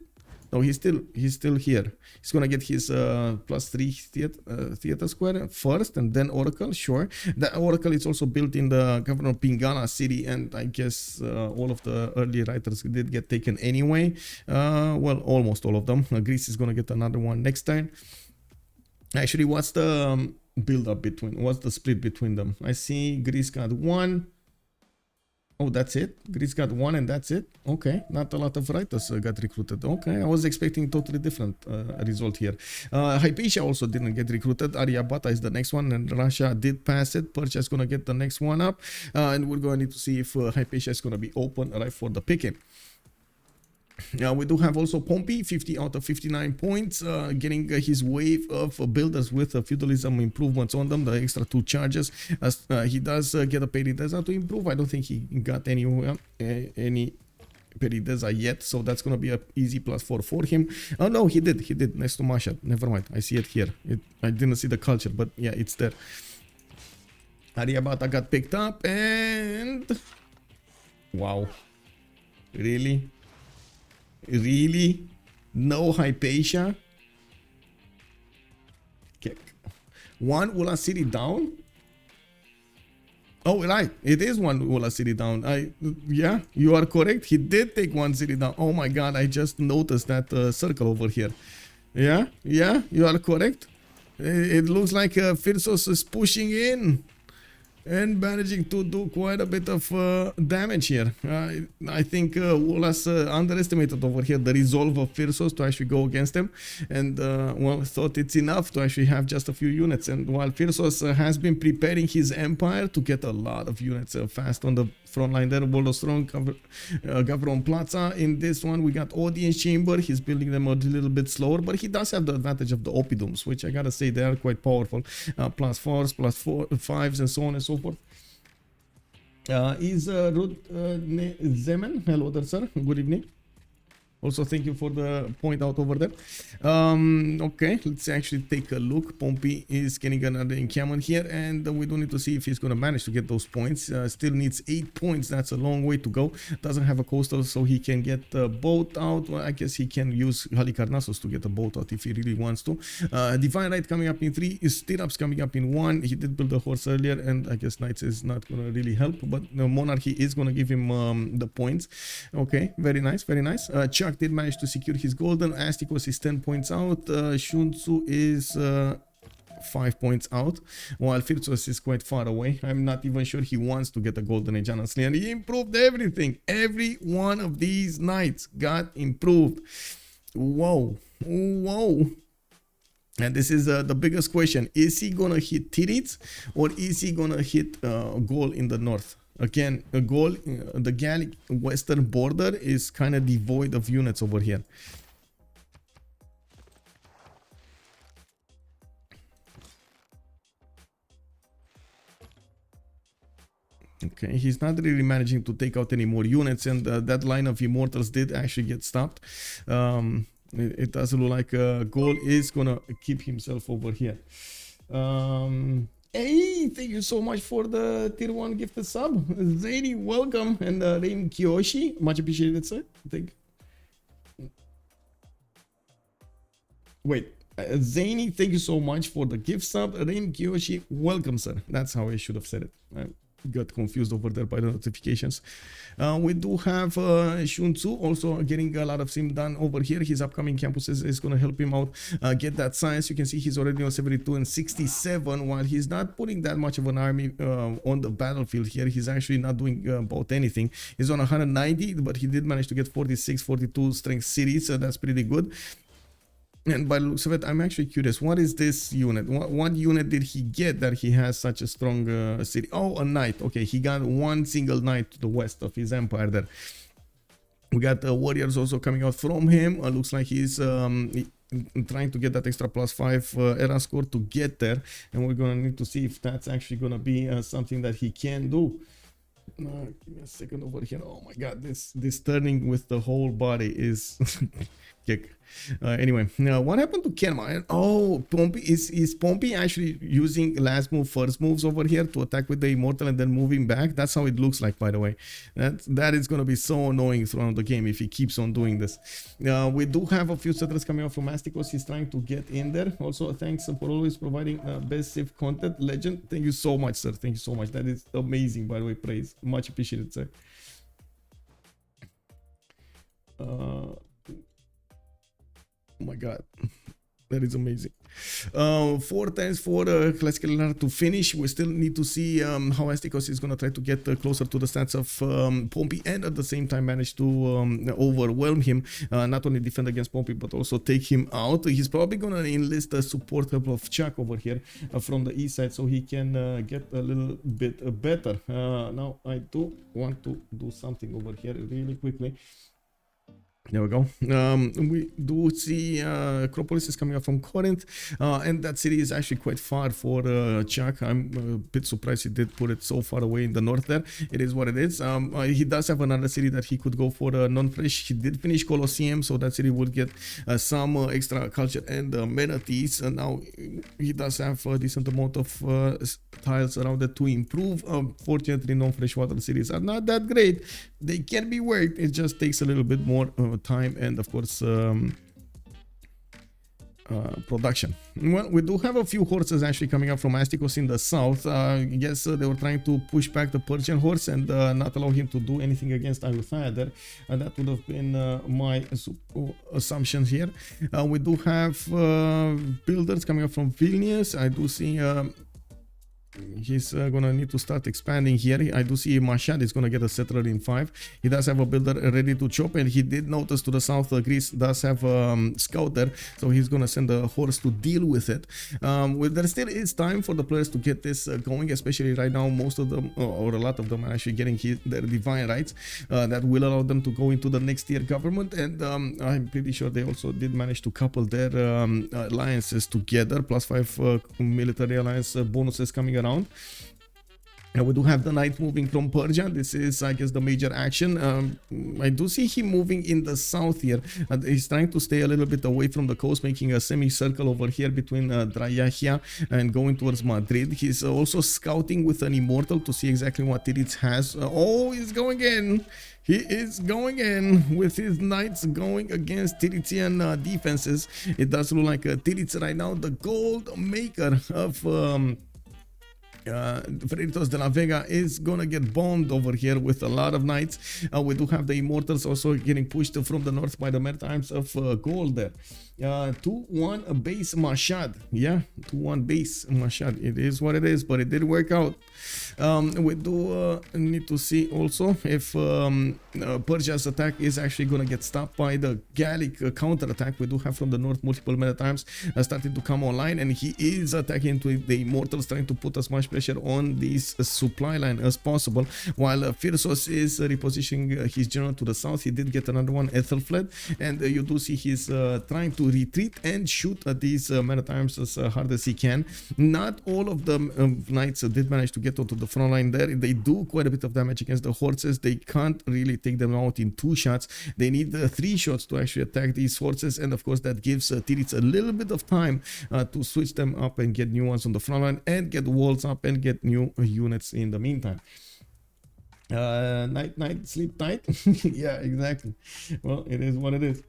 No, he's still here. He's gonna get his +3 theater square first, and then Oracle. Sure, that Oracle is also built in the governor of Pingala city, and I guess all of the early writers did get taken anyway. Well, almost all of them. Greece is gonna get another one next turn. Actually, what's the what's the split between them? I see Greece got 1. Oh, that's it? Greece got 1 and that's it? Okay, not a lot of writers got recruited. Okay, I was expecting totally different result here. Hypatia also didn't get recruited. Aryabhata is the next one, and Russia did pass it. Persia is going to get the next one up, and we're going to need to see if Hypatia is going to be open right for the picking. We do have also Pompi, 50 out of 59 points, getting his wave of builders with feudalism improvements on them, the extra 2 charges. He does get a Peridesa to improve. I don't think he got any Peridesa yet, so that's going to be an easy +4 for him. Oh no, he did, next to Mashad. Never mind, I see it here. I didn't see the culture, but yeah, it's there. Aryabhata got picked up, and wow, really? Really? No Hypatia? Okay. 1 Ulhas city down? Oh, right. It is 1 Ulhas city down. Yeah, you are correct. He did take 1 city down. Oh my god, I just noticed that circle over here. Yeah, you are correct. It looks like Phyrsos is pushing in and managing to do quite a bit of damage here. I think Ulhas underestimated over here the resolve of Phyrsos to actually go against him, and well, thought it's enough to actually have just a few units. And while Phyrsos has been preparing his empire to get a lot of units fast on the front line there, World of Strong, Gavron Plaza. In this one, we got Audience Chamber. He's building them a little bit slower, but he does have the advantage of the Oppidums, which I gotta say they are quite powerful. +4s, +5s, and so on and so forth. Is Rud Zemen? Hello there, sir. Good evening. Also, thank you for the point out over there. Okay, let's actually take a look. Pompi is getting another encampment here, and we do need to see if he's going to manage to get those points. Still needs 8 points. That's a long way to go. Doesn't have a coastal, so he can get the boat out. Well, I guess he can use Halikarnassos to get the boat out if he really wants to. Divine Right coming up in 3. Stirrups coming up in 1. He did build a horse earlier, and I guess Knights is not going to really help, but the Monarchy is going to give him the points. Okay, very nice, very nice. Chuck did manage to secure his golden. Astikos is 10 points out. Sun-Tzu is 5 points out, while Phyrsos is quite far away. I'm not even sure he wants to get a golden age, honestly, and he improved everything. Every one of these knights got improved. Whoa. And this is the biggest question. Is he gonna hit Titiits, or is he gonna hit Gaul in the north? Again, Gaul, the Gallic western border is kind of devoid of units over here. Okay, he's not really managing to take out any more units, and that line of immortals did actually get stopped. It does look like Gaul is gonna keep himself over here. Hey, thank you so much for the tier 1 gifted sub. Zaini, welcome. And Reim Kiyoshi, much appreciated, sir. Wait, Zaini, thank you so much for the gift sub. Reim Kiyoshi, welcome, sir. That's how I should have said it. I got confused over there by the notifications. We do have Sun-Tzu also getting a lot of sim done over here. His upcoming campuses is going to help him out get that science. You can see he's already on 72 and 67, while he's not putting that much of an army on the battlefield here. He's actually not doing about anything. He's on 190, but he did manage to get 46, 42 strength cities, so that's pretty good. And by the looks of it, I'm actually curious. What is this unit? What unit did he get that he has such a strong city? Oh, a knight. Okay, he got one single knight to the west of his empire there. We got warriors also coming out from him. Looks like he's trying to get that extra +5 era score to get there. And we're going to need to see if that's actually going to be something that he can do. Give me a second over here. Oh my god, this turning with the whole body is kick. Anyway, now what happened to Kenma? Oh, Pompi is Pompi actually using last move, first moves over here to attack with the immortal and then moving back? That's how it looks like, by the way. That is gonna be so annoying throughout the game if he keeps on doing this. We do have a few settlers coming out from Astikos. He's trying to get in there. Also, thanks for always providing best Civ content. Legend, thank you so much, sir. Thank you so much. That is amazing, by the way. Praise, much appreciated, sir. Oh my god, that is amazing. 4 times for classical to finish. We still need to see how Astikos is going to try to get closer to the stats of Pompi and at the same time manage to overwhelm him. Not only defend against Pompi but also take him out. He's probably going to enlist the support help of Shah over here from the east side so he can get a little bit better. Now I do want to do something over here really quickly. There we go. We do see Acropolis is coming up from Corinth, and that city is actually quite far for Chuck. I'm a bit surprised he did put it so far away in the north there. It is what it is. He does have another city that he could go for non-fresh. He did finish Colosseum, so that city would get some extra culture and amenities. And now he does have a decent amount of tiles around it to improve. Fortunately, non-freshwater cities are not that great. They can be worked. It just takes a little bit more time and of course production. Well, we do have a few horses actually coming up from Astikos in the south. Yes, they were trying to push back the Persian horse and not allow him to do anything against Nader. That would have been my assumption here. We do have builders coming up from Vilnius. I do see he's gonna need to start expanding here. I do see Mashad is gonna get a settler in 5. He does have a builder ready to chop, and he did notice to the south Greece does have a scouter, so he's gonna send a horse to deal with it. There still is time for the players to get this going, especially right now. Most of them, or a lot of them, are actually getting their divine rights that will allow them to go into the next tier government, and I'm pretty sure they also did manage to couple their alliances together. +5 military alliance bonuses coming around. We do have the knight moving from Persia. This is, I guess, the major action. I do see him moving in the south here. He's trying to stay a little bit away from the coast, making a semicircle over here between Drayahia and going towards Madrid. He's also scouting with an immortal to see exactly what Titiits has. Oh, he's going in. He is going in with his knights going against Tititsian defenses. It does look like Titiits right now, the gold maker of Freritos de la Vega, is gonna get bombed over here with a lot of knights. We do have the immortals also getting pushed from the north by the maritimes of Gaul there. 2-1 base Mashad. Yeah, 2-1 base Mashad. It is what it is, but it did work out. We do need to see also if Persia's attack is actually gonna get stopped by the Gallic counter attack. We do have from the north multiple maritimes starting to come online, and he is attacking to the immortals, trying to put as much pressure on this supply line as possible, while Phyrsos is repositioning his general to the south. He did get another one, Ethelfled, and you do see he's trying to retreat and shoot at these maritimes as hard as he can. Not all of the knights did manage to get onto the front line there. They do quite a bit of damage against the horses. They can't really take them out in 2 shots. They need 3 shots to actually attack these horses, and of course that gives Titiits a little bit of time to switch them up and get new ones on the front line and get walls up and get new units in the meantime. Night, sleep tight. Yeah, exactly. Well, it is what it is.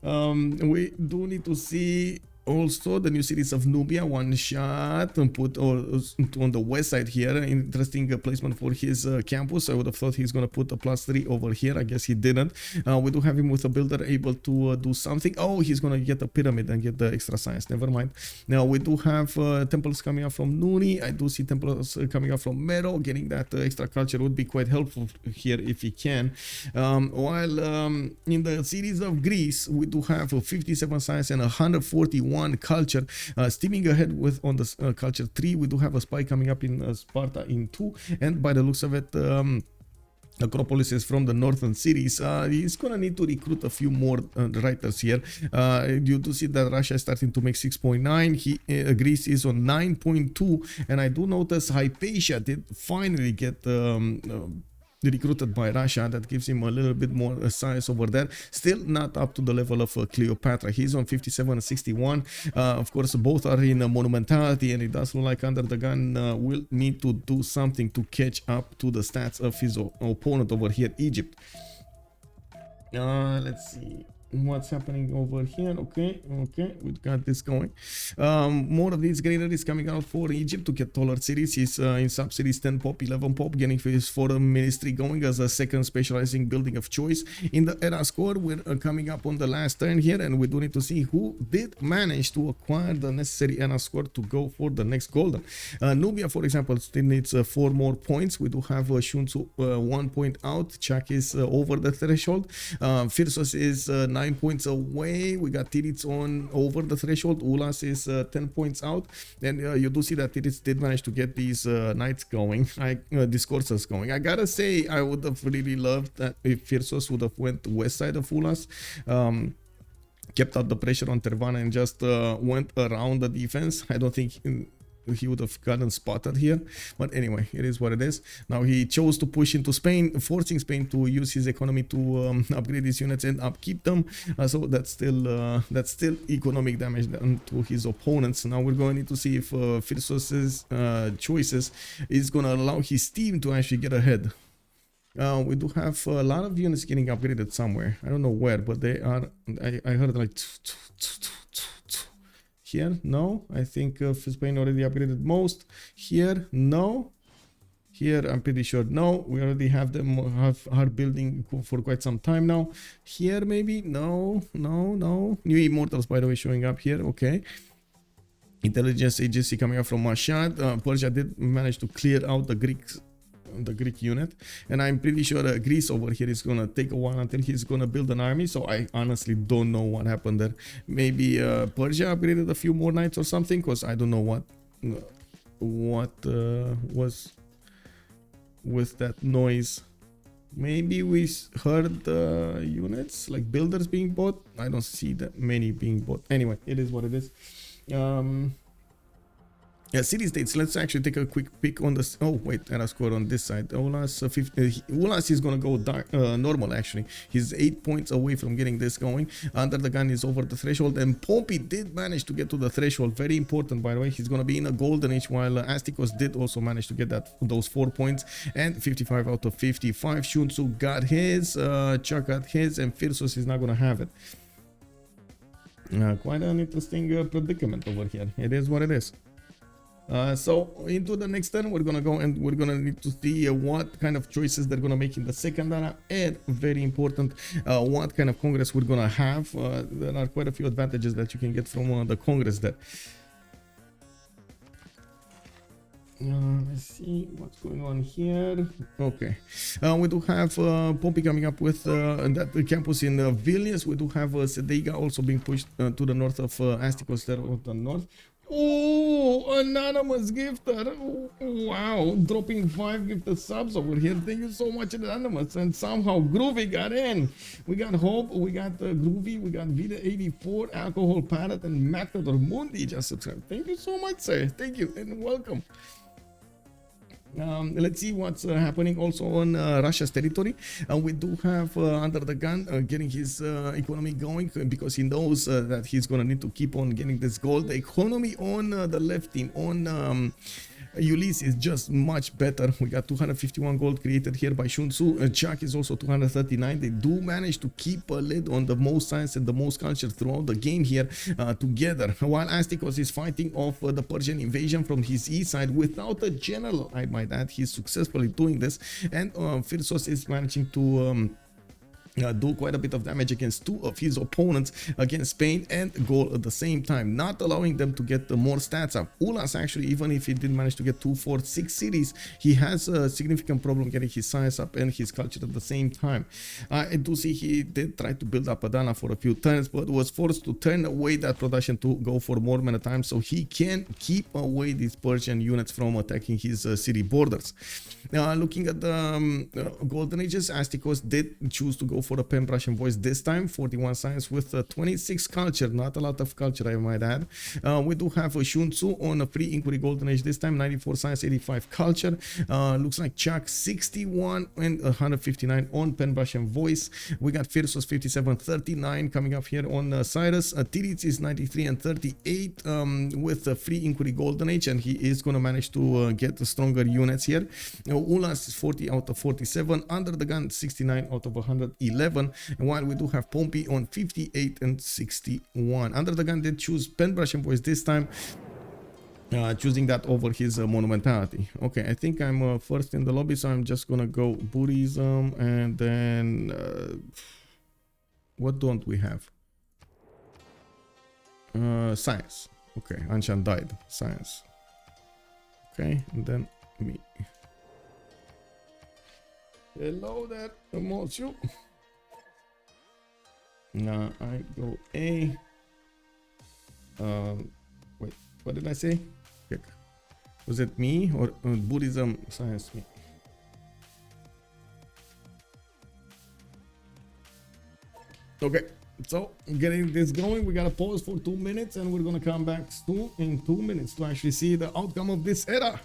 We do need to see Also, the new cities of Nubia, one shot and put on the west side here. Interesting placement for his campus. I would have thought he's going to put a +3 over here. I guess he didn't. We do have him with a builder able to do something. Oh, he's going to get a pyramid and get the extra science. Never mind. Now, we do have temples coming up from Nuni. I do see temples coming up from Mero. Getting that extra culture would be quite helpful here if he can. While in the cities of Greece, we do have 57 science and 141 culture, steaming ahead with on the culture 3. We do have a spy coming up in Sparta in 2, and by the looks of it, Acropolis is from the northern cities. He's gonna need to recruit a few more writers here. You do see that Russia is starting to make 6.9. Greece is on 9.2, and I do notice Hypatia did finally get recruited by Russia. That gives him a little bit more size over there. Still not up to the level of Cleopatra. He's on 57 and 61. Of course, both are in monumentality, and it does look like UnderTheGun will need to do something to catch up to the stats of his opponent over here, Egypt. Let's see what's happening over here. Okay, we've got this going. More of these granaries coming out for Egypt to get taller cities. He's in sub-cities 10 pop, 11 pop, getting his foreign ministry going as a second specializing building of choice. In the era score, we're coming up on the last turn here, and we do need to see who did manage to acquire the necessary era score to go for the next golden. Nubia, for example, still needs 4 more points. We do have Sun-Tzu 1 point out. Chak is over the threshold. Phyrsos is 9 points away. We got Titiits on over the threshold. Ulhas is 10 points out. And you do see that Titiits did manage to get these knights going, these courses going. I gotta say, I would have really loved that if Phyrsos would have went west side of Ulhas, kept out the pressure on Tervana and just went around the defense. I don't think he would have gotten spotted here, but anyway, it is what it is. Now he chose to push into Spain, forcing Spain to use his economy to upgrade his units and upkeep them. So that's still economic damage done to his opponents. Now we're going to need to see if Phyrsos' choices is going to allow his team to actually get ahead. We do have a lot of units getting upgraded somewhere. I don't know where, but they are. I heard like here. No, I think Spain already upgraded most. Here, no. Here, I'm pretty sure no. We already have them are building for quite some time now. Here, maybe no. New immortals, by the way, showing up here. Okay. Intelligence agency coming up from Shah. Persia did manage to clear out the Greek unit, and I'm pretty sure Greece over here is gonna take a while until he's gonna build an army. So I honestly don't know what happened there. Maybe Persia upgraded a few more knights or something, because I don't know what was with that noise. Maybe we heard units like builders being bought. I don't see that many being bought. Anyway, it is what it is. Yeah, city states. Let's actually take a quick peek on this. Oh wait, era score on this side. Ulhas is gonna go dark, normal actually. He's 8 points away from getting this going. UnderTheGun is over the threshold, and Pompi did manage to get to the threshold. Very important, by the way. He's gonna be in a golden age, while Astikos did also manage to get those 4 points, and 55 out of 55. Sun-Tzu got his, Chuck got his, and Phyrsos is not gonna have it. Quite an interesting predicament over here. It is what it is. So into the next turn, we're gonna go and we're gonna need to see what kind of choices they're gonna make in the second era, and very important, what kind of congress we're gonna have. There are quite a few advantages that you can get from the congress there. Let's see what's going on here. Okay, we do have Pompi coming up with that campus in Vilnius. We do have Vega also being pushed to the north of Astikos there on the north. Oh, anonymous gifter. Oh, wow, dropping 5 gifted subs over here. Thank you so much, anonymous. And somehow Groovy got in. We got Hope, we got Groovy, we got Vida84, Alcohol Parrot, and Matador Mundi just subscribed. Thank you so much, sir. Thank you and welcome. Let's see what's happening also on Russia's territory. We do have UnderTheGun getting his economy going, because he knows that he's gonna need to keep on getting this gold. The economy on the left team, on Ulyss is just much better. We got 251 gold created here by Sun-Tzu. Chuck is also 239. They do manage to keep a lid on the most science and the most culture throughout the game here together. While Astikos is fighting off the Persian invasion from his east side without a general, I might add. He's successfully doing this. And Phyrsos is managing to do quite a bit of damage against two of his opponents, against Spain and Gaul at the same time, not allowing them to get more stats up. Ulhas, actually, even if he did manage to get 2, 4, 6 cities, he has a significant problem getting his science up and his culture at the same time. I do see he did try to build up Adana for a few turns, but was forced to turn away that production to go for more mana time so he can keep away these Persian units from attacking his city borders. Looking at the Golden Ages, Astikos did choose to go for a pen brush and voice this time. 41 science with 26 culture, not a lot of culture, I might add. We do have a Sun-Tzu on a free inquiry Golden Age this time, 94 science, 85 culture. Looks like Chuck 61 and 159 on pen brush and voice. We got Phyrsos 57, 39 coming up here on Cyrus. Titiits is 93 and 38 with a free inquiry Golden Age, and he is going to manage to get stronger units here. Ulhas is 40 out of 47, UnderTheGun 69 out of 111, and while we do have Pompi on 58 and 61. UnderTheGun did choose pen brush and voice this time, choosing that over his monumentality. Okay, I think I'm first in the lobby, so I'm just gonna go Buddhism, and then what don't we have? Science. Okay, Anshan died. Science. Okay, and then me. Hello there, Monsieur. Now I go A. Wait, what did I say? Was it me or Buddhism, science, me? Okay, so getting this going, we gotta pause for 2 minutes, and we're gonna come back soon in 2 minutes to actually see the outcome of this era.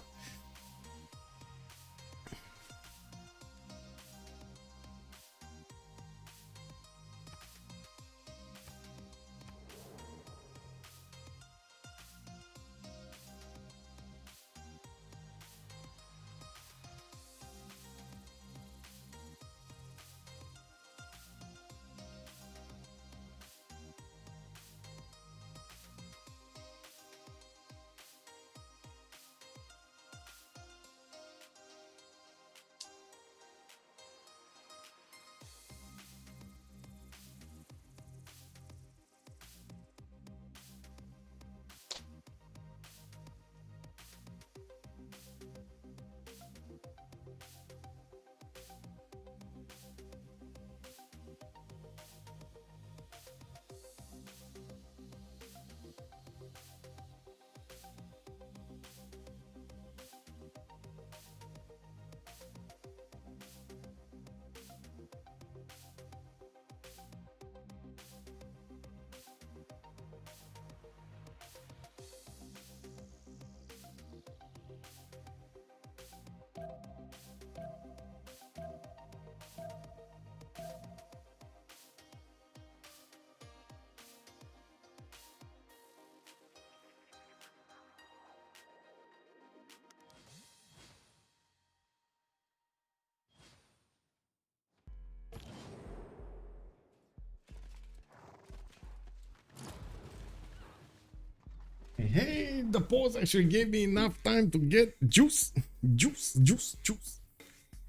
Hey, the pause actually gave me enough time to get juice.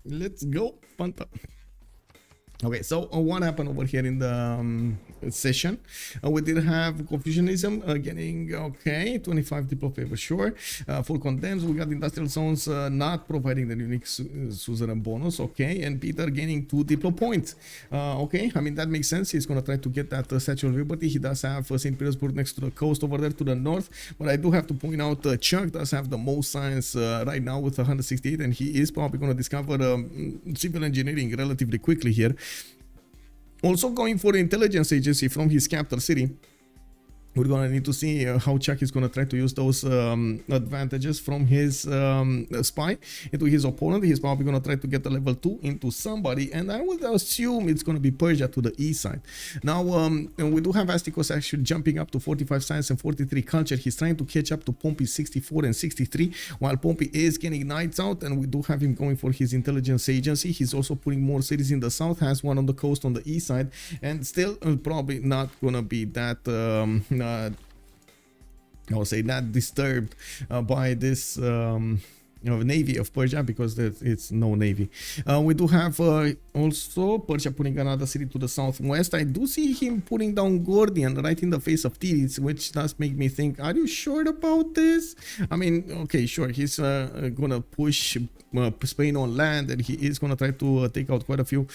Let's go, Fanta. Okay, so what happened over here in the session? We did have Confucianism getting, okay, 25 diplo favor, sure. For condemns, we got industrial zones not providing the unique suzerain bonus, okay, and Peter gaining 2 diplo points. Okay, I mean, that makes sense. He's going to try to get that Statue of Liberty. He does have St. Petersburg next to the coast over there to the north, but I do have to point out Chuck does have the most science right now with 168, and he is probably going to discover civil engineering relatively quickly here. Also going for intelligence agency from his capital city. we're gonna need to see how Chuck is gonna try to use those advantages from his spy into his opponent. He's probably gonna try to get a level 2 into somebody, and I would assume it's gonna be Persia to the east side. Now we do have Astikos actually jumping up to 45 science and 43 culture. He's trying to catch up to Pompi 64 and 63, while Pompi is getting knights out, and we do have him going for his intelligence agency. He's also putting more cities in the south, has one on the coast on the east side, and still probably not gonna be that I would say not disturbed by this navy of Persia, because it's no navy. We do have also Persia putting another city to the southwest. I do see him putting down Gordian right in the face of Titiits, which does make me think, are you sure about this? I mean, okay, sure, he's gonna push Spain on land, and he is gonna try to take out quite a few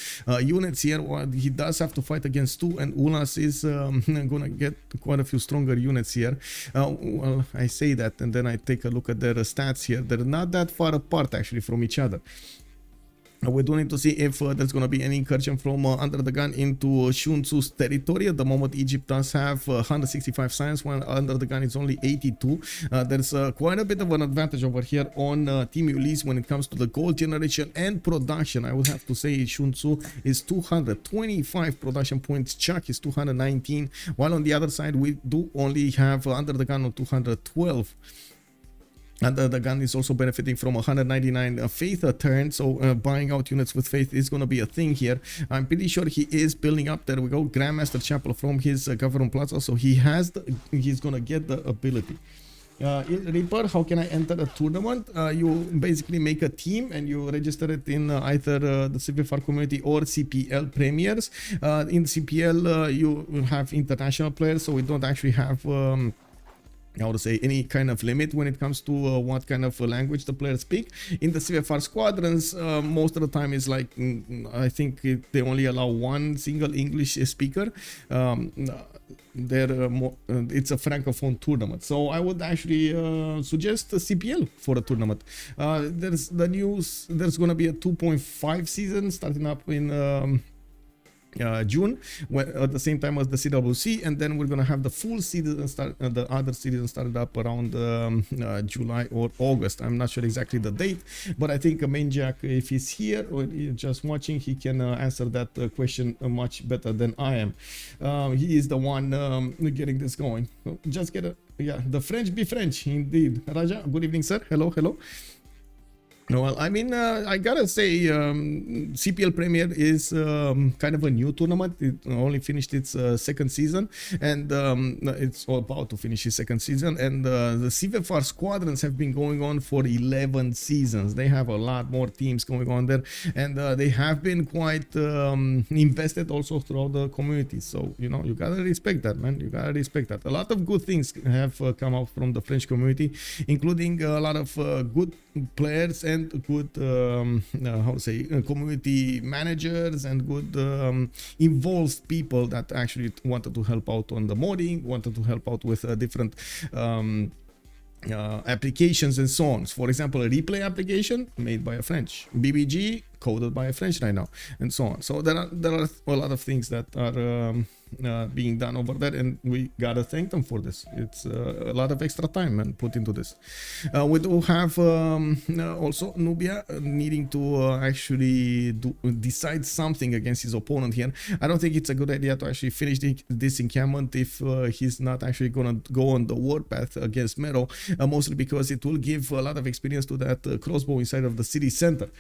units here. He does have to fight against 2, and Ulhas is gonna get quite a few stronger units here. Well, I say that, and then I take a look at their stats here. They're not that far apart actually from each other. We do need to see if there's going to be any incursion from UnderTheGun into Sun-Tzu's territory. At the moment, Egypt does have 165 science, while UnderTheGun is only 82. There's quite a bit of an advantage over here on Team Ulyss when it comes to the gold generation and production. I would have to say Sun-Tzu is 225 production points, Chuck is 219, while on the other side we do only have UnderTheGun on 212. UnderTheGun is also benefiting from 199 faith a turn, so buying out units with faith is going to be a thing here. I'm pretty sure he is building up, there we go, Grandmaster Chapel from his Government Plaza, so he's going to get the ability. Reaper, how can I enter a tournament? You basically make a team and you register it in either the CivFR community or CPL premiers. In CPL you have international players, so we don't actually have I would say any kind of limit when it comes to what kind of language the players speak. In the CivFR squadrons, most of the time is like, I think they only allow one single English speaker. It's a francophone tournament, so I would actually suggest a CPL for a tournament. There's the news, there's gonna be a 2.5 season starting up in June, at the same time as the CWC, and then we're gonna have the full season start. The other season started up around July or August. I'm not sure exactly the date, but I think Maniac, if he's here or just watching, he can answer that question much better than I am. He is the one getting this going. Just get the French be French indeed. Raja, good evening, sir. Hello. Well, I mean, I gotta say, CPL Premier is kind of a new tournament. It only finished its second season, and it's all about to finish its second season. And the CivFR Squadrons have been going on for 11 seasons. They have a lot more teams going on there, and they have been quite invested also throughout the community. So, you know, you gotta respect that, man. You gotta respect that. A lot of good things have come out from the French community, including a lot of good players and good community managers and good involved people that actually wanted to help out on the modding, wanted to help out with different applications and so on. For example, a replay application made by a French, BBG coded by a French right now, and so on. So there are a lot of things that are being done over there, and we gotta thank them for this. It's a lot of extra time and put into this. We do have also Nubia needing to actually decide something against his opponent here. I don't think it's a good idea to actually finish this encampment if he's not actually gonna go on the warpath against Mero, mostly because it will give a lot of experience to that crossbow inside of the city center.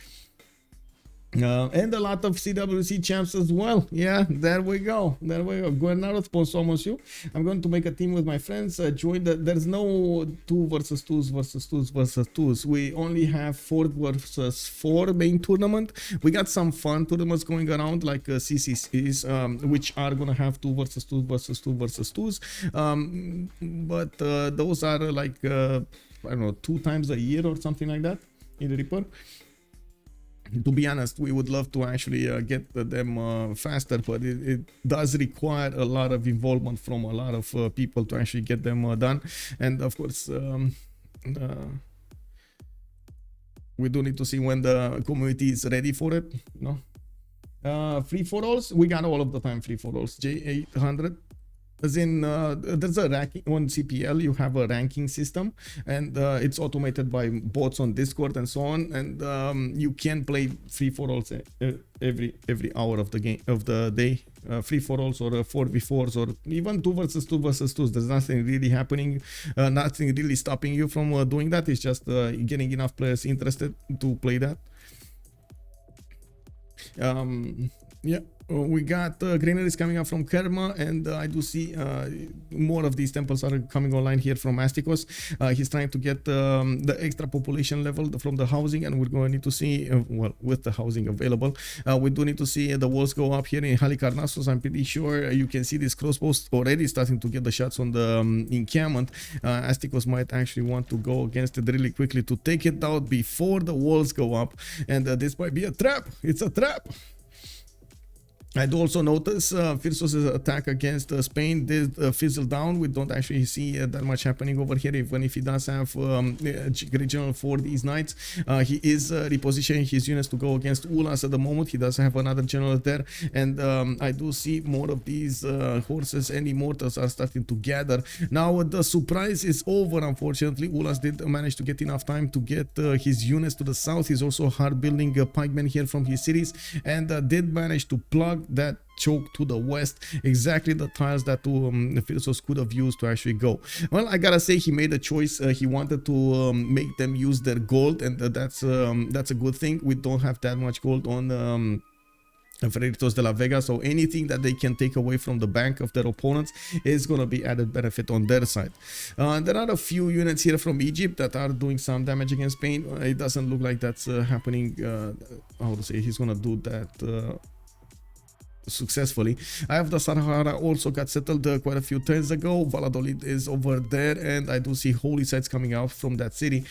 And a lot of CWC champs as well. Yeah, there we go. Guernaro sponsors you. I'm going to make a team with my friends. Join there's no 2 versus 2s versus 2s versus 2s. We only have 4 versus 4 main tournament. We got some fun tournaments going around like CCCs, which are gonna have 2 versus 2 versus 2 versus 2s. But those are like I don't know, 2 times a year or something like that in the Reaper. To be honest, we would love to actually get them faster, but it does require a lot of involvement from a lot of people to actually get them done. And of course, we do need to see when the community is ready for it. You know, free for alls, we got all of the time free for alls. J800. As in, there's a ranking on CPL. You have a ranking system, and it's automated by bots on Discord and so on. And you can play free for alls every hour of the game of the day, free for alls or 4v4s or even 2 versus 2 versus 2s. There's nothing really happening, nothing really stopping you from doing that. It's just getting enough players interested to play that. Yeah. We got granaries coming up from Kerma, and I do see more of these temples are coming online here from Astikos. He's trying to get the extra population level from the housing, and we're going to need to see, well, with the housing available, we do need to see the walls go up here in Halikarnassos. I'm pretty sure you can see these crossbows already starting to get the shots on the encampment. Astikos might actually want to go against it really quickly to take it out before the walls go up, and this might be a trap. It's a trap. I do also notice Phyrsos' attack against Spain did fizzle down. We don't actually see that much happening over here, even if he does have regional for these knights. He is repositioning his units to go against Ulhas at the moment. He does have another general there, and I do see more of these horses and immortals are starting to gather. Now the surprise is over, unfortunately. Ulhas did manage to get enough time to get his units to the south. He's also hard building pikemen here from his cities, and did manage to plug that choke to the west, exactly the tiles that Phyrsos could have used to actually go. Well, I gotta say, he made a choice. He wanted to make them use their gold, and that's a good thing. We don't have that much gold on Freritos de la Vega, so anything that they can take away from the bank of their opponents is going to be added benefit on their side. There are a few units here from Egypt that are doing some damage against Spain. It doesn't look like that's happening. How to say, he's going to do that successfully. I have the Sahara also got settled quite a few turns ago. Valladolid is over there, and I do see holy sites coming out from that city.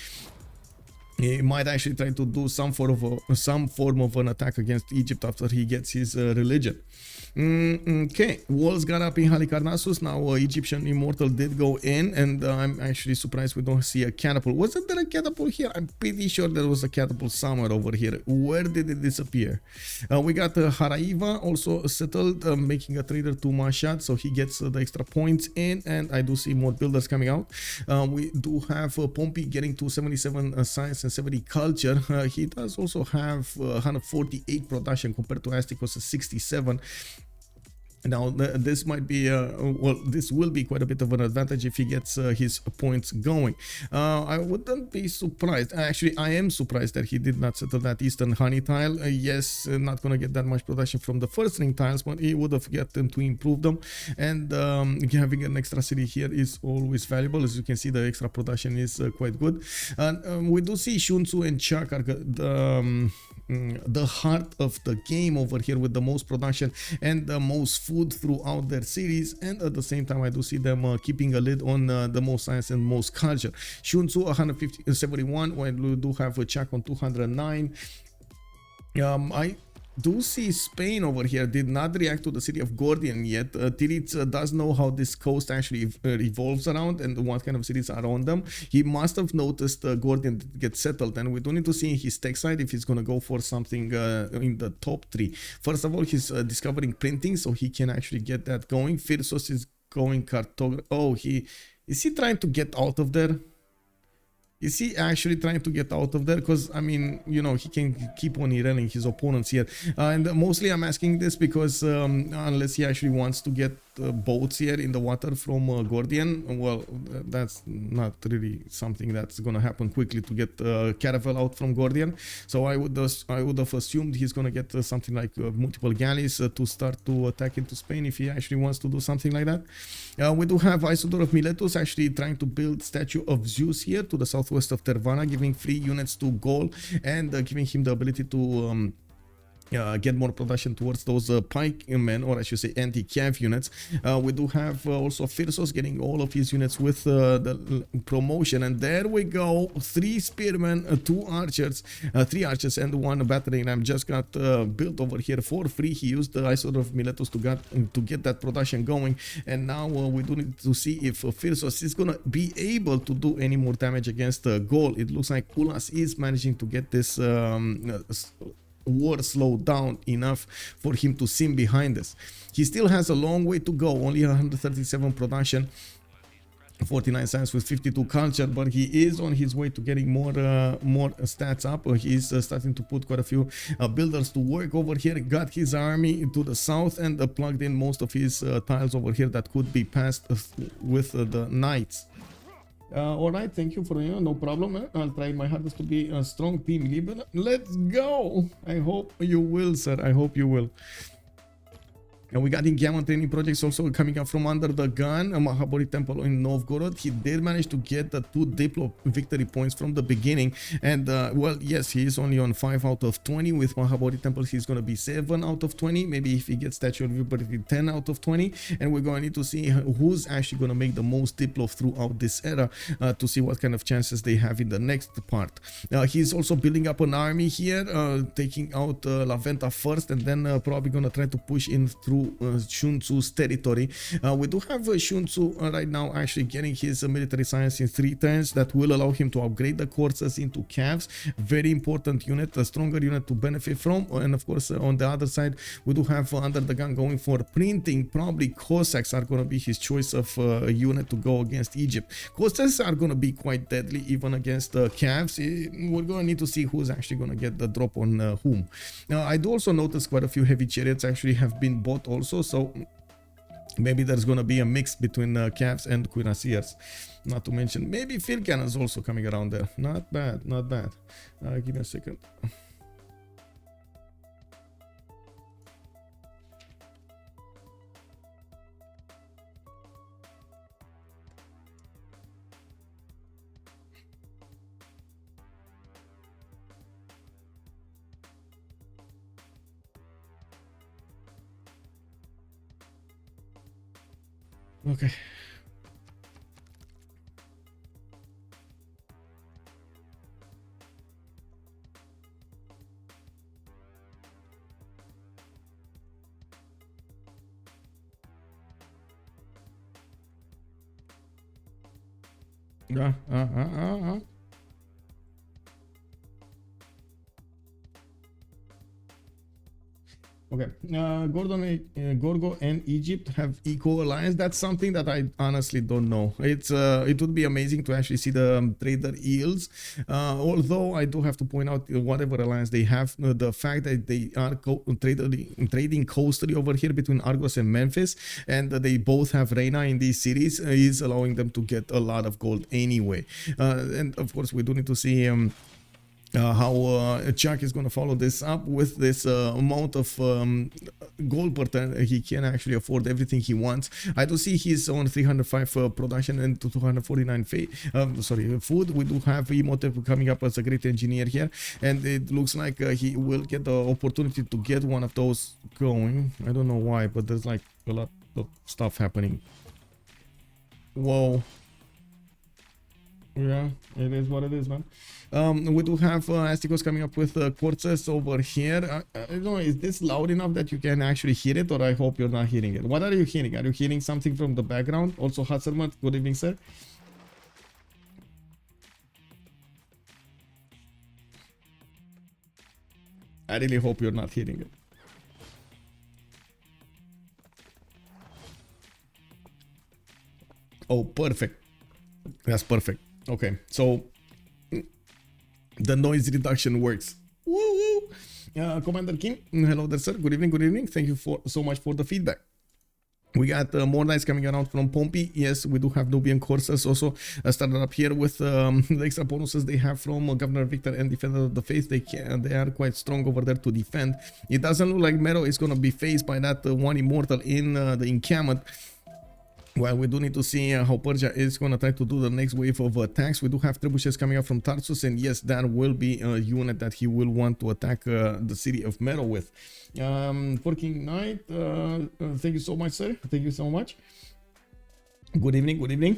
He might actually try to do some form of an attack against Egypt after he gets his religion. Okay, walls got up in Halikarnassos. Now Egyptian immortal did go in, and I'm actually surprised we don't see a catapult. Wasn't there a catapult here? I'm pretty sure there was a catapult somewhere over here. Where did it disappear? We got Haraiva also settled, making a trader to Mashhad, so he gets the extra points in, and I do see more builders coming out. We do have Pompi getting to 77 science and 70 culture. He does also have 148 production compared to Astikos' 67. Now this might be well, this will be quite a bit of an advantage if he gets his points going. I wouldn't be surprised. Actually, I am surprised that he did not settle that eastern honey tile. Yes, not gonna get that much production from the first ring tiles, but he would have get them to improve them, and having an extra city here is always valuable. As you can see, the extra production is quite good. And we do see Sun-Tzu and Shah the heart of the game over here, with the most production and the most food throughout their cities, and at the same time I do see them keeping a lid on the most science and most culture. Sun-Tzu 171, while we do have a check on 209. I do see Spain over here did not react to the city of Gordian yet. Titiits does know how this coast actually revolves around and what kind of cities are on them. He must have noticed Gordian get settled, and we do need to see his tech side if he's going to go for something in the top 3. First of all, he's discovering printing, so he can actually get that going. Phyrsos is going cartography. Oh, is he trying to get out of there? Is he actually trying to get out of there? Because, I mean, you know, he can keep on derailing his opponents here. And mostly I'm asking this because unless he actually wants to get boats here in the water from Gordian, well, that's not really something that's going to happen quickly to get caravel out from Gordian. So I would have assumed he's going to get something like multiple galleys to start to attack into Spain if he actually wants to do something like that. We do have Isidore of Miletus actually trying to build statue of Zeus here to the southwest of Tervana, giving free units to Gaul and giving him the ability to get more production towards those pikemen, or I should say anti-cav units. We do have also Phyrsos getting all of his units with the promotion, and there we go. 3 spearmen, 2 archers, 3 archers and 1 battery ram just got built over here for free. He used the Isidore of Miletus to get that production going, and now we do need to see if Phyrsos is gonna be able to do any more damage against Gaul. It looks like Ulhas is managing to get this war slowed down enough for him to seem behind us. He still has a long way to go, only 137 production, 49 science with 52 culture, but he is on his way to getting more stats up. He's starting to put quite a few builders to work over here. Got his army to the south and plugged in most of his tiles over here that could be passed with the knights. All right, thank you for no problem. I'll try my hardest to be a strong team leader. Let's go. I hope you will, sir. I hope you will. And we got encampment training projects also coming up from UnderTheGun, a Mahabodhi temple in Novgorod. He did manage to get the 2 Diplo victory points from the beginning. And well, yes, he is only on 5 out of 20. With Mahabodhi temple, he's going to be 7 out of 20. Maybe if he gets Statue of Liberty, 10 out of 20. And we're going to need to see who's actually going to make the most Diplo throughout this era to see what kind of chances they have in the next part. He's also building up an army here, taking out La Venta first, and then probably going to try to push in through Sun-Tzu's territory. We do have Sun-Tzu right now actually getting his military science in 3 turns. That will allow him to upgrade the courses into calves. Very important unit, a stronger unit to benefit from. And of course, on the other side, we do have UnderTheGun going for printing. Probably Cossacks are going to be his choice of unit to go against Egypt. Cossacks are going to be quite deadly even against calves. We're going to need to see who's actually going to get the drop on whom. I do also notice quite a few heavy chariots actually have been bought also, so maybe there's gonna be a mix between calves and cuirassiers. Not to mention maybe field cannons also coming around there. Not bad, not bad. Give me a second. Okay. Okay, Gorgo and Egypt have eco alliance. That's something that I honestly don't know. It would be amazing to actually see the trader yields. Although I do have to point out, whatever alliance they have, the fact that they are trading coastally over here between Argos and Memphis, and they both have Reina in these cities, is allowing them to get a lot of gold anyway. And of course, we do need to see how Chuck is going to follow this up with this amount of gold per turn. He can actually afford everything he wants. I do see he's on 305 production and 249 food. We do have Imhotep coming up as a great engineer here, and it looks like he will get the opportunity to get one of those going. I don't know why, but there's like a lot of stuff happening. Whoa. Yeah, it is what it is, man. We do have Astikos coming up with quartzes over here. I don't know, is this loud enough that you can actually hear it, or I hope you're not hearing it? What are you hearing? Are you hearing something from the background? Also, Hasselman, good evening, sir. I really hope you're not hearing it. Oh, perfect. That's perfect. Okay, so the noise reduction works. Woo woo. Commander Kim, hello there, sir. Good evening. Good evening. Thank you so much for the feedback. We got more knights coming around from Pompi. Yes, we do have Nubian courses also started up here with the extra bonuses they have from Governor Victor and Defender of the Faith. They are quite strong over there to defend. It doesn't look like Mero is going to be faced by that one immortal in the encampment. Well, we do need to see how Persia is going to try to do the next wave of attacks. We do have trebuchets coming up from Tarsus, and yes, that will be a unit that he will want to attack the city of Mero with. Working Knight, thank you so much, sir. Thank you so much. Good evening, good evening.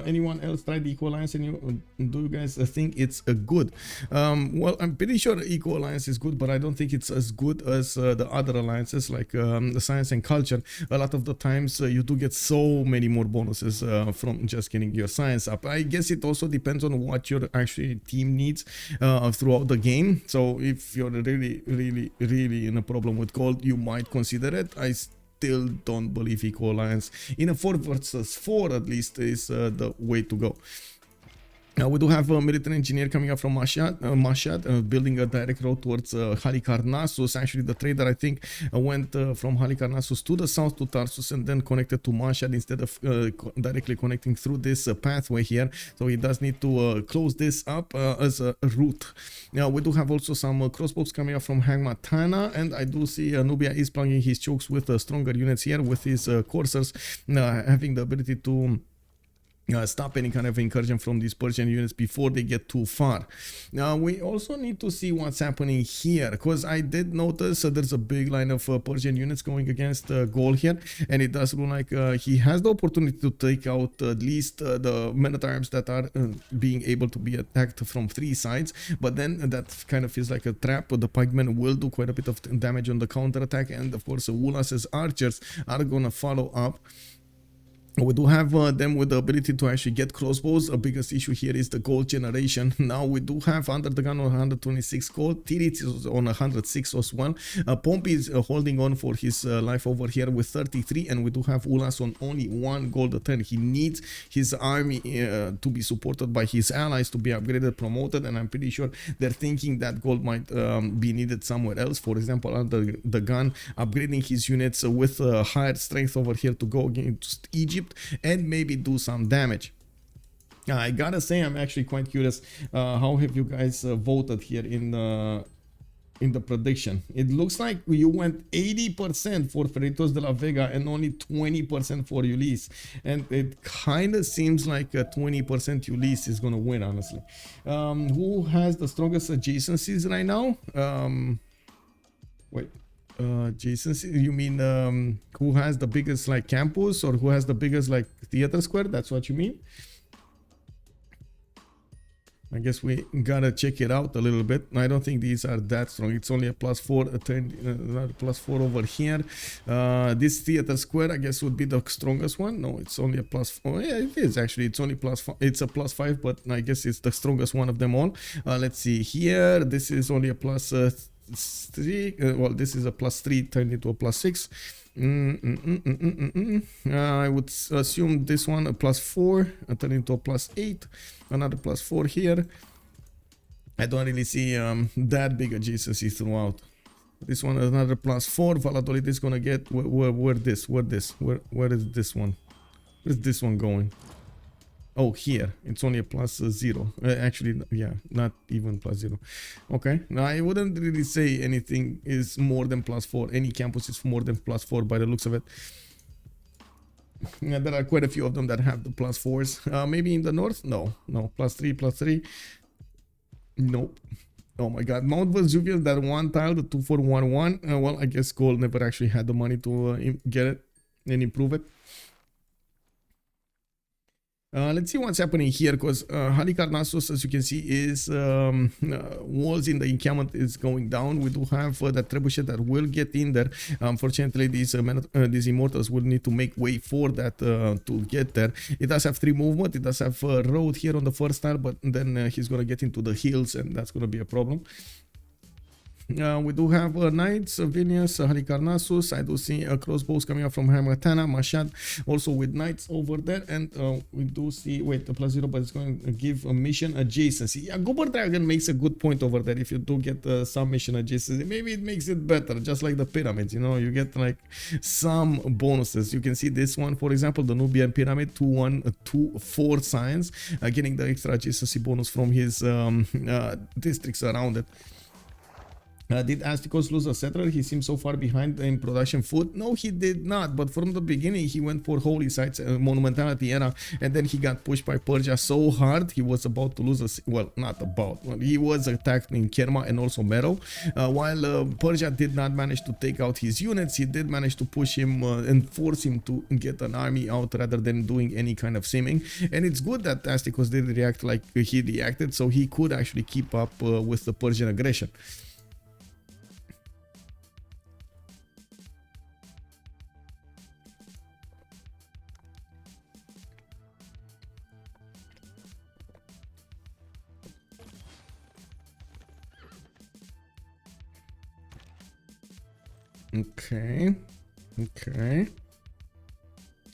Anyone else tried the Eco Alliance and do you guys think it's a good? Well, I'm pretty sure Eco Alliance is good, but I don't think it's as good as the other alliances like the Science and Culture. A lot of the times you do get so many more bonuses from just getting your science up. I guess it also depends on what your actually team needs throughout the game. So if you're really in a problem with gold, you might consider it. I still don't believe Eco Alliance in a 4 versus 4 at least is the way to go. We do have a military engineer coming up from Mashhad, building a direct road towards Halicarnassus. Actually, the trader, I think, went from Halicarnassus to the south to Tarsus and then connected to Mashhad instead of directly connecting through this pathway here. So he does need to close this up as a route. Now, we do have also some crossbows coming up from Hagmatana, and I do see Nubia is plugging his chokes with stronger units here with his coursers having the ability to stop any kind of incursion from these Persian units before they get too far. Now we also need to see what's happening here, because I did notice there's a big line of Persian units going against Gaul here, and it does look like he has the opportunity to take out at least the men at arms that are being able to be attacked from 3 sides, but then that kind of feels like a trap. The pikemen will do quite a bit of damage on the counter attack, and of course Ulhas's archers are gonna follow up. We do have them with the ability to actually get crossbows. The biggest issue here is the gold generation. Now we do have UnderTheGun on 126 gold. Titiits is on 106 as well. Pompi is holding on for his life over here with 33, and we do have Ulyss on only 1 gold a turn. He needs his army to be supported by his allies to be upgraded, promoted, and I'm pretty sure they're thinking that gold might be needed somewhere else. For example, UnderTheGun upgrading his units with higher strength over here to go against Egypt and maybe do some damage. I gotta say, I'm actually quite curious. How have you guys voted here in the prediction? It looks like you went 80% for Freritos de la Vega and only 20% for Ulyss, and it kind of seems like 20% Ulyss is gonna win, honestly. Who has the strongest adjacencies right now? Wait. Adjacency, you mean who has the biggest like campus, or who has the biggest like theater square? That's what you mean? I guess we gotta check it out a little bit. I don't think these are that strong. It's only a +4, another +4 over here. This theater square, I guess, would be the strongest one. No, it's only a +4. Yeah, it is actually. It's only +5. It's a +5, but I guess it's the strongest one of them all. Let's see here. This is only a +3. Well, this is a +3 turned into a +6. I would assume this one a +4 turned into a +8. Another +4 here. I don't really see that big adjacency throughout. This one another +4. Valladolid is gonna get where is this one? Where's this one going? Oh, here it's only a +0. Actually, yeah, not even +0. Okay, now I wouldn't really say anything is more than +4. Any campus is more than +4 by the looks of it. Yeah, there are quite a few of them that have the +4s. Maybe in the north? No, +3. Nope. Oh my god, Mount Vesuvius, that one tile, the 2411. Well, I guess Gaul never actually had the money to get it and improve it. Let's see what's happening here, because Halicarnassus, as you can see, is walls in the encampment is going down. We do have that trebuchet that will get in there. Unfortunately, these immortals will need to make way for that to get there. It does have 3 movement. It does have a road here on the first tile, but then he's gonna get into the hills, and that's gonna be a problem. We do have knights, civilians, Halicarnassus. I do see crossbows coming up from Hamatana, Mashhad, also with knights over there. And we do see, wait, the +0, but it's going to give a mission adjacency. Yeah, Goober Dragon makes a good point over there. If you do get some mission adjacency, maybe it makes it better, just like the pyramids, you know, you get like some bonuses. You can see this one, for example, the Nubian pyramid, 2-1, 2-4 science, getting the extra adjacency bonus from his districts around it. Did Astikos lose a settler? He seems so far behind in production food. No, he did not. But from the beginning, he went for holy sites, monumentality era, and then he got pushed by Persia so hard he was about to lose a. Well, not about. Well, he was attacked in Kerma and also Mero. While Persia did not manage to take out his units, he did manage to push him and force him to get an army out rather than doing any kind of simming. And it's good that Astikos did react like he reacted, so he could actually keep up with the Persian aggression. Okay.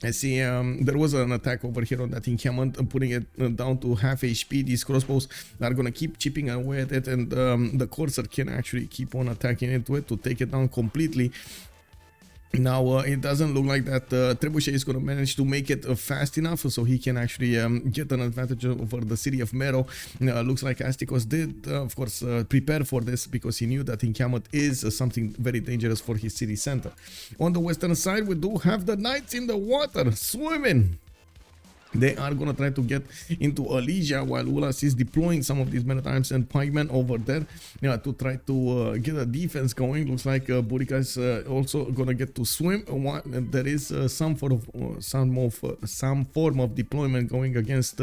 I see there was an attack over here on that encampment, putting it down to half HP. These crossbows are gonna keep chipping away at it, and the courser can actually keep on attacking into it to take it down completely. Now it doesn't look like that Trebuchet is going to manage to make it fast enough so he can actually get an advantage over the city of Mero. Looks like Astikos did of course prepare for this because he knew that encampment is something very dangerous for his city center. On the western side we do have the knights in the water swimming. They are gonna try to get into Elysia while Ulhas is deploying some of these men-at-arms and pikemen over there to try to get a defense going. Looks like Burica is also gonna get to swim. There is some form of deployment going against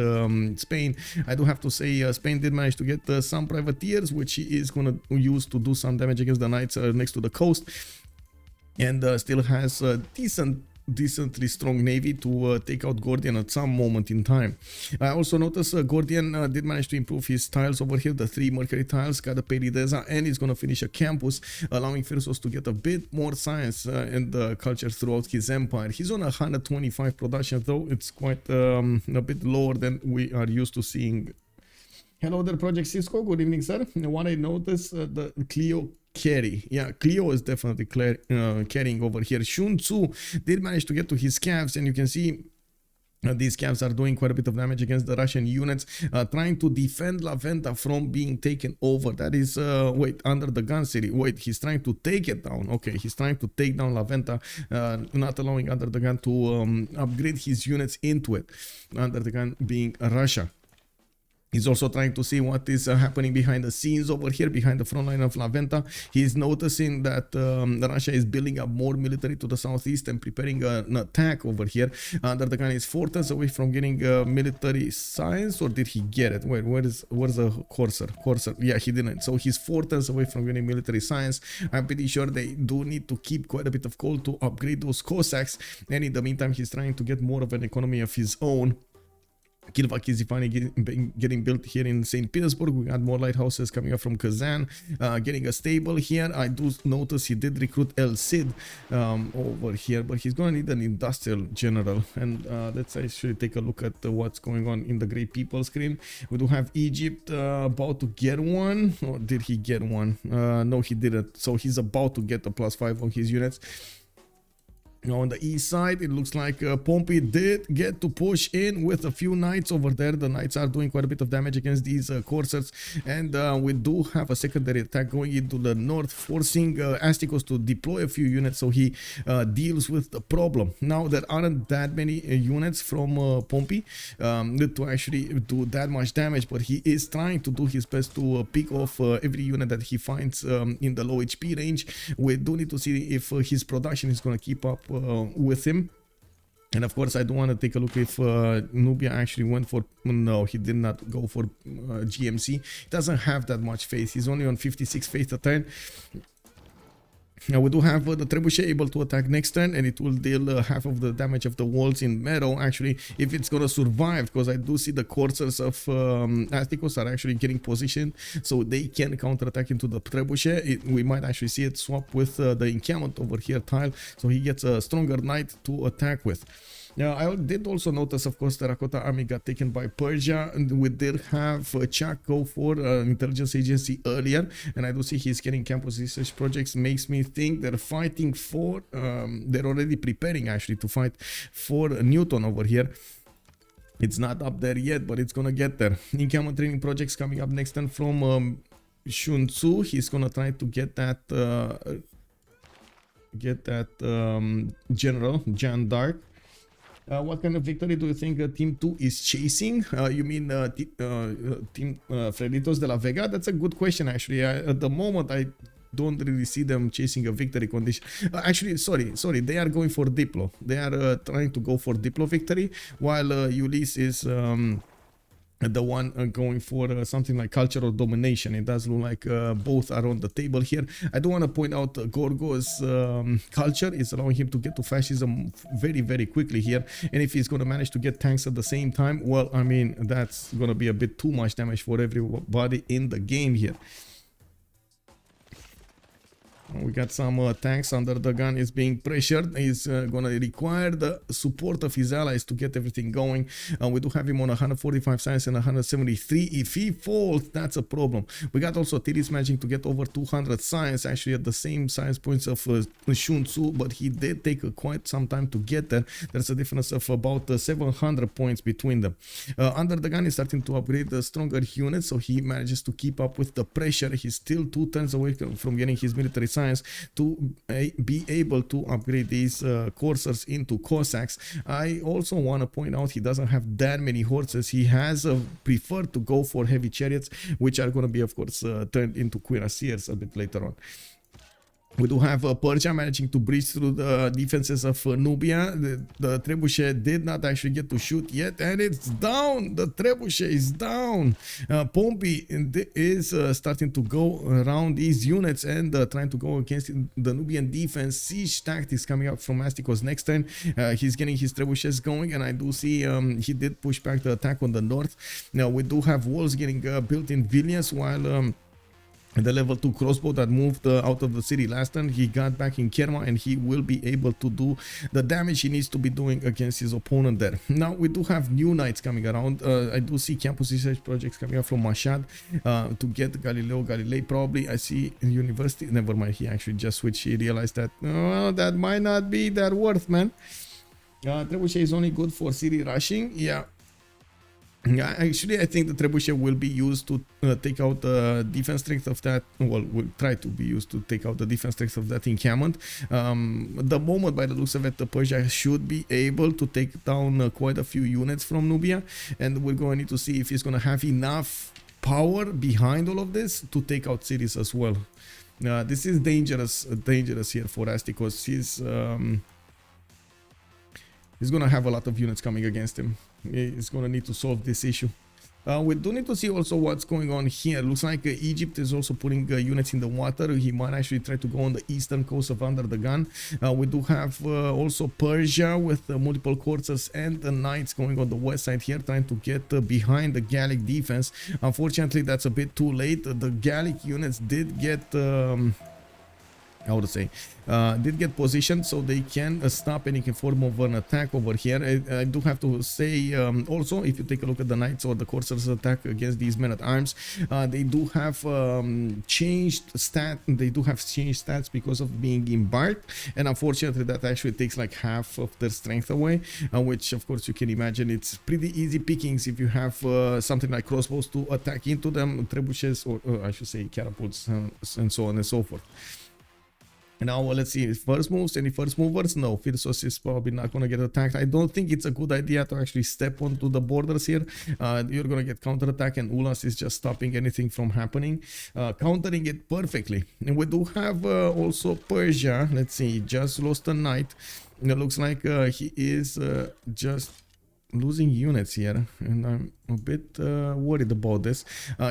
Spain. I do have to say Spain did manage to get some privateers, which he is gonna use to do some damage against the knights next to the coast, and still has a decently strong navy to take out Gordian at some moment in time. I also noticed Gordian did manage to improve his tiles over here, the 3 mercury tiles, got a Perideza, and he's gonna finish a campus, allowing Phyrsos to get a bit more science and culture throughout his empire. He's on 125 production, though it's quite a bit lower than we are used to seeing. Hello there, Project Cisco. Good evening, sir. What I noticed, the Cleo carry. Yeah, Cleo is definitely carrying over here. Sun-Tzu did manage to get to his calves, and you can see these calves are doing quite a bit of damage against the Russian units, trying to defend La Venta from being taken over. That is, wait, UnderTheGun city. Wait, he's trying to take it down. Okay, he's trying to take down La Venta, not allowing UnderTheGun to upgrade his units into it. UnderTheGun being Russia. He's also trying to see what is happening behind the scenes over here, behind the front line of La Venta. He's noticing that Russia is building up more military to the southeast and preparing an attack over here. UnderTheGun is 4 turns away from getting military science, or did he get it? Wait, where's the Corsair? Yeah, he didn't. So he's 4 turns away from getting military science. I'm pretty sure they do need to keep quite a bit of coal to upgrade those Cossacks, and in the meantime he's trying to get more of an economy of his own. Kilvak is finally getting built here in St. Petersburg. We got more lighthouses coming up from Kazan, getting a stable here. I do notice he did recruit El Cid over here, but he's gonna need an industrial general. And let's actually take a look at what's going on in the Great People screen. We do have Egypt about to get one, or did he get one? No, he didn't. So he's about to get a +5 on his units. On the east side, it looks like Pompi did get to push in with a few knights over there. The knights are doing quite a bit of damage against these coursers, and we do have a secondary attack going into the north, forcing Astikos to deploy a few units so he deals with the problem. Now, there aren't that many units from Pompi to actually do that much damage, but he is trying to do his best to pick off every unit that he finds in the low HP range. We do need to see if his production is going to keep up with him. And of course I do want to take a look if Nubia actually went for, no, he did not go for GMC. He doesn't have that much faith. He's only on 56 faith a turn. Now we do have the Trebuchet able to attack next turn, and it will deal half of the damage of the walls in Mero, actually, if it's gonna survive, because I do see the coursers of Astikos are actually getting positioned so they can counterattack into the Trebuchet. We might actually see it swap with the encampment over here tile, so he gets a stronger knight to attack with. Now, I did also notice, of course, the Terracotta army got taken by Persia, and we did have Shah go for intelligence agency earlier, and I do see he's getting campus research projects. Makes me think they're fighting for, they're already preparing actually to fight for Newton over here. It's not up there yet, but it's gonna get there. Encampment training projects coming up next turn from Sun-Tzu. He's gonna try to get that general Jeanne d'Arc. What kind of victory do you think Team 2 is chasing? You mean Team Freritos de la Vega? That's a good question, actually. At the moment, I don't really see them chasing a victory condition. Actually, sorry, they are going for Diplo. They are trying to go for Diplo victory, while Ulyss is the one going for something like cultural domination. It does look like both are on the table here. I do want to point out Gorgo's culture is allowing him to get to fascism very, very quickly here. And if he's going to manage to get tanks at the same time, well, I mean, that's going to be a bit too much damage for everybody in the game here. We got some tanks. UnderTheGun is being pressured. He's going to require the support of his allies to get everything going. We do have him on 145 science and 173. If he falls, that's a problem. We got also Titiits managing to get over 200 science, actually at the same science points of Sun-Tzu, but he did take quite some time to get there. There's a difference of about 700 points between them. UnderTheGun is starting to upgrade the stronger units, so he manages to keep up with the pressure. He's still 2 turns away from getting his military science to be able to upgrade these coursers into Cossacks. I also want to point out he doesn't have that many horses. He has preferred to go for heavy chariots, which are going to be, of course, turned into cuirassiers a bit later on. We do have Persia managing to breach through the defenses of Nubia. The trebuchet did not actually get to shoot yet, and it's down. The trebuchet is down. Pompi is starting to go around these units and trying to go against the Nubian defense. Siege tactics coming up from Astikos next turn. He's getting his trebuchets going, and I do see he did push back the attack on the north. Now we do have walls getting built in Vilnius, while the level 2 crossbow that moved out of the city last turn, he got back in Kerma, and he will be able to do the damage he needs to be doing against his opponent there. Now we do have new knights coming around. I do see campus research projects coming up from Mashhad to get Galilei probably. I see in university, never mind, he actually just switched. He realized that that might not be that worth, man. Trebuchet is only good for city rushing. Yeah, actually, I think the trebuchet will be used to take out the defense strength of that. Well, will try to be used to take out the defense strength of that encampment. The moment, by the looks of it, the Persia should be able to take down quite a few units from Nubia, and we're going to need to see if he's going to have enough power behind all of this to take out cities as well. This is dangerous here for Astikos. He's going to have a lot of units coming against him. He's going to need to solve this issue. We do need to see also what's going on here. Looks like Egypt is also putting units in the water. He might actually try to go on the eastern coast of UnderTheGun. We do have also Persia with multiple coursers and the knights going on the west side here, trying to get behind the Gallic defense. Unfortunately, that's a bit too late. The Gallic units did get how to say, did get positioned, so they can stop any form of an attack over here. I do have to say also, if you take a look at the knights or the coursers attack against these men at arms, they do have changed stats because of being embarked, and unfortunately that actually takes like half of their strength away, which of course you can imagine it's pretty easy pickings if you have something like crossbows to attack into them, trebuchets, or I should say catapults, and so on and so forth. Now let's see, first moves. Any first movers? No, Phyrsos is probably not going to get attacked. I don't think it's a good idea to actually step onto the borders here. You're going to get counterattack, and Ulhas is just stopping anything from happening, countering it perfectly. And we do have also Persia. Let's see, just lost a knight. It looks like he is just losing units here, and I'm a bit worried about this.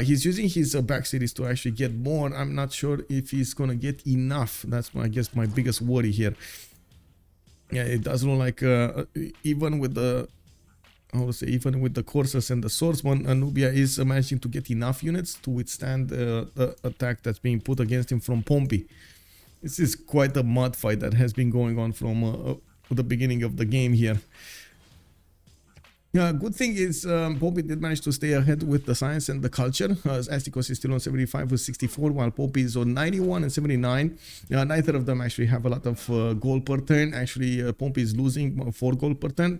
He's using his back cities to actually get more. I'm not sure if he's gonna get enough. That's I guess my biggest worry here. Yeah, it does look like even with the even with the coursers and the swordsman, Nubia is managing to get enough units to withstand the attack that's being put against him from Pompi. This is quite a mud fight that has been going on from the beginning of the game here. Yeah, good thing is Pompi did manage to stay ahead with the science and the culture. Astikos is still on 75 with 64, while Pompi is on 91 and 79. Neither of them actually have a lot of gold per turn. Actually, Pompi is losing 4 gold per turn.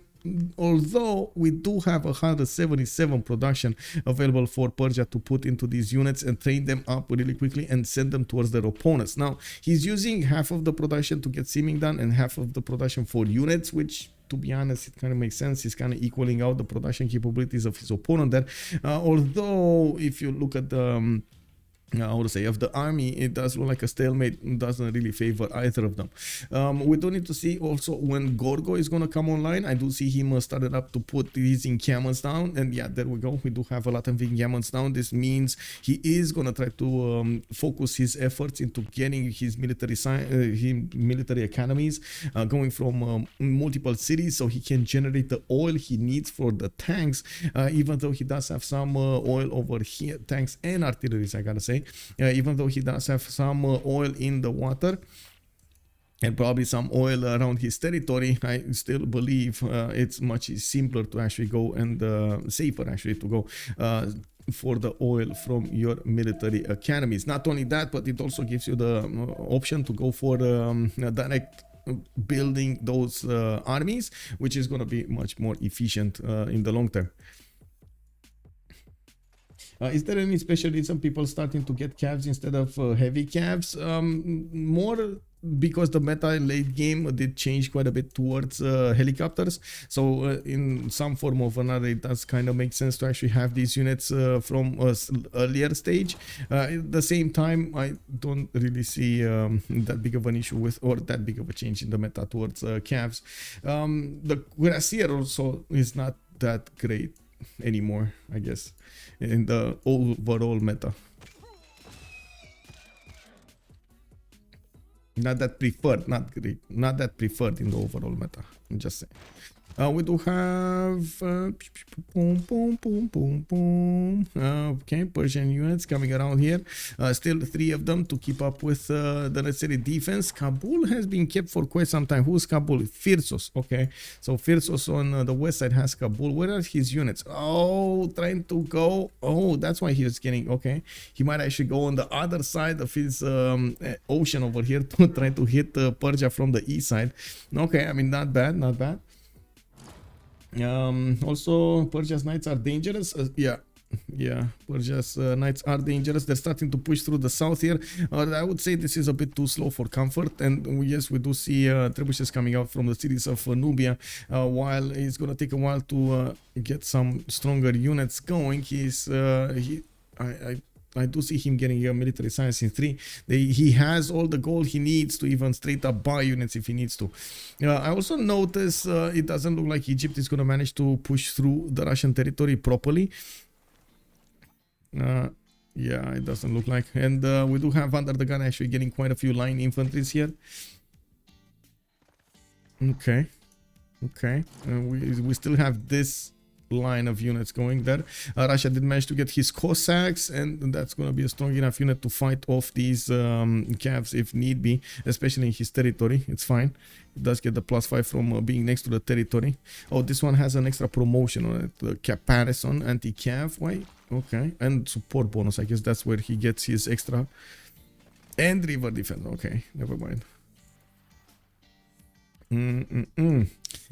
although we do have 177 production available for Persia to put into these units and train them up really quickly and send them towards their opponents. Now he's using half of the production to get simming done and half of the production for units, which, to be honest, it kind of makes sense. He's kind of equaling out the production capabilities of his opponent there. Although if you look at the how to say, of the army, it does look like a stalemate. It doesn't really favor either of them. We do need to see also when Gorgo is going to come online. I do see him started up to put these encampments down, and yeah, there we go. We do have a lot of encampments down. This means he is going to try to focus his efforts into getting his military academies going from multiple cities, so he can generate the oil he needs for the tanks, even though he does have some oil over here, tanks and artilleries, I gotta say. Even though he does have some oil in the water and probably some oil around his territory, I still believe it's much simpler to actually go and safer actually to go for the oil from your military academies. Not only that, but it also gives you the option to go for direct building those armies, which is going to be much more efficient in the long term. Is there any special reason people starting to get calves instead of heavy calves? More because the meta late game did change quite a bit towards helicopters. So in some form or another, it does kind of make sense to actually have these units from an earlier stage. At the same time, I don't really see that big of an issue with, or that big of a change in the meta towards calves. The Cuirassier also is not that great anymore, I guess, in the overall meta. Not that preferred, not great, not that preferred in the overall meta. I'm just saying. We do have okay, Persian units coming around here. Still 3 of them to keep up with the necessary defense. Kabul has been kept for quite some time. Who's Kabul? Phyrsos. Okay, so Phyrsos on the west side has Kabul. Where are his units? Oh, trying to go. Oh, that's why he was getting. Okay, he might actually go on the other side of his ocean over here to try to hit Persia from the east side. Okay, I mean, not bad, not bad. Also, Persia's knights are dangerous. Yeah, Persia's knights are dangerous. They're starting to push through the south here. I would say this is a bit too slow for comfort. And yes, we do see trebuchets coming out from the cities of Nubia. While it's gonna take a while to get some stronger units going, I do see him getting a military science in 3. He has all the gold he needs to even straight up buy units if he needs to. I also notice it doesn't look like Egypt is going to manage to push through the Russian territory properly. Yeah, it doesn't look like. And we do have UnderTheGun actually getting quite a few line infantries here. Okay. Okay. We still have this line of units going there. Russia did manage to get his Cossacks, and that's going to be a strong enough unit to fight off these calves if need be, especially in his territory. It's fine. It does get the +5 from being next to the territory. Oh, this one has an extra promotion on it. The Caparison anti-cav. Why? Okay. And support bonus. I guess that's where he gets his extra. And river defense. Okay. Never mind.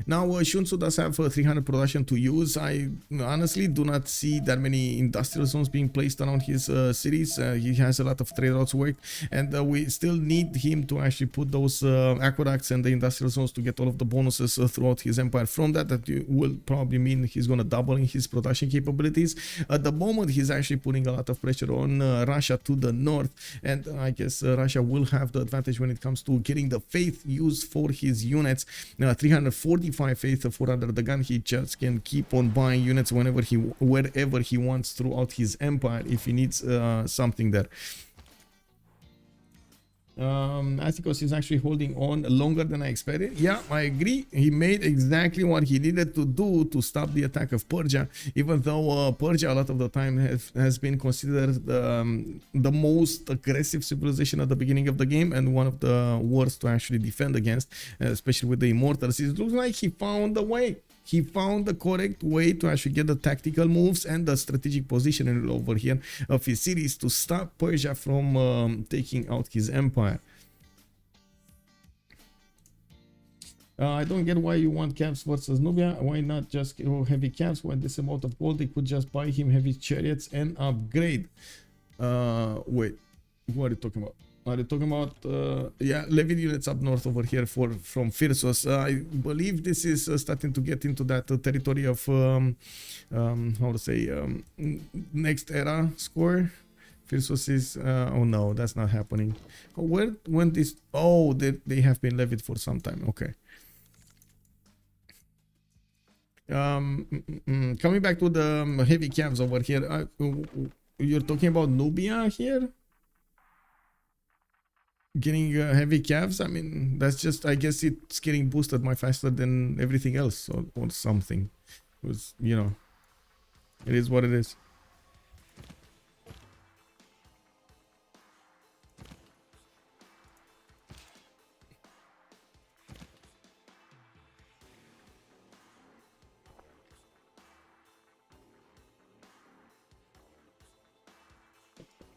Now Sun-Tzu does have 300 production to use. I honestly do not see that many industrial zones being placed around his cities. He has a lot of trade routes work, and we still need him to actually put those aqueducts and the industrial zones to get all of the bonuses throughout his empire. From that will probably mean he's going to double in his production capabilities. At the moment, he's actually putting a lot of pressure on Russia to the north, and I guess Russia will have the advantage when it comes to getting the faith used for his units. 345 faith for UnderTheGun. He just can keep on buying units wherever he wants throughout his empire if he needs something there. Astikos is actually holding on longer than I expected. Yeah, I agree. He made exactly what he needed to do to stop the attack of Persia, even though Persia a lot of the time has been considered the most aggressive civilization at the beginning of the game and one of the worst to actually defend against, especially with the immortals. It looks like he found a way. He found the correct way to actually get the tactical moves and the strategic positioning over here of his cities to stop Persia from taking out his empire. I don't get why you want camps versus Nubia. Why not just go heavy camps? When this amount of gold, they could just buy him heavy chariots and upgrade. Wait, what are you talking about? Are you talking about yeah, levied units up north over here from Phyrsos? I believe this is starting to get into that territory of how to say next era score. Phyrsos is oh no, that's not happening. When this, oh, they have been levied for some time. Okay. Coming back to the heavy camps over here, you're talking about Nubia here getting heavy calves. I mean, that's just, I guess it's getting boosted much faster than everything else, or something. It was, you know, it is what it is.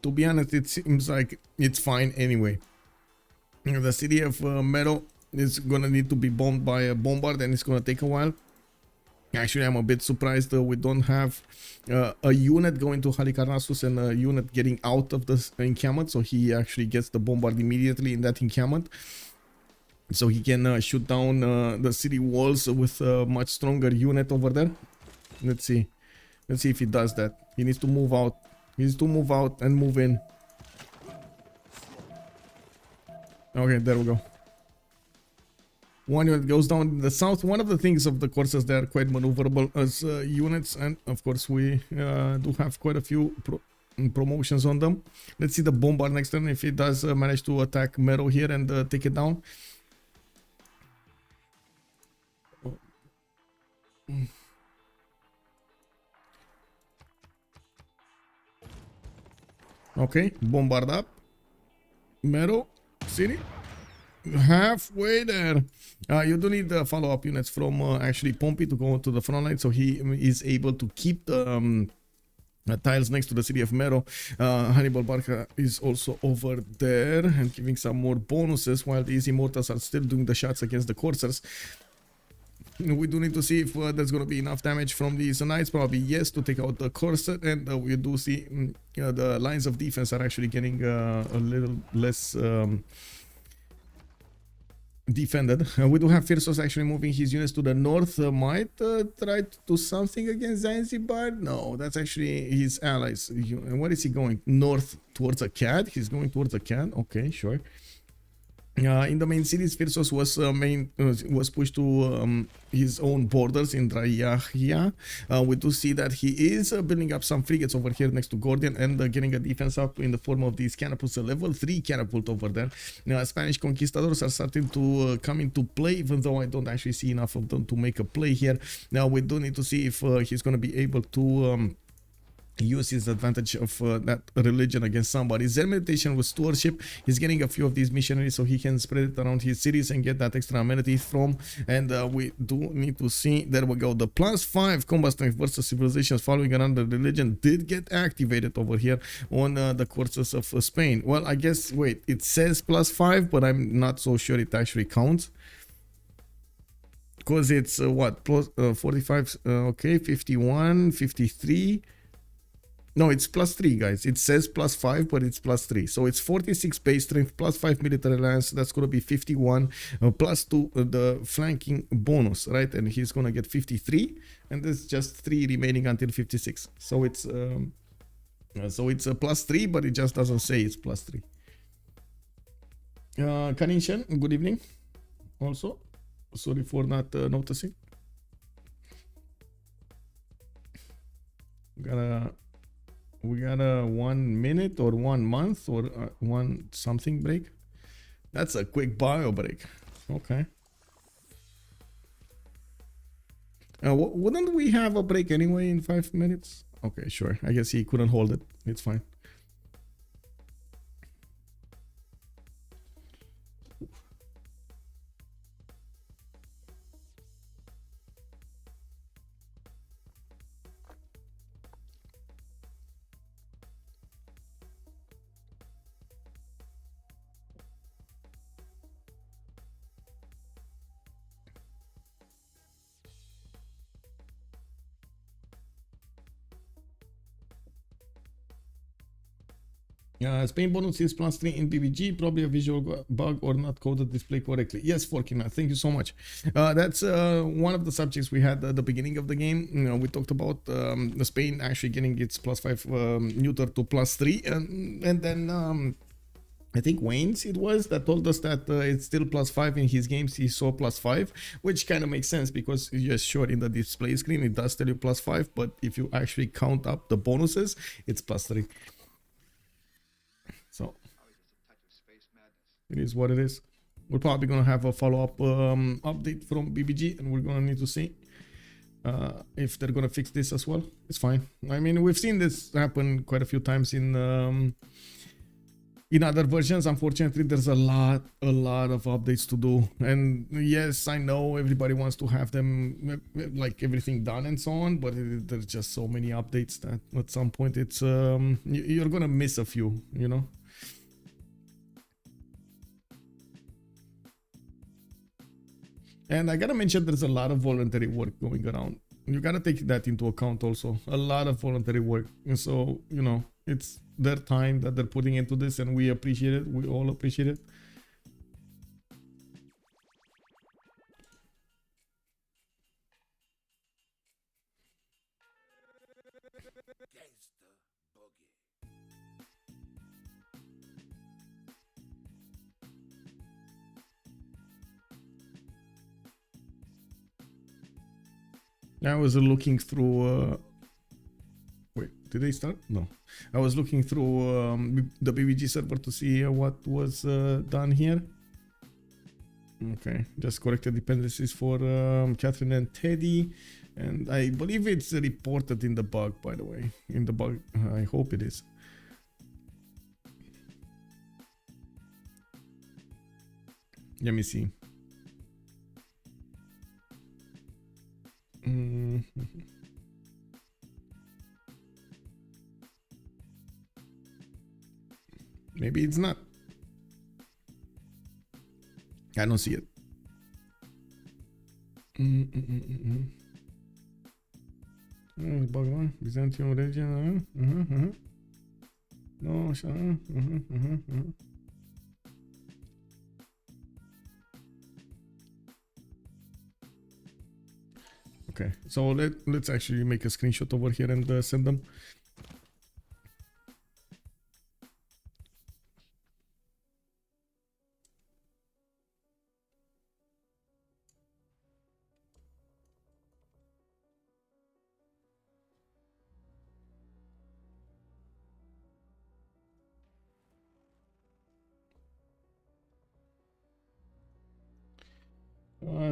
To be honest, it seems like it's fine anyway. The city of Meadow is gonna need to be bombed by a bombard, and it's gonna take a while. Actually, I'm a bit surprised we don't have a unit going to Halicarnassus and a unit getting out of the encampment, so he actually gets the bombard immediately in that encampment, so he can shoot down the city walls with a much stronger unit over there. Let's see if he does that. He needs to move out. He needs to move out and move in. Okay, there we go. One unit goes down in the south. One of the things of the courses, they are quite maneuverable as units, and of course we do have quite a few promotions on them. Let's see the bombard next turn if he does manage to attack Mero here and take it down. Okay, bombard up. Mero city. Halfway there. You do need the follow-up units from actually Pompi to go to the front line, so he is able to keep the tiles next to the city of Mero. Hannibal Barca is also over there and giving some more bonuses, while these immortals are still doing the shots against the coursers. We do need to see if there's going to be enough damage from these knights. Probably yes, to take out the corset, and we do see the lines of defense are actually getting a little less defended. We do have Phyrsos actually moving his units to the north. Might try to do something against Zanzibar. No, that's actually his allies. Where is he going? North towards a cat. He's going towards a cat. Okay, sure. In the main cities, Phyrsos was pushed to his own borders in Drayahia. We do see that he is building up some frigates over here next to Gordian and getting a defense up in the form of these catapults, a level 3 catapult over there. Spanish conquistadors are starting to come into play, even though I don't actually see enough of them to make a play here. Now we do need to see if he's going to be able to use his advantage of that religion against somebody. Zen meditation with stewardship. He's getting a few of these missionaries so he can spread it around his cities and get that extra amenity from. And we do need to see, there we go, the +5 combat strength versus civilizations following another religion did get activated over here on the courses of Spain. Well, I guess, wait, it says +5, but I'm not so sure it actually counts, because it's what, plus 45, okay, 51, 53. No, it's +3, guys. It says +5, but it's +3. So it's 46 base strength, +5 military alliance. That's going to be 51, +2 the flanking bonus, right? And he's going to get 53. And there's just 3 remaining until 56. So it's a +3, but it just doesn't say it's +3. Kaninshan, good evening. Also, sorry for not noticing. We got a 1 minute or 1 month or 1 something break. That's a quick bio break. Okay. Wouldn't we have a break anyway in 5 minutes? Okay, sure. I guess he couldn't hold it. It's fine. Spain bonus is +3 in PVG, probably a visual bug or not coded display correctly. Yes, Forkina, thank you so much. That's one of the subjects we had at the beginning of the game. You know, we talked about Spain actually getting its +5 neuter to +3, and then I think Wayne's it was that told us that it's still +5 in his games. He saw +5, which kind of makes sense because yes, sure, in the display screen it does tell you +5, but if you actually count up the bonuses, it's +3. So it is what it is. We're probably gonna have a follow-up update from BBG, and we're gonna need to see if they're gonna fix this as well. It's fine. I mean, we've seen this happen quite a few times in other versions. Unfortunately, there's a lot of updates to do, and yes, I know everybody wants to have them like everything done and so on, but there's just so many updates that at some point it's you're gonna miss a few, you know. And I gotta mention, there's a lot of voluntary work going around. You gotta take that into account also. A lot of voluntary work. And so, you know, it's their time that they're putting into this, and we appreciate it. We all appreciate it. I was looking through wait, did they start? No, I was looking through the BBG server to see what was done here. Okay, just corrected dependencies for Catherine and Teddy, and I believe it's reported in the bug, by the way. In the bug, I hope it is. Let me see. Maybe it's not. I don't see it. Byzantium region. No, Shah. Okay, so let's actually make a screenshot over here and send them.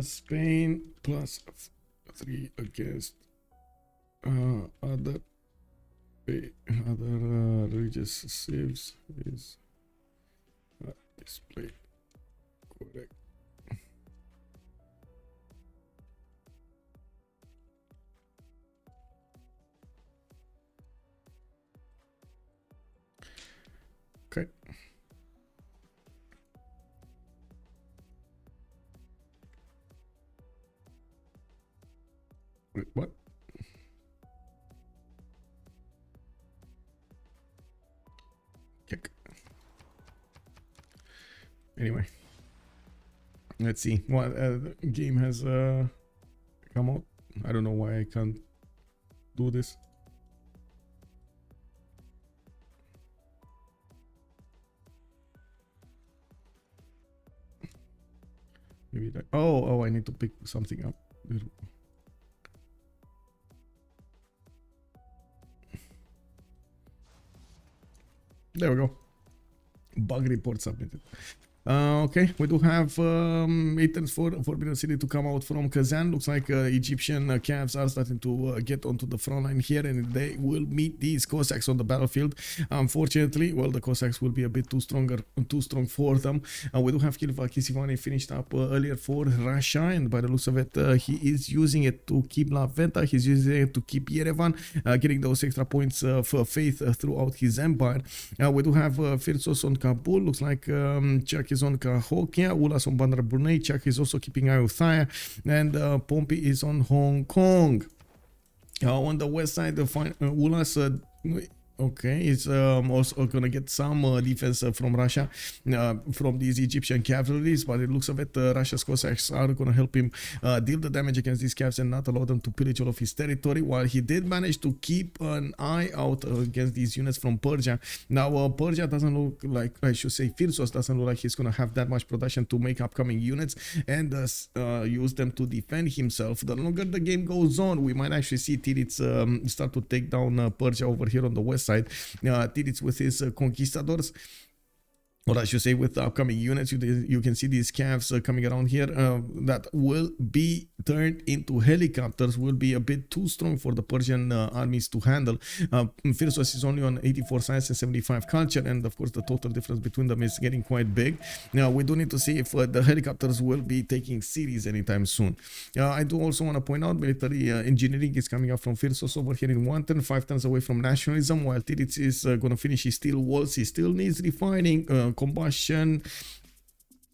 Spain +3 against other religious civs is displayed correct. Okay. Wait, what? Kick. Anyway, let's see what game has come out. I don't know why I can't do this. Maybe that. Oh, I need to pick something up. There we go. Bug report submitted. Okay, we do have items for Forbidden City to come out from Kazan. Looks like Egyptian calves are starting to get onto the front line here, and they will meet these Cossacks on the battlefield. Unfortunately, well, the Cossacks will be a bit too strong for them. We do have Kisivani finished up earlier for Russia, and by the looks of it, he is using it to keep La Venta. He's using it to keep Yerevan, getting those extra points for faith throughout his empire. We do have Phyrsos on Kabul. Looks like Czech is on Cahokia, Ulhas on Bandar Brunei, Czech is also keeping eye on Thaya, and Pompi is on Hong Kong. On the west side, Ulhas Okay, it's also gonna get some defense from Russia, from these Egyptian cavalries, but it looks of it Russia's Cossacks are gonna help him deal the damage against these calves and not allow them to pillage all of his territory, while he did manage to keep an eye out against these units from Persia. Now, Persia doesn't look like, I should say, Phyrsos doesn't look like he's gonna have that much production to make upcoming units and use them to defend himself. The longer the game goes on, we might actually see Titiits start to take down Persia over here on the west side. Titiits with his conquistadors, or I should say with the upcoming units. You can see these calves coming around here that will be turned into helicopters, will be a bit too strong for the Persian armies to handle. Phyrsos is only on 84 science and 75 culture, and of course the total difference between them is getting quite big. Now we do need to see if the helicopters will be taking cities anytime soon. I do also want to point out military engineering is coming up from Phyrsos over here in 1 turn, 5 turns away from nationalism, while Titiits is going to finish his steel walls. He still needs refining, combustion,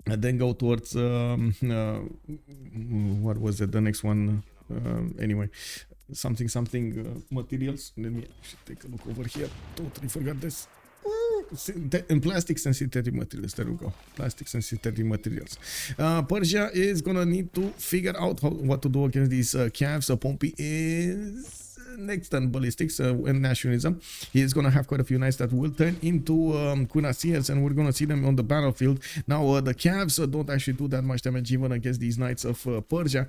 and then go towards what was it, the next one, anyway, something materials. Let me actually take a look over here. Totally forgot this. And plastics and synthetic materials. There we go. Plastics and synthetic materials. Persia is gonna need to figure out what to do against these calves. Pompi is next on ballistics and nationalism. He is gonna have quite a few knights that will turn into cuirassiers, and we're gonna see them on the battlefield. Now the calves don't actually do that much damage even against these knights of Persia.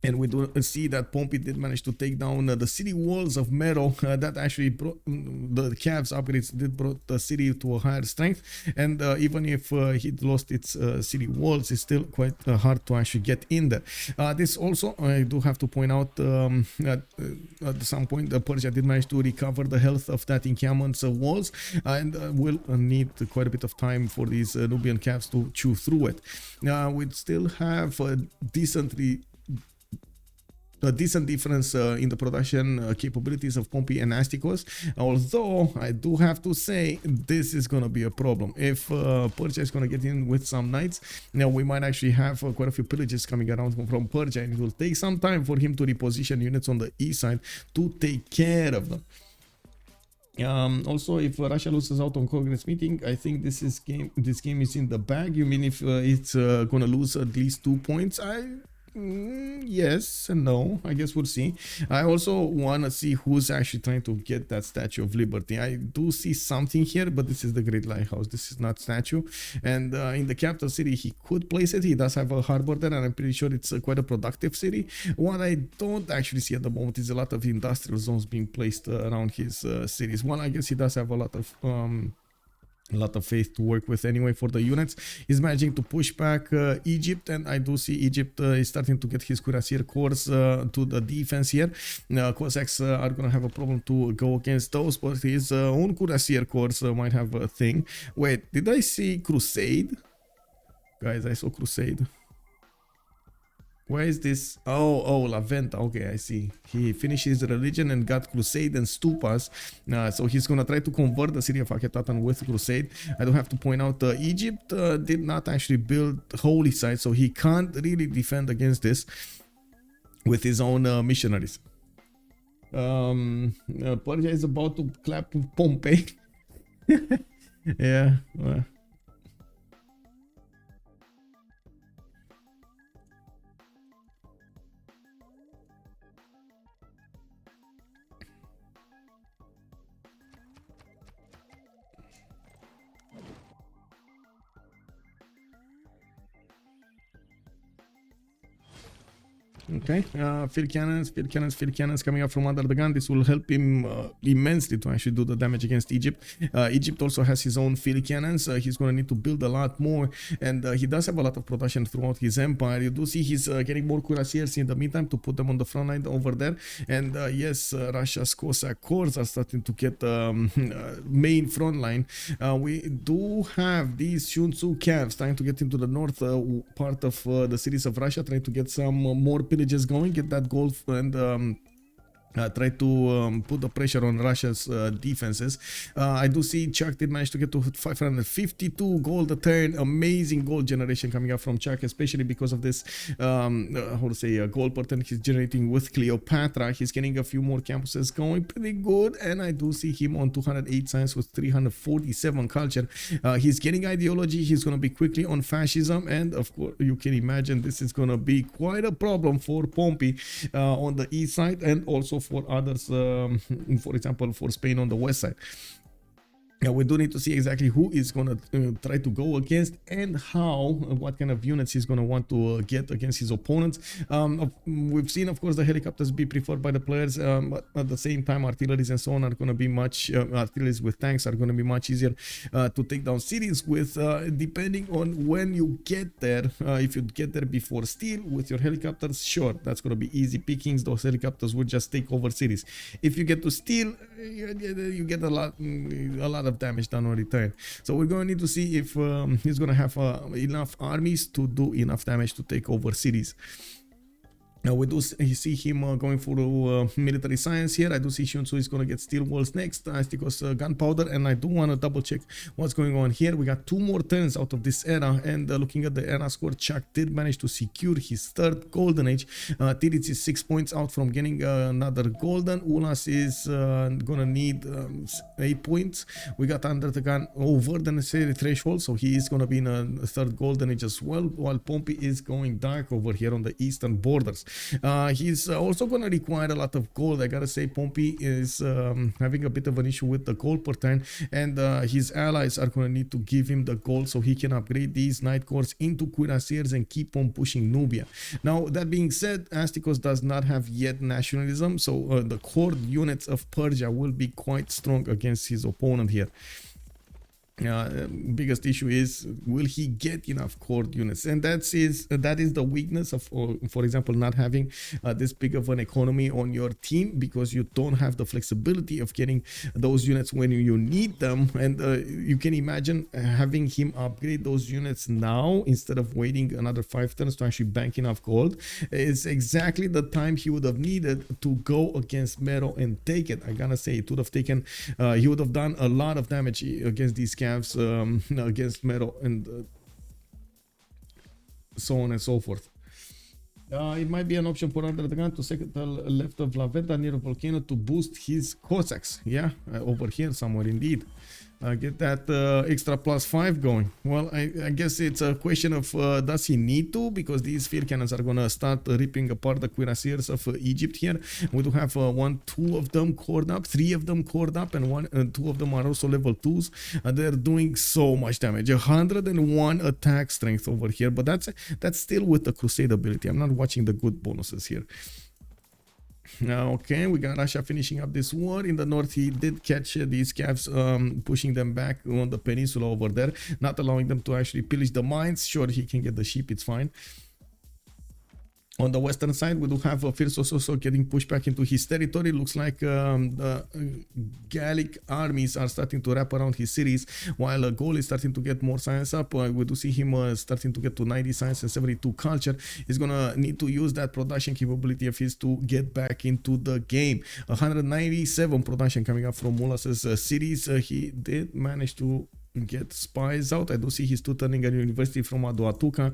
And we do see that Pompi did manage to take down the city walls of Mero. That actually brought the calves upgrades did brought the city to a higher strength. And even if he'd lost its city walls, it's still quite hard to actually get in there. This also, I do have to point out at some point Persia did manage to recover the health of that encampment's walls, and will need quite a bit of time for these Nubian calves to chew through it. We still have a decent difference in the production capabilities of Pompi and Astikos, although I do have to say this is gonna be a problem. If Persia is gonna get in with some knights, now we might actually have quite a few pillages coming around from Persia, and it will take some time for him to reposition units on the east side to take care of them. Also, if Russia loses out on Congress meeting, I think this game is in the bag. You mean if it's gonna lose at least 2 points? Yes and no, I guess we'll see. I also want to see who's actually trying to get that Statue of Liberty. I do see something here, but this is the Great Lighthouse. This is not statue. And in the capital city, he could place it. He does have a harbor there, and I'm pretty sure it's quite a productive city. What I don't actually see at the moment is a lot of industrial zones being placed around his cities. Well, I guess he does have a lot of faith to work with anyway for the units. He's managing to push back Egypt, and I do see Egypt is starting to get his cuirassier corps to the defense here. Cossacks are gonna have a problem to go against those, but his own cuirassier corps might have a thing. Wait, did I see Crusade? Guys, I saw Crusade. Where is this? Oh, La Venta. Okay, I see. He finished his religion and got Crusade and Stupas. So he's gonna try to convert the city of Akhetaten with Crusade. I do have to point out Egypt did not actually build holy sites, so he can't really defend against this with his own missionaries. Persia is about to clap Pompeii. Yeah. Okay, field cannons coming up from UnderTheGun. This will help him immensely to actually do the damage against Egypt. Egypt also has his own field cannons. He's going to need to build a lot more, and he does have a lot of production throughout his empire. You do see he's getting more cuirassiers in the meantime to put them on the front line over there. And yes, Russia's Cossack corps are starting to get main front line. We do have these Sun-Tzu calves trying to get into the north part of the cities of Russia, trying to get some more pillages going, get that gold and try to put the pressure on Russia's defenses. I do see Chuck did manage to get to 552 gold a turn. Amazing gold generation coming up from Chuck, especially because of this, how to say, gold per turn he's generating with Cleopatra. He's getting a few more campuses going pretty good, and I do see him on 208 science with 347 culture. He's getting ideology. He's going to be quickly on fascism, and of course, you can imagine this is going to be quite a problem for Pompi on the east side, and also for others, for example, for Spain on the west side. We do need to see exactly who is going to try to go against, and how, what kind of units he's going to want to get against his opponents. We've seen, of course, the helicopters be preferred by the players, but at the same time, artilleries and so on are going to be much, artilleries with tanks are going to be much easier to take down cities with, depending on when you get there. If you get there before steel with your helicopters, sure, that's going to be easy pickings. Those helicopters will just take over cities. If you get to steel, you get a lot of damage done on return. So we're going to need to see if he's going to have enough armies to do enough damage to take over cities. Now we do see him going for military science here. I do see Sun-Tzu is going to get steel walls next, Astikos gunpowder, and I do want to double check what's going on here. We got 2 more turns out of this era, and looking at the era score, Chuck did manage to secure his 3rd golden age. Titiits is 6 points out from getting another golden. Ulhas is going to need 8 points. We got UnderTheGun over the necessary threshold, so he is going to be in a 3rd golden age as well, while Pompi is going dark over here on the eastern borders. He's also going to require a lot of gold. I gotta say, Pompi is having a bit of an issue with the gold per turn, and his allies are going to need to give him the gold so he can upgrade these night cores into cuirassiers and keep on pushing Nubia. Now, that being said, Astikos does not have yet nationalism, so the core units of Persia will be quite strong against his opponent here. Biggest issue is, will he get enough core units? And that is the weakness of, for example, not having this big of an economy on your team, because you don't have the flexibility of getting those units when you need them. And you can imagine having him upgrade those units now instead of waiting another 5 turns to actually bank enough gold. It's exactly the time he would have needed to go against Mero and take it. I gotta say, it would have taken, he would have done a lot of damage against these against Mero and so on and so forth. It might be an option for UnderTheGun to settle left of La Venta near a volcano to boost his Cossacks. Yeah, over here somewhere indeed. Get that extra +5 going. Well, I guess it's a question of does he need to, because these field cannons are gonna start ripping apart the cuirassiers of Egypt here. We do have 2 of them cored up, 3 of them cored up, and 2 of them are also level 2s. They're doing so much damage. 101 attack strength over here, but that's still with the crusade ability. I'm not watching the good bonuses here. Okay, we got Russia finishing up this war. In the north, he did catch these scavs, pushing them back on the peninsula over there, not allowing them to actually pillage the mines. Sure, he can get the sheep, it's fine. On the western side, we do have Phyrsos also getting pushed back into his territory. Looks like the Gallic armies are starting to wrap around his cities, while Gaul is starting to get more science up. We do see him starting to get to 90 science and 72 culture. He's gonna need to use that production capability of his to get back into the game. 197 production coming up from Ulhas' cities. He did manage to get spies out. I do see he's still turning a university from Aduatuca.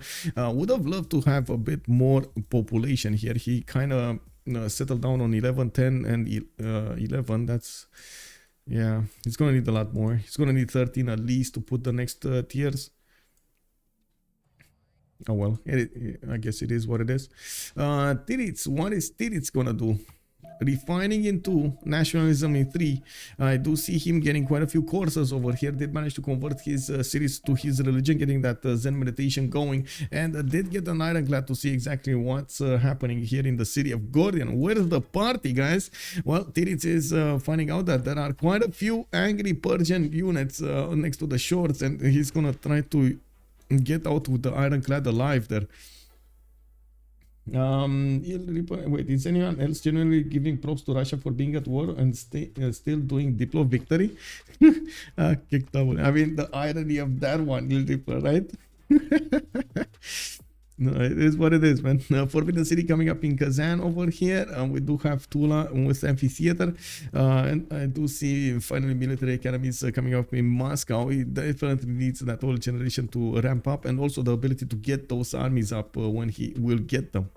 Would have loved to have a bit more population here. He kind of settled down on 11, 10, and 11. That's, yeah, he's gonna need a lot more. He's gonna need 13 at least to put the next tiers. Oh well, I guess it is what it is. Titiits, what is Titiits gonna do? Refining into nationalism in 3. I do see him getting quite a few courses over here. Did manage to convert his cities to his religion, getting that Zen meditation going, and did get an ironclad to see exactly what's happening here in the city of Gordian. Where's the party, guys? Well, Titiits is finding out that there are quite a few angry Persian units next to the shores, and he's gonna try to get out with the ironclad alive there. Wait, is anyone else genuinely giving props to Russia for being at war and still doing Diplo victory? I mean, the irony of that one, Il Ripper, right? No, it is what it is, man. Forbidden City coming up in Kazan over here. We do have Tula with amphitheater, and I do see finally military academies coming up in Moscow. He definitely needs that old generation to ramp up, and also the ability to get those armies up when he will get them.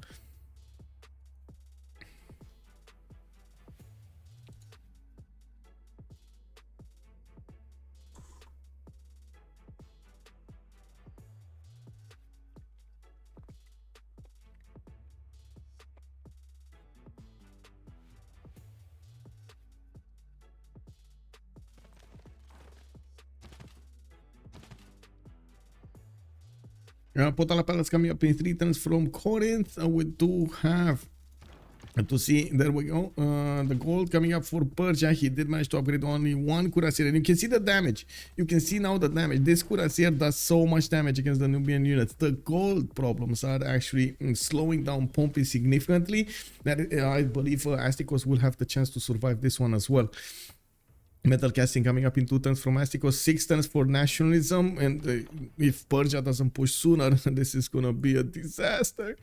Potala Palace coming up in 3 turns from Corinth. We do have to see, there we go, the gold coming up for Persia. He did manage to upgrade only 1 cuirassier, and you can see the damage. You can see now the damage. This cuirassier does so much damage against the Nubian units. The gold problems are actually slowing down Pompi significantly. That I believe Astikos will have the chance to survive this one as well. Metal casting coming up in 2 turns from Astikos, 6 turns for nationalism, and if Persia doesn't push sooner, this is gonna be a disaster.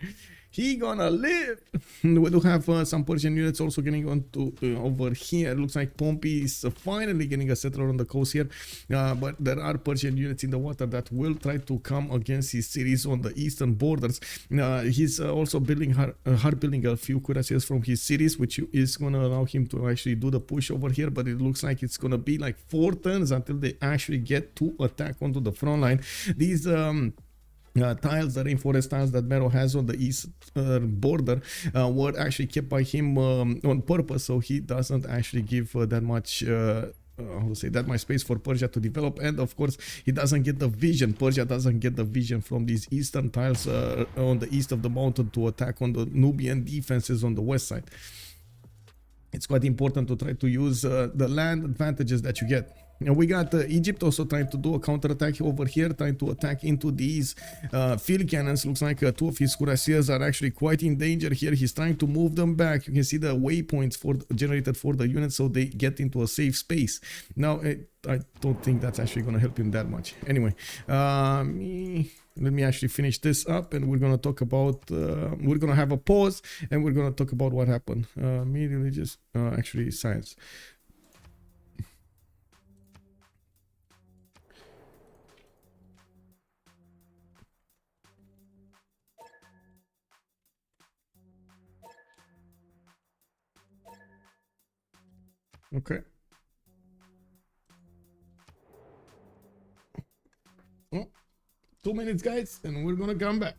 He gonna live. We do have some Persian units also getting on to over here. Looks like Pompi is finally getting a settler on the coast here, but there are Persian units in the water that will try to come against his cities on the eastern borders. He's also building hard building a few cuirassiers from his cities, which is gonna allow him to actually do the push over here. But it looks like it's gonna be like 4 turns until they actually get to attack onto the front line. These tiles, the rainforest tiles that Mero has on the east border, were actually kept by him on purpose, so he doesn't actually give that much how to say, that much space for Persia to develop. And of course he doesn't get the vision. Persia doesn't get the vision from these eastern tiles on the east of the mountain to attack on the Nubian defenses on the west side. It's quite important to try to use the land advantages that you get. Now we got Egypt also trying to do a counterattack over here, trying to attack into these field cannons. Looks like 2 of his cuirassiers are actually quite in danger here. He's trying to move them back. You can see the waypoints generated for the units, so they get into a safe space. Now I don't think that's actually going to help him that much. Anyway, let me actually finish this up, and we're going to talk about, we're going to have a pause, and we're going to talk about what happened. Me, religious, actually science. Okay. Oh, 2 minutes, guys, and we're gonna come back.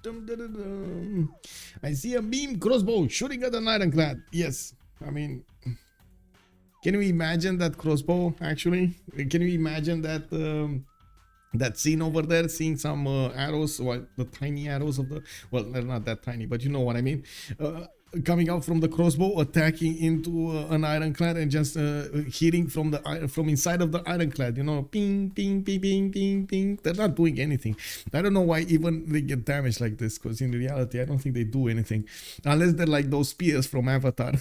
Dum, dum, dum, dum. I see a beam crossbow shooting at an ironclad. Yes, I mean, can you imagine that crossbow? Actually, can you imagine that that scene over there, seeing some arrows, well, the tiny arrows of the, well, they're not that tiny, but you know what I mean, coming out from the crossbow, attacking into an ironclad and just hitting from the from inside of the ironclad, you know, ping, ping, ping, ping, ping, ping. They're not doing anything. I don't know why even they get damaged like this, because in reality, I don't think they do anything, unless they're like those spears from Avatar.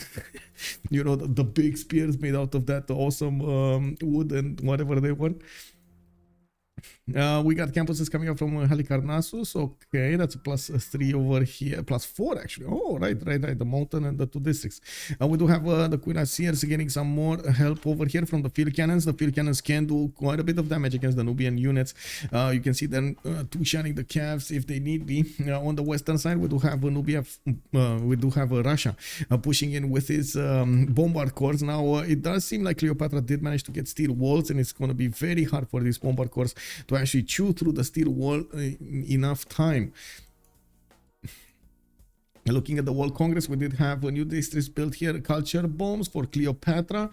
You know, the big spears made out of that awesome wood and whatever they were. We got campuses coming up from Halicarnassus. Okay, that's a +3 over here, +4 actually. Oh, right, the mountain and the 2 districts. We do have the cuirassiers getting some more help over here from the field cannons. The field cannons can do quite a bit of damage against the Nubian units. You can see them two-shotting the calves if they need be. On the western side, we do have Nubia, we do have Russia pushing in with his bombard corps. Now, it does seem like Cleopatra did manage to get steel walls, and it's going to be very hard for these bombard corps to actually chew through the steel wall enough time. Looking at the World Congress, we did have a new district built here, culture bombs for Cleopatra.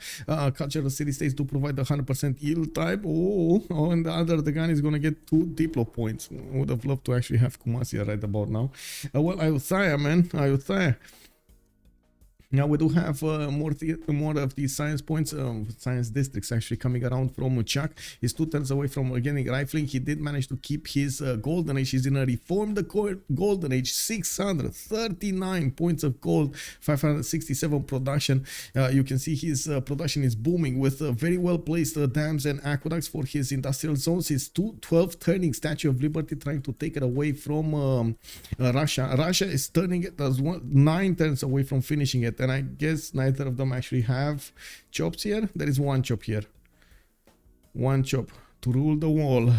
Cultural city-states do provide the 100% yield type. Oh, and the UnderTheGun is going to get 2 Diplo points. Would have loved to actually have Kumasia right about now. Well, Ayutthaya, man, Ayutthaya. Now we do have more of these science points, science districts actually coming around from Chuck. He's 2 turns away from getting rifling. He did manage to keep his golden age. He's in a reformed golden age, 639 points of gold, 567 production. You can see his production is booming with very well placed dams and aqueducts for his industrial zones. His 212 turning Statue of Liberty, trying to take it away from Russia. Russia is turning it as 9 turns away from finishing it. And I guess neither of them actually have chops here. There is 1 chop here. 1 chop to rule the world.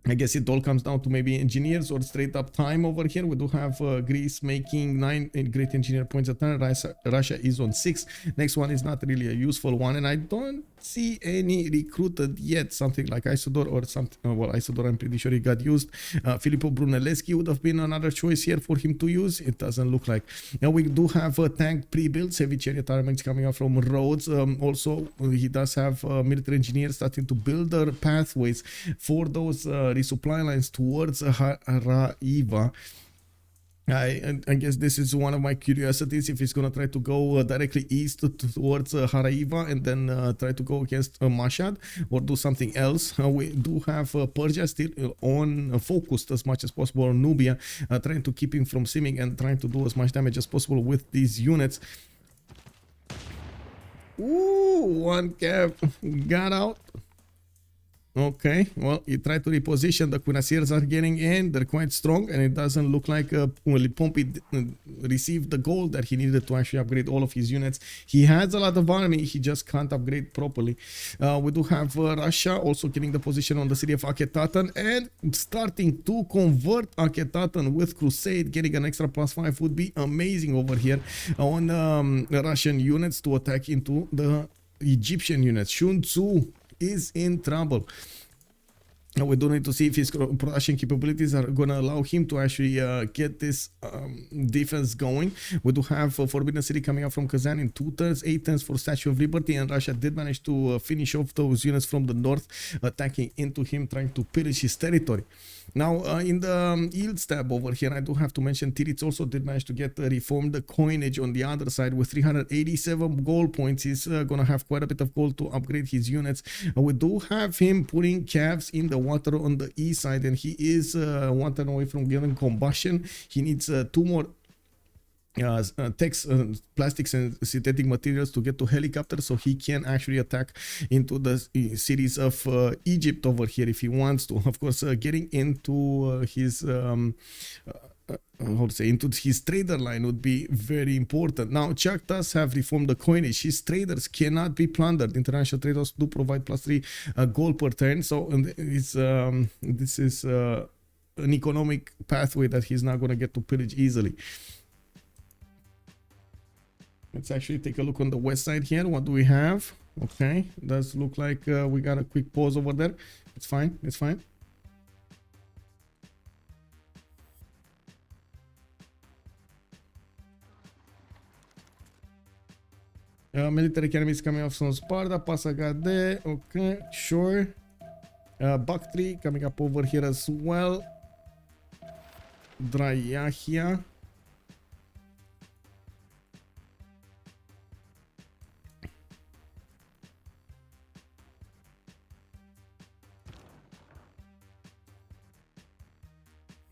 I guess it all comes down to maybe engineers or straight up time over here. We do have Greece making 9 great engineer points a turn. Russia is on 6. Next one is not really a useful one, and I don't see any recruited yet. Something like Isodor or something. Well, Isodor, I'm pretty sure he got used. Filippo Brunelleschi would have been another choice here for him to use. It doesn't look like. Now we do have tank pre-builds, heavy chariot armaments coming out from Rhodes. Also, he does have military engineers starting to build their pathways for those resupply lines towards Haraiva. I guess this is one of my curiosities, if he's gonna try to go directly east towards Haraiva and then try to go against Mashhad, or do something else. We do have Persia still on focused as much as possible on Nubia, trying to keep him from simming and trying to do as much damage as possible with these units. Ooh, 1 cap got out. Okay, well, he tried to reposition. The cuirassiers are getting in. They're quite strong, and it doesn't look like Pompi received the gold that he needed to actually upgrade all of his units. He has a lot of army. He just can't upgrade properly. We do have Russia also getting the position on the city of Akhetaten and starting to convert Akhetaten with Crusade. Getting an extra +5 would be amazing over here on Russian units to attack into the Egyptian units. Sun-Tzu is in trouble. We do need to see if his production capabilities are going to allow him to actually get this defense going. We do have Forbidden City coming up from Kazan in 2 turns, 8 turns for Statue of Liberty, and Russia did manage to finish off those units from the north, attacking into him, trying to pillage his territory. Now, in the yields tab over here, I do have to mention Titiits also did manage to get reformed coinage on the other side with 387 gold points. He's going to have quite a bit of gold to upgrade his units. We do have him putting calves in the water on the east side, and he is 1 turn away from getting combustion. He needs 2 more plastics and synthetic materials to get to helicopters, so he can actually attack into the cities of Egypt over here if he wants to. Of course, getting into his how to say, into his trader line would be very important. Now, Chuck does have reformed the coinage. His traders cannot be plundered. International traders do provide +3 gold per turn, so this is an economic pathway that he's not going to get to pillage easily. Let's actually take a look on the west side here. What do we have? Okay, does look like we got a quick pause over there. It's fine, it's fine. Military economies coming off from Sparta, Pasagade, okay, sure. Bactri coming up over here as well. Draiachia.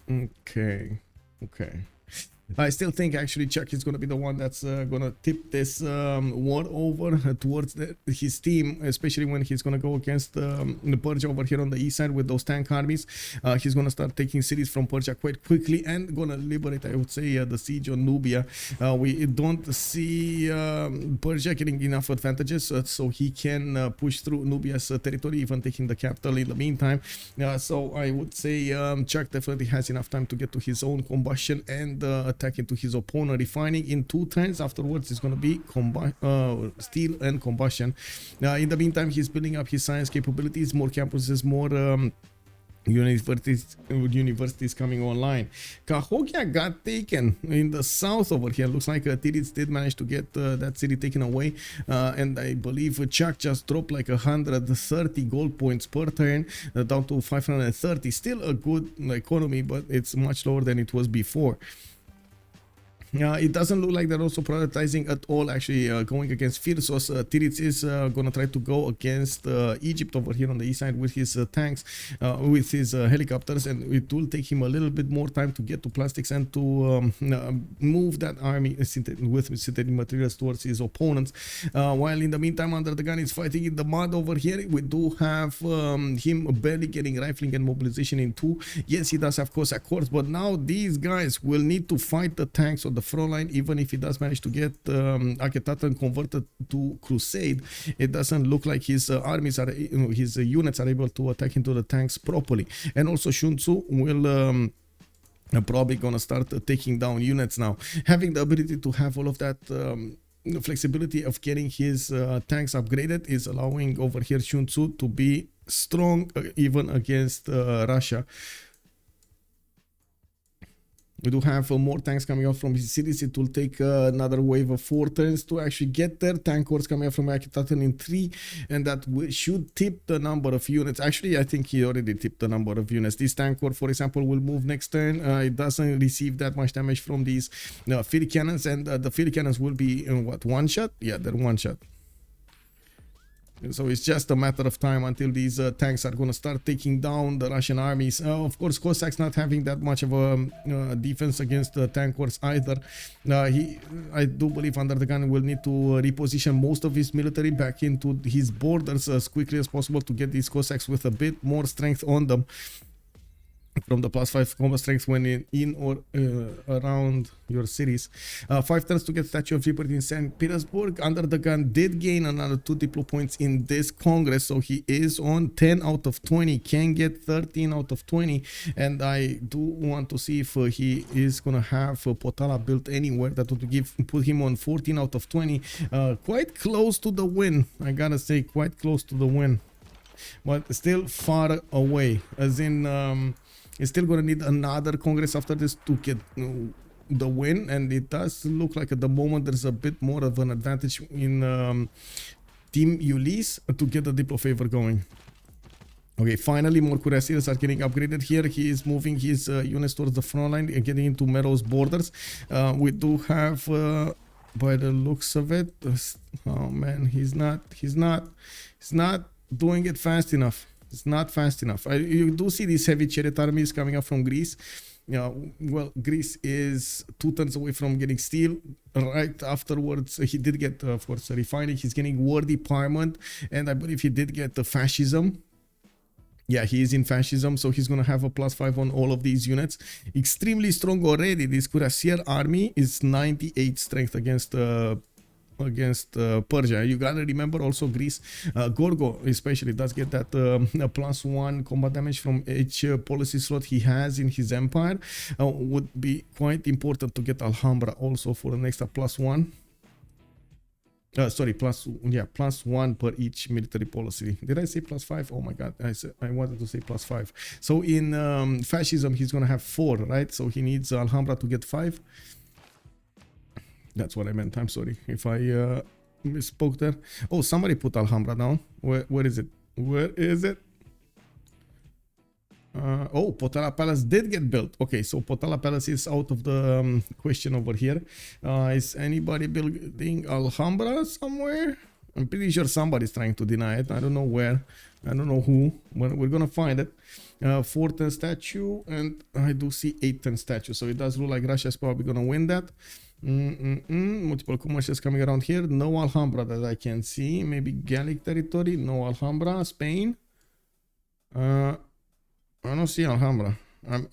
Okay, okay. I still think actually Chuck is going to be the one that's going to tip this war over towards his team, especially when he's going to go against the Persia over here on the east side with those tank armies. He's going to start taking cities from Persia quite quickly and going to liberate, I would say, the siege on Nubia. We don't see Persia getting enough advantages, so he can push through Nubia's territory, even taking the capital in the meantime. So I would say Chuck definitely has enough time to get to his own combustion and attack into his opponent, refining in 2 turns. Afterwards, it's going to be steel and combustion. In the meantime, he's building up his science capabilities, more campuses, more universities coming online. Cahokia got taken in the south over here. Looks like Titiits did manage to get that city taken away, and I believe Chuck just dropped like 130 gold points per turn, down to 530. Still a good economy, but it's much lower than it was before. It doesn't look like they're also prioritizing at all, actually going against Phyrsos. Titiits is gonna try to go against Egypt over here on the east side with his tanks, with his helicopters, and it will take him a little bit more time to get to plastics and to move that army with synthetic materials towards his opponents. While in the meantime, UnderTheGun is fighting in the mud over here. We do have him barely getting rifling and mobilization in 2. Yes, he does have Cossack Corps, but now these guys will need to fight the tanks on the front line. Even if he does manage to get Akhenaten converted to Crusade, it doesn't look like his armies are, his units are able to attack into the tanks properly. And also Sun-Tzu will probably gonna start taking down units now, having the ability to have all of that flexibility of getting his tanks upgraded is allowing over here Sun-Tzu to be strong even against Russia. We do have more tanks coming out from his cities. It will take another wave of 4 turns to actually get there. Tank corps coming out from Akhenaten in 3, and that should tip the number of units. Actually, I think he already tipped the number of units. This tank corps, for example, will move next turn. It doesn't receive that much damage from these field cannons, and the field cannons will be what, 1 shot? Yeah, they're 1 shot. So it's just a matter of time until these tanks are going to start taking down the Russian armies. Of course, Cossacks not having that much of a defense against the tank corps either. I do believe UnderTheGun will need to reposition most of his military back into his borders as quickly as possible to get these Cossacks with a bit more strength on them. From the +5 combat strength when in or around your cities. 5 turns to get Statue of Liberty in St. Petersburg. UnderTheGun did gain another 2 diplo points in this Congress, so he is on 10 out of 20, can get 13 out of 20, and I do want to see if he is gonna have Potala built anywhere. That would put him on 14 out of 20, quite close to the win. I gotta say, quite close to the win, but still far away, as in he's still going to need another Congress after this to get the win, and it does look like at the moment there's a bit more of an advantage in Team Ulyss to get the Diplo favor going. Okay, finally more cuirassiers are getting upgraded here. He is moving his units towards the front line and getting into Mero's borders. We do have, by the looks of it, oh man, he's not doing it fast enough. It's not fast enough. You do see these heavy chariot armies coming up from Greece. Well, Greece is 2 turns away from getting steel. Right afterwards, he did get, of course, refining. He's getting war department, and I believe he did get the fascism. Yeah, he is in fascism, so he's going to have a +5 on all of these units. Extremely strong already. This cuirassier army is 98 strength against Persia. You gotta remember also Greece, Gorgo especially does get that +1 combat damage from each policy slot he has in his empire. Would be quite important to get Alhambra also for an extra +1. Sorry, +1 per each military policy. Did I say +5? Oh my god, I wanted to say +5. So in fascism he's gonna have 4, right? So he needs Alhambra to get 5. That's what I meant. I'm sorry if I Misspoke there. Oh, somebody put Alhambra down. Where is it? Where is it? Oh, Potala Palace did get built. Okay, so Potala Palace is out of the question over here. Is anybody building Alhambra somewhere? I'm pretty sure somebody's trying to deny it. I don't know where. I don't know who. But we're gonna find it. 410 statue, and I do see 810 statue. So it does look like Russia is probably gonna win that. Multiple commercials coming around here. No Alhambra that I can see. Maybe Gallic territory. No Alhambra. Spain. I don't see Alhambra.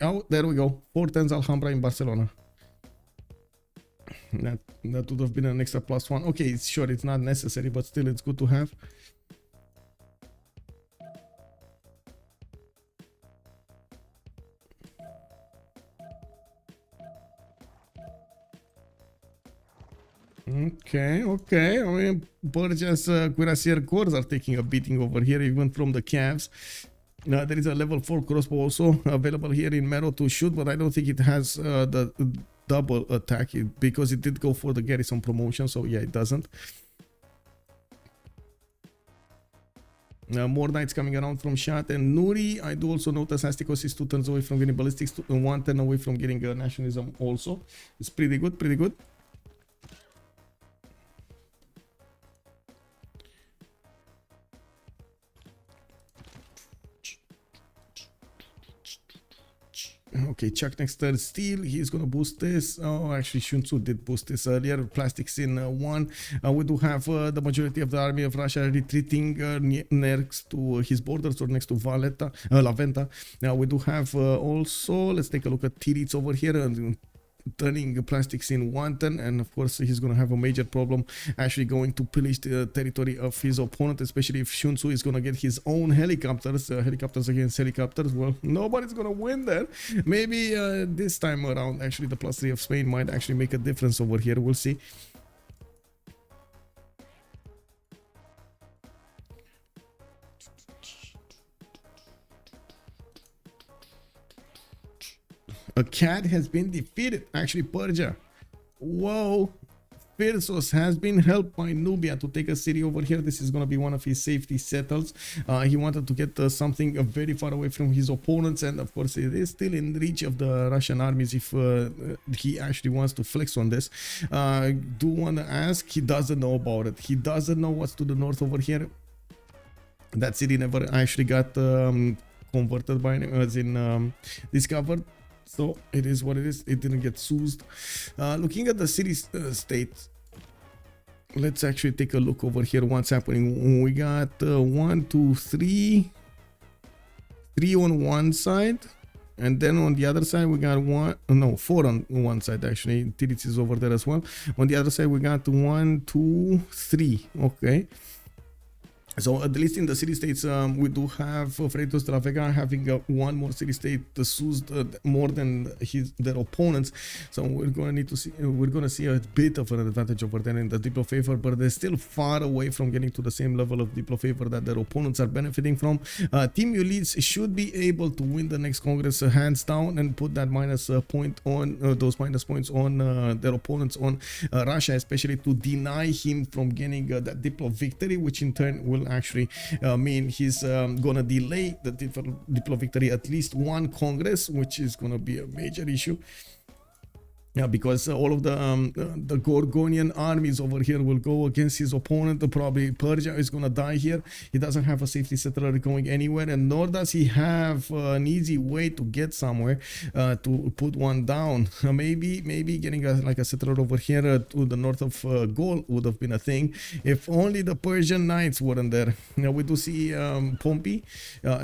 Oh, there we go. 410's Alhambra in Barcelona. That would have been an extra +1. Okay, sure, it's not necessary, but still it's good to have. Okay. I mean, Persia's cuirassier corps are taking a beating over here, even from the Cavs. There is a level 4 crossbow also available here in Mero to shoot, but I don't think it has the double attack because it did go for the garrison promotion, so yeah, it doesn't. More knights coming around from Shah and Nuri. I do also notice Astikos is 2 turns away from getting ballistics, 1 turn away from getting nationalism also. It's pretty good, pretty good. Okay, Chuck next turn steel. He's gonna boost this. Oh, actually, Sun-Tzu did boost this earlier. Plastics in 1. We do have the majority of the army of Russia retreating next to his borders or next to Valletta, La Venta. Now we do have also. Let's take a look at Titiits over here. Turning plastics in 1 turn, and of course he's going to have a major problem actually going to pillage the territory of his opponent, especially if Sun-Tzu is going to get his own helicopters. Helicopters against helicopters, well, nobody's going to win there. Maybe this time around actually the +3 of Spain might actually make a difference over here. We'll see. A cat has been defeated. Actually, Persia. Whoa. Phyrsos has been helped by Nubia to take a city over here. This is going to be one of his safety settles. He wanted to get something very far away from his opponents, and of course it is still in reach of the Russian armies if he actually wants to flex on this. I do want to ask, he doesn't know about it. He doesn't know what's to the north over here. That city never actually got converted by him, as in discovered. So it is what it is. It didn't get seized. Looking at the city state, let's actually take a look over here. What's happening? We got 1, 2, 3 on one side, and then on the other side we got 4 on one side. Actually, Titiits is over there as well. On the other side we got 1, 2, 3. Okay. So at least in the city states, we do have Freritos de la Vega having one more city state seized more than their opponents. So we're going to need to see. We're going to see a bit of an advantage over there in the diplo favor, but they're still far away from getting to the same level of diplo favor that their opponents are benefiting from. Team Ulyss should be able to win the next Congress hands down and put that minus point on those minus points on their opponents on Russia, especially to deny him from getting that diplo victory, which in turn will actually mean he's gonna delay the diplo victory at least 1 Congress, which is gonna be a major issue. Yeah, because all of the Gorgonian armies over here will go against his opponent. Probably Persia is gonna die here. He doesn't have a safety settler going anywhere, and nor does he have an easy way to get somewhere to put one down. Maybe getting a settler over here to the north of Gaul would have been a thing if only the Persian knights weren't there. Now we do see Pompi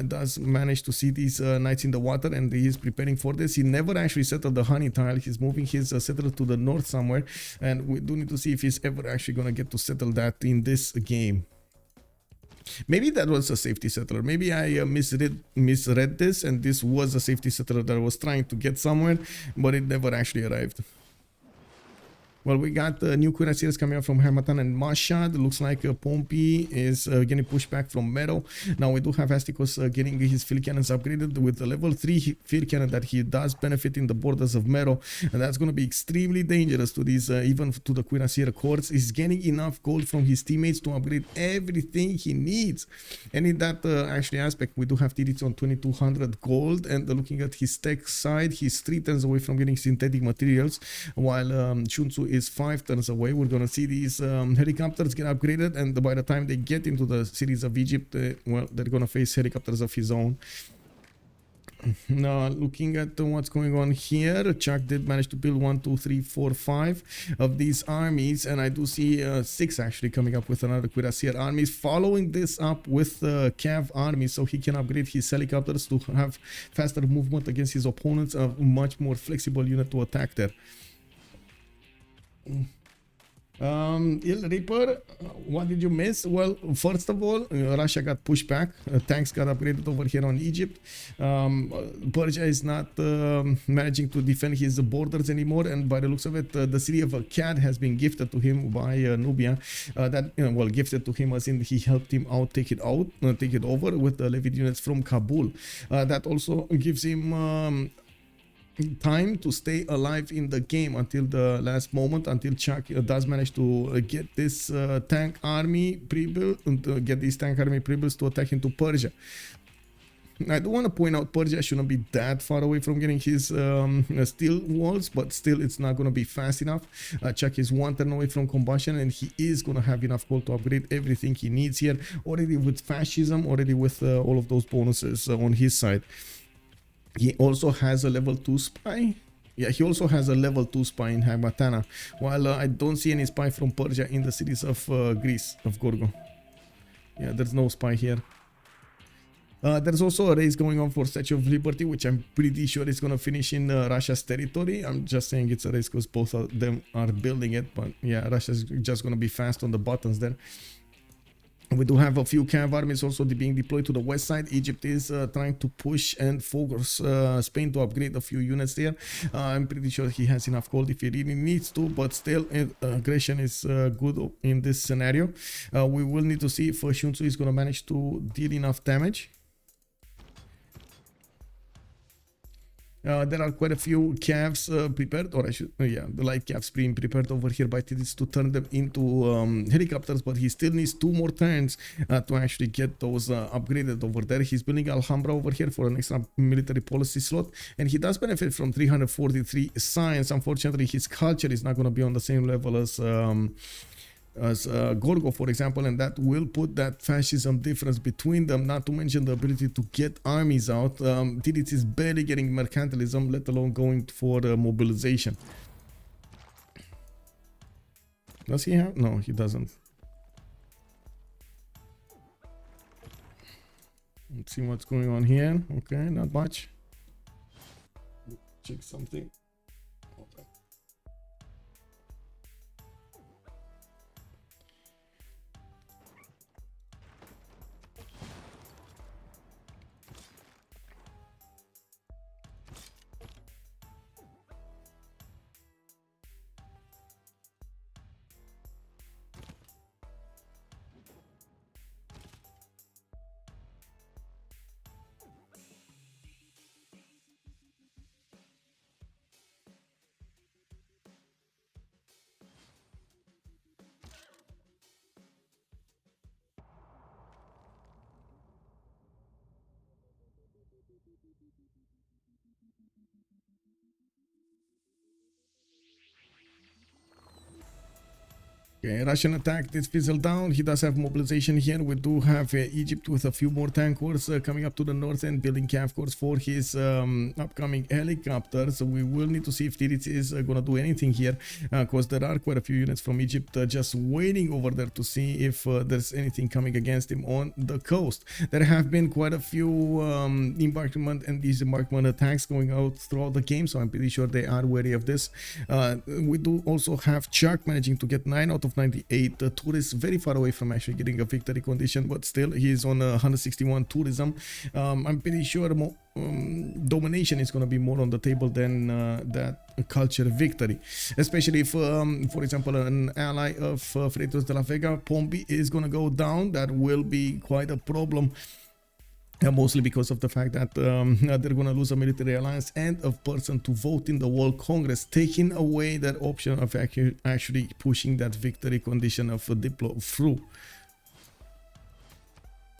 does manage to see these knights in the water, and he's preparing for this. He never actually settled the honey tile. He's moving his settled to the north somewhere, and we do need to see if he's ever actually gonna get to settle that in this game. Maybe that was a safety settler. Maybe I misread this, and this was a safety settler that was trying to get somewhere, but it never actually arrived. Well, we got new cuirassiers coming up from Hamatan and Mashhad. Looks like Pompi is getting pushed back from Meadow. Now we do have Astikos getting his field cannons upgraded with the level 3 field cannon that he does benefit in the borders of Meadow. And that's going to be extremely dangerous to these, even to the cuirassier corps. He's getting enough gold from his teammates to upgrade everything he needs. And in that actually aspect, we do have Titiits on 2200 gold. And looking at his tech side, he's 3 turns away from getting synthetic materials, while Sun-Tzu is 5 turns away. We're gonna see these helicopters get upgraded, and by the time they get into the cities of Egypt, well, they're gonna face helicopters of his own. Now, looking at what's going on here, Chuck did manage to build 1, 2, 3, 4, 5 of these armies, and I do see 6 actually coming up with another cuirassier armies, following this up with Cav armies, so he can upgrade his helicopters to have faster movement against his opponents, a much more flexible unit to attack there. Il Reaper, what did you miss? Well, first of all, Russia got pushed back. Tanks got upgraded over here on Egypt. Persia is not managing to defend his borders anymore, and by the looks of it, the city of Akkad has been gifted to him by Nubia. Well, gifted to him as in he helped him out, take it over with the levied units from Kabul. That also gives him time to stay alive in the game until the last moment, until Chuck does manage to get this tank army pre-built, get these tank army pre-builds to attack into Persia. I do want to point out Persia shouldn't be that far away from getting his steel walls, but still it's not going to be fast enough. Chuck is 1 turn away from combustion, and he is going to have enough gold to upgrade everything he needs here, already with fascism, already with all of those bonuses on his side. He also has a level 2 spy. Yeah, he also has a level 2 spy in Hamatana, while I don't see any spy from Persia in the cities of Greece, of Gorgo. Yeah, there's no spy here. There's also a race going on for Statue of Liberty, which I'm pretty sure is going to finish in Russia's territory. I'm just saying it's a race because both of them are building it, but yeah, Russia's just going to be fast on the buttons there. We do have a few Cav armies also being deployed to the west side. Egypt is trying to push and force Spain to upgrade a few units there. I'm pretty sure he has enough gold if he really needs to, but still aggression is good in this scenario. We will need to see if Sun-Tzu is going to manage to deal enough damage. There are quite a few calves prepared, or I should, yeah, the light calves being prepared over here by Titiits to turn them into helicopters, but he still needs 2 more turns to actually get those upgraded over there. He's building Alhambra over here for an extra military policy slot, and he does benefit from 343 science. Unfortunately, his culture is not going to be on the same level as Gorgo, for example, and that will put that fascism difference between them, not to mention the ability to get armies out. Titiits is barely getting mercantilism, let alone going for mobilization. Does he have? No, he doesn't. Let's see what's going on here. Okay, not much. Check something. Okay. Okay, Russian attack did fizzle down. He does have mobilization here. We do have Egypt with a few more tank corps coming up to the north end, building cav corps for his upcoming helicopters. So we will need to see if Titiits is going to do anything here, because there are quite a few units from Egypt just waiting over there to see if there's anything coming against him on the coast. There have been quite a few embarkment and disembarkment attacks going out throughout the game, so I'm pretty sure they are wary of this. We do also have Chuck managing to get 9 out of of 98 tourists, very far away from actually getting a victory condition, but still he's on 161 tourism. I'm pretty sure domination is going to be more on the table than that culture victory, especially if for example an ally of Freritos de la Vega, Pompi, is going to go down. That will be quite a problem. Mostly because of the fact that they're going to lose a military alliance and a person to vote in the World Congress, taking away that option of actually pushing that victory condition of a Diplo through.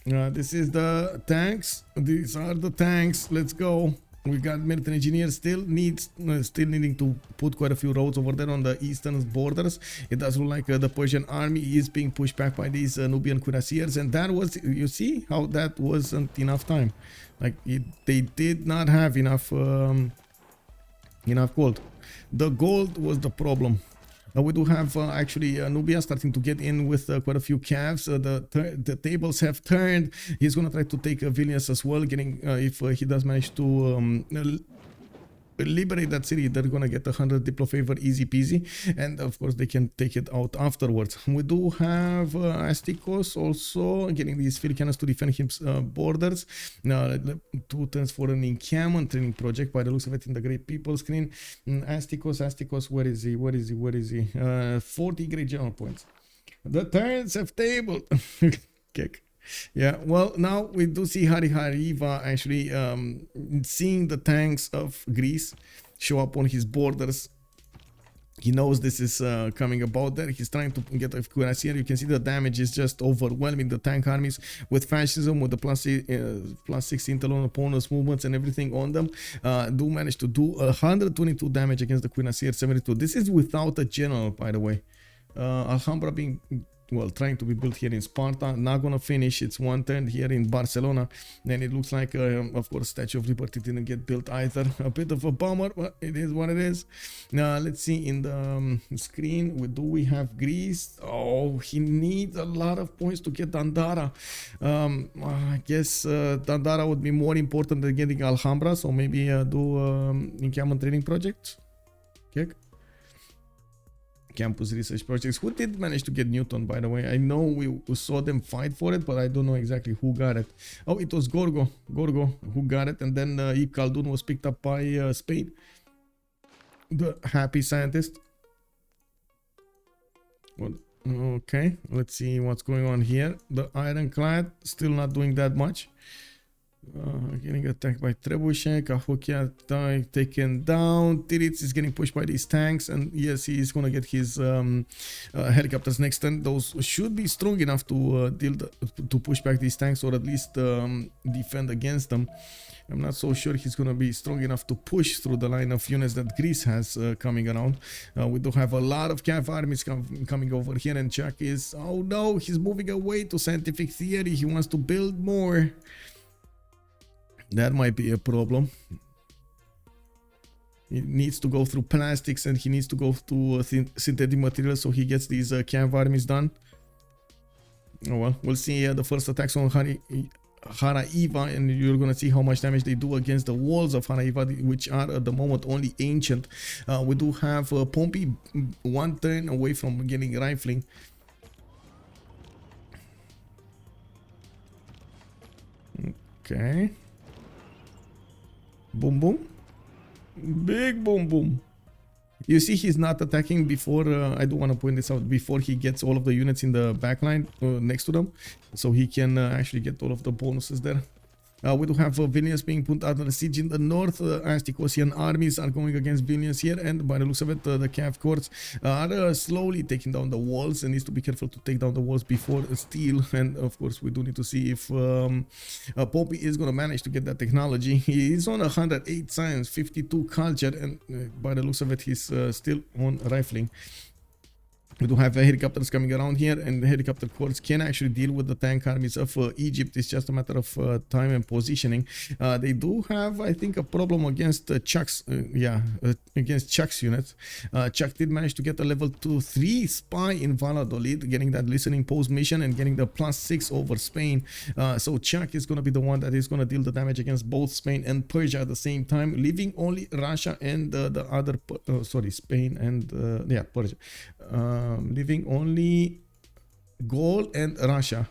This is the tanks. These are the tanks. Let's go. We got military engineers still needing to put quite a few roads over there on the eastern borders. It does look like the Persian army is being pushed back by these Nubian cuirassiers, and that was, you see how that wasn't enough time. Like they did not have enough gold. The gold was the problem. We do have actually Nubia starting to get in with quite a few calves. The tables have turned. He's going to try to take Vilnius as well, getting if he does manage to liberate that city, they're going to get 100 Diplo favor easy peasy, and of course they can take it out afterwards. We do have Astikos also getting these field cannons to defend his borders. Now 2 turns for an encampment training project by the looks of it in the Great People screen. Astikos, where is he? 40 great general points. The turns have tabled. Kick. Yeah, well, now we do see Hariva actually seeing the tanks of Greece show up on his borders. He knows this is coming about there. He's trying to get a cuirassier. You can see the damage is just overwhelming the tank armies with fascism, with the plus 6 intel on opponents' movements and everything on them. Do manage to do 122 damage against the cuirassier 72. This is without a general, by the way. Alhambra being, well, trying to be built here in Sparta, not gonna finish. It's one turn here in Barcelona. Then it looks like, of course, Statue of Liberty didn't get built either. A bit of a bummer, but it is what it is. Now, let's see in the screen. Do we have Greece? Oh, he needs a lot of points to get Dandara. I guess Dandara would be more important than getting Alhambra, so maybe do encampment training project. Okay. Campus research projects. Who did manage to get Newton, by the way? I know we saw them fight for it, but I don't know exactly who got it. Oh, it was Gorgo who got it, and then Khaldun was picked up by Spain. The happy scientist. Well, okay, let's see what's going on here. The Ironclad still not doing that much. Getting attacked by Trebuchet. Cahokia taken down. Titiits is getting pushed by these tanks, and yes, he is gonna get his helicopters next turn. Those should be strong enough to to push back these tanks, or at least defend against them. I'm not so sure he's gonna be strong enough to push through the line of units that Greece has coming around. We do have a lot of cav armies coming over here, and Chuck is, oh no, he's moving away to scientific theory. He wants to build more. That might be a problem. He needs to go through plastics, and he needs to go to synthetic materials, so he gets these cav armies done. Oh well, we'll see the first attacks on Haraiva, and you're gonna see how much damage they do against the walls of Haraiva, which are at the moment only ancient. We do have Pompi one turn away from getting rifling. Okay. Boom boom. Big boom boom. You see he's not attacking before, I do want to point this out, before he gets all of the units in the backline next to them, so he can actually get all of the bonuses there. We do have Vilnius being put under siege in the north. Astikosian armies are going against Vilnius here, and by the looks of it, the Cav courts are slowly taking down the walls, and needs to be careful to take down the walls before steel. And of course, we do need to see if Pompi is going to manage to get that technology. He is on 108 science, 52 culture, and by the looks of it, he's still on rifling. We do have helicopters coming around here, and the helicopter corps can actually deal with the tank armies of Egypt. It's just a matter of time and positioning. They do have, I think, a problem against Chuck's, against Chuck's units. Chuck did manage to get a level 2-3 spy in Valladolid, getting that listening post mission and getting the +6 over Spain. So Chuck is going to be the one that is going to deal the damage against both Spain and Persia at the same time, leaving only Russia and the other, Spain and, Persia. leaving only Gaul and Russia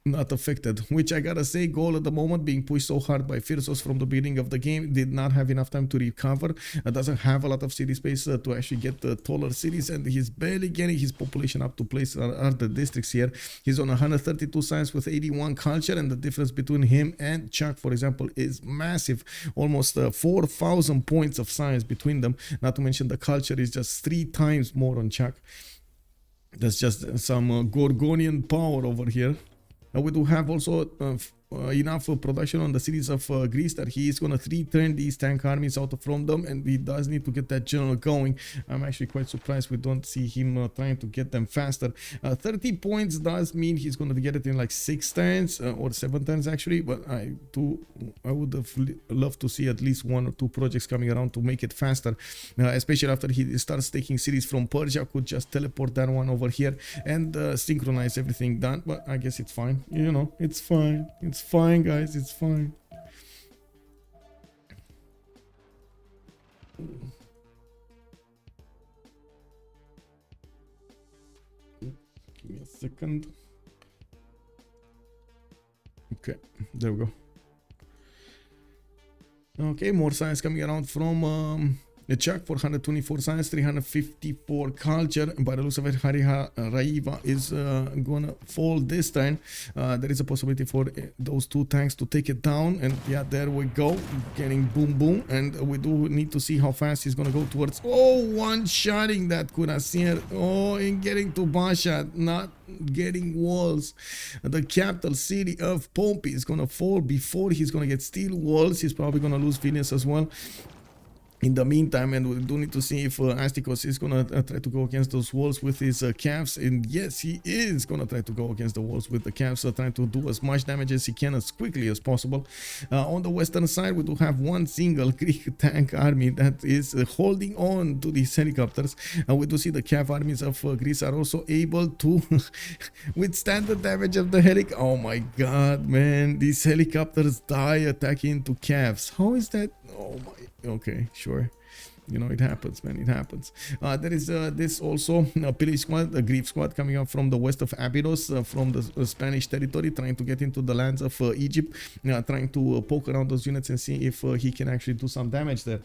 not affected, which I gotta say, Gaul at the moment being pushed so hard by Phyrsos from the beginning of the game, did not have enough time to recover, doesn't have a lot of city space to actually get taller cities, and he's barely getting his population up to place other districts here. He's on 132 science with 81 culture, and the difference between him and Chuck, for example, is massive, almost 4,000 points of science between them, not to mention the culture is just 3 times more on Chuck. That's just some Gorgonian power over here. We do have also enough production on the cities of Greece that he is going to return these tank armies out from them, and he does need to get that general going. I'm actually quite surprised we don't see him trying to get them faster. 30 points does mean he's going to get it in like 6 turns or 7 turns actually, but I would have loved to see at least 1 or 2 projects coming around to make it faster, especially after he starts taking cities from Persia. Could just teleport that one over here and synchronize everything done, but I guess it's fine, you know, it's fine. It's fine, guys, it's fine. Give me a second. Okay, there we go. Okay, more science coming around from the Chuck, 424 science, 354 culture. By the looks of it, Raiva is gonna fall this time. There is a possibility for those 2 tanks to take it down, and yeah, there we go, getting boom boom, and we do need to see how fast he's gonna go towards, one-shotting that Kurasir, and getting to Basha, not getting walls. The capital city of Pompi is gonna fall before he's gonna get steel walls. He's probably gonna lose Vilnius as well in the meantime, and we do need to see if Astikos is gonna try to go against those walls with his calves, and yes, he is gonna try to go against the walls with the calves, trying to do as much damage as he can as quickly as possible. On the western side, we do have one single Greek tank army that is holding on to these helicopters. We do see the cav armies of Greece are also able to withstand the damage of the oh my god, man, these helicopters die attacking into cavs. How is that? Oh my, okay, sure, you know, it happens, man, it happens. There is this also Pillage squad, a Greek squad coming up from the west of Abydos, from the Spanish territory, trying to get into the lands of Egypt, trying to poke around those units and see if he can actually do some damage there.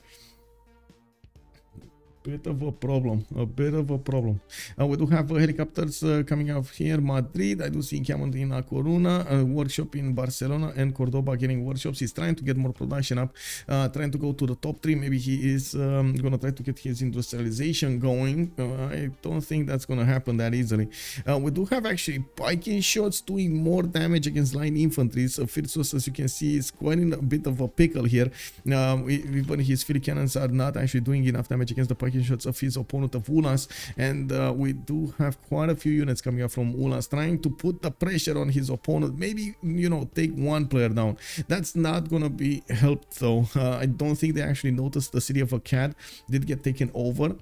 Bit of a problem, a bit of a problem. We do have helicopters coming out here. Madrid, I do see encampment in A Coruña, a workshop in Barcelona and Cordoba getting workshops. He's trying to get more production up, trying to go to the top 3. Maybe he is gonna try to get his industrialization going. I don't think that's gonna happen that easily. We do have actually piking shots doing more damage against line infantry. So Phyrsos, as you can see, is quite in a bit of a pickle here. Even his field cannons are not actually doing enough damage against the piking shots of his opponent of Ulhas, and we do have quite a few units coming up from Ulhas trying to put the pressure on his opponent. Maybe, you know, take 1 player down. That's not gonna be helped though. I don't think they actually noticed the city of Akkad did get taken over,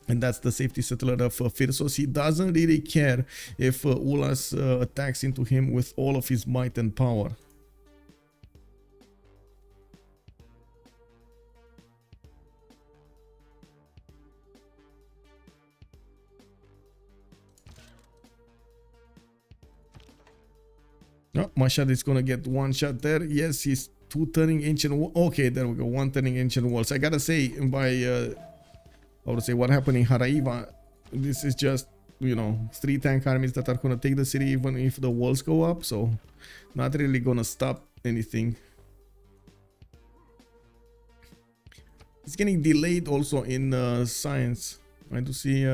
and that's the safety settler of Phyrsos. He doesn't really care if Ulhas attacks into him with all of his might and power. Oh, Mashad is gonna get 1 shot there. Yes, he's 2 turning ancient wall. Okay, there we go, 1 turning ancient walls. I gotta say, by I would say what happened in Haraiva, this is just, you know, 3 tank armies that are gonna take the city even if the walls go up, so not really gonna stop anything. It's getting delayed also in science. I do see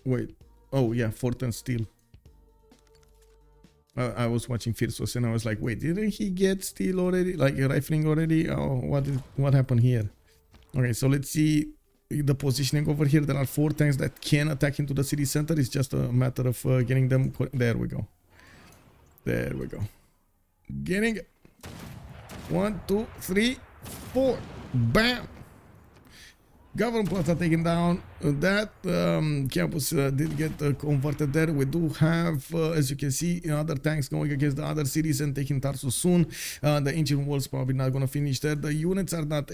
wait, oh yeah, 4 turn steel. I was watching Phyrsos and I was like, wait, didn't he get steel already? Like rifling already? Oh, what happened here? Okay, so let's see the positioning over here. There are 4 tanks that can attack into the city center. It's just a matter of getting them. There we go. There we go. Getting 1, 2, 3, 4. Bam! Government plots are taken down. That campus did get converted there. We do have, as you can see, other tanks going against the other cities and taking Tarsus soon. The ancient walls probably not going to finish there. The units are not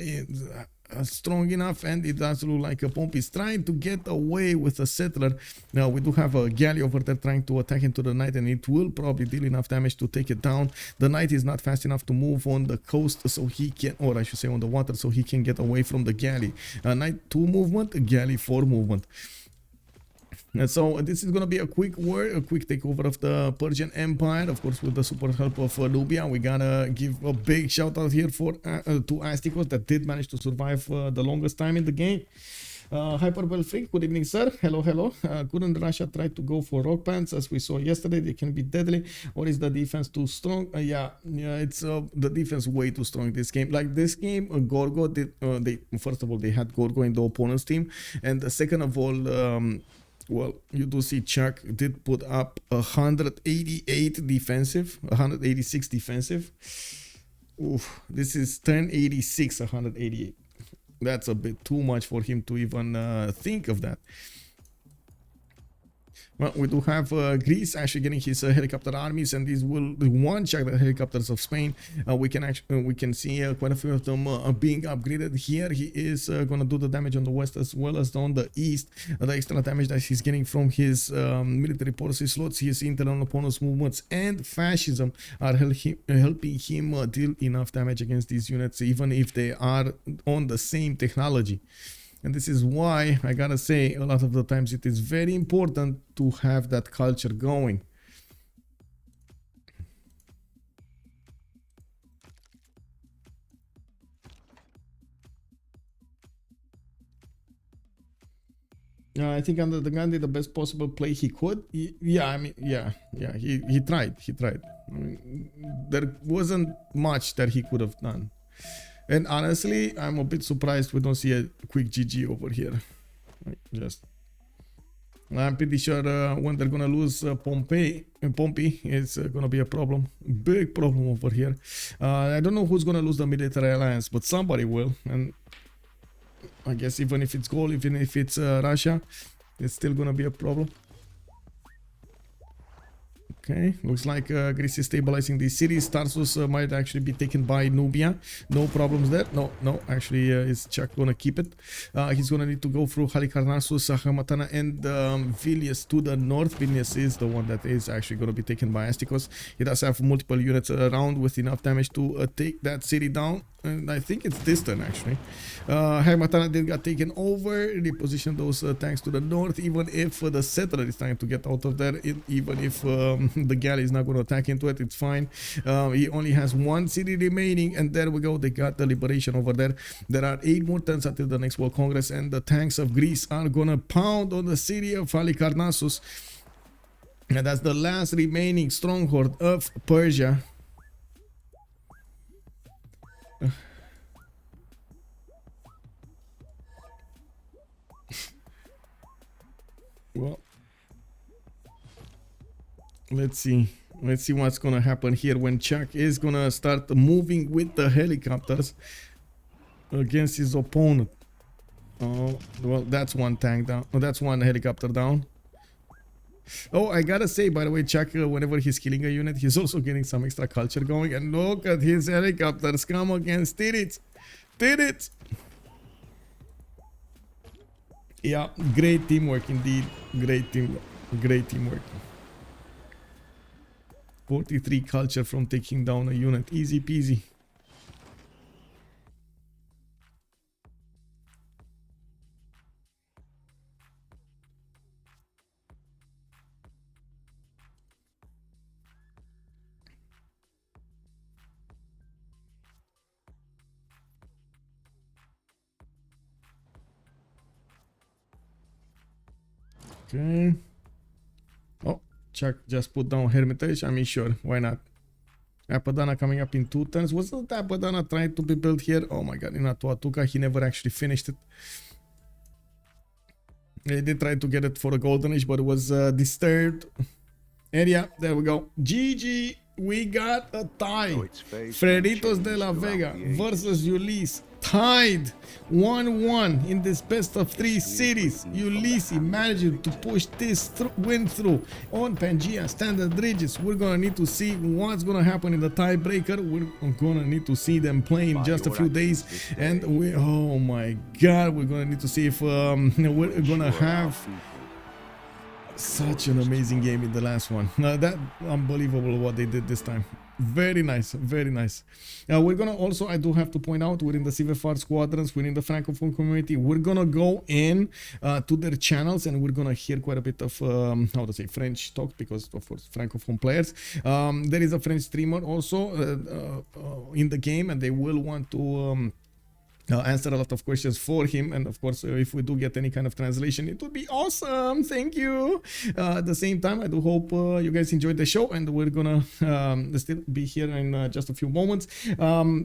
strong enough, and it does look like a Pompi is trying to get away with a settler. Now we do have a galley over there trying to attack into the knight, and it will probably deal enough damage to take it down. The knight is not fast enough to move on the coast, so he can, or I should say on the water, so he can get away from the galley. Knight 2 movement, galley 4 movement. And so this is gonna be a quick takeover of the Persian Empire, of course, with the super help of Nubia. We gotta give a big shout out here for to Astikos that did manage to survive the longest time in the game. Hyperbell Freak, good evening, sir. Hello, hello. Couldn't Russia try to go for rock pants as we saw yesterday? They can be deadly, or is the defense too strong? Yeah, it's the defense way too strong this game. Like this game, Gorgo did. They first of all they had Gorgo in the opponent's team, and second of all. Well, you do see Chuck did put up 188 defensive, 186 defensive. Oof, this is 1086, 188. That's a bit too much for him to even think of that. Well, we do have Greece actually getting his helicopter armies, and these will one-shot the helicopters of Spain. We can see quite a few of them being upgraded. Here he is going to do the damage on the west as well as on the east. The extra damage that he's getting from his military policy slots, his internal opponent's movements, and fascism are helping him deal enough damage against these units, even if they are on the same technology. And this is why I gotta say a lot of the times it is very important to have that culture going. I think UnderTheGun did the best possible play he could. Yeah, I mean, yeah, he tried. I mean, there wasn't much that he could have done. And honestly, I'm a bit surprised we don't see a quick GG over here. I'm pretty sure when they're gonna lose Pompi, it's gonna be a problem. Big problem over here. I don't know who's gonna lose the military alliance, but somebody will. And I guess even if it's Gaul, even if it's Russia, it's still gonna be a problem. Okay, looks like Greece is stabilizing these cities. Tarsus might actually be taken by Nubia. No problems there. No, actually is Chuck gonna keep it. He's gonna need to go through Halikarnassus, Hamatana, and Vilnius to the north. Vilnius is the one that is actually gonna be taken by Astikos. He does have multiple units around with enough damage to take that city down. And I think it's this turn actually. Hamatana did got taken over. Reposition those tanks to the north, even if the settler is trying to get out of there. Even if the galley is not going to attack into it, it's fine. He only has one city remaining, and there we go. They got the liberation over there. There are 8 more turns until the next World Congress, and the tanks of Greece are going to pound on the city of Halikarnassus. And that's the last remaining stronghold of Persia. Well, let's see what's gonna happen here when Chuck is gonna start moving with the helicopters against his opponent. Oh, well, that's one tank down. Oh, that's one helicopter down. Oh, I gotta say, by the way, Chuck, whenever he's killing a unit, he's also getting some extra culture going. And look at his helicopters come against Titiits. Titiits! Yeah, great teamwork indeed. Great teamwork. 43 culture from taking down a unit. Easy peasy. Okay. Oh, Chuck just put down Hermitage. I mean, sure, why not? Apadana coming up in 2 turns. Wasn't Apadana trying to be built here? Oh my god, in Atuatuca, he never actually finished it. They did try to get it for a golden age, but it was disturbed. And yeah, there we go. GG, we got a tie. Freritos de la Vega versus Ulyss. tied 1-1 in this best of 3 cities. Ulyss managed to push this win through on Pangea standard bridges. We're gonna need to see what's gonna happen in the tiebreaker. We're gonna need to see them play in just a few days, and oh my god, we're gonna need to see if we're gonna have such an amazing game in the last one. That unbelievable what they did this time. Very nice, very nice. We're gonna also, I do have to point out, we're in the CivFR Squadrons, we're in the Francophone community. We're gonna go in to their channels, and we're gonna hear quite a bit of how to say French talk, because of course Francophone players. There is a French streamer also in the game, and they will want to answer a lot of questions for him, and of course if we do get any kind of translation, it would be awesome. Thank you. At the same time, I do hope you guys enjoyed the show, and we're gonna still be here in just a few moments. Let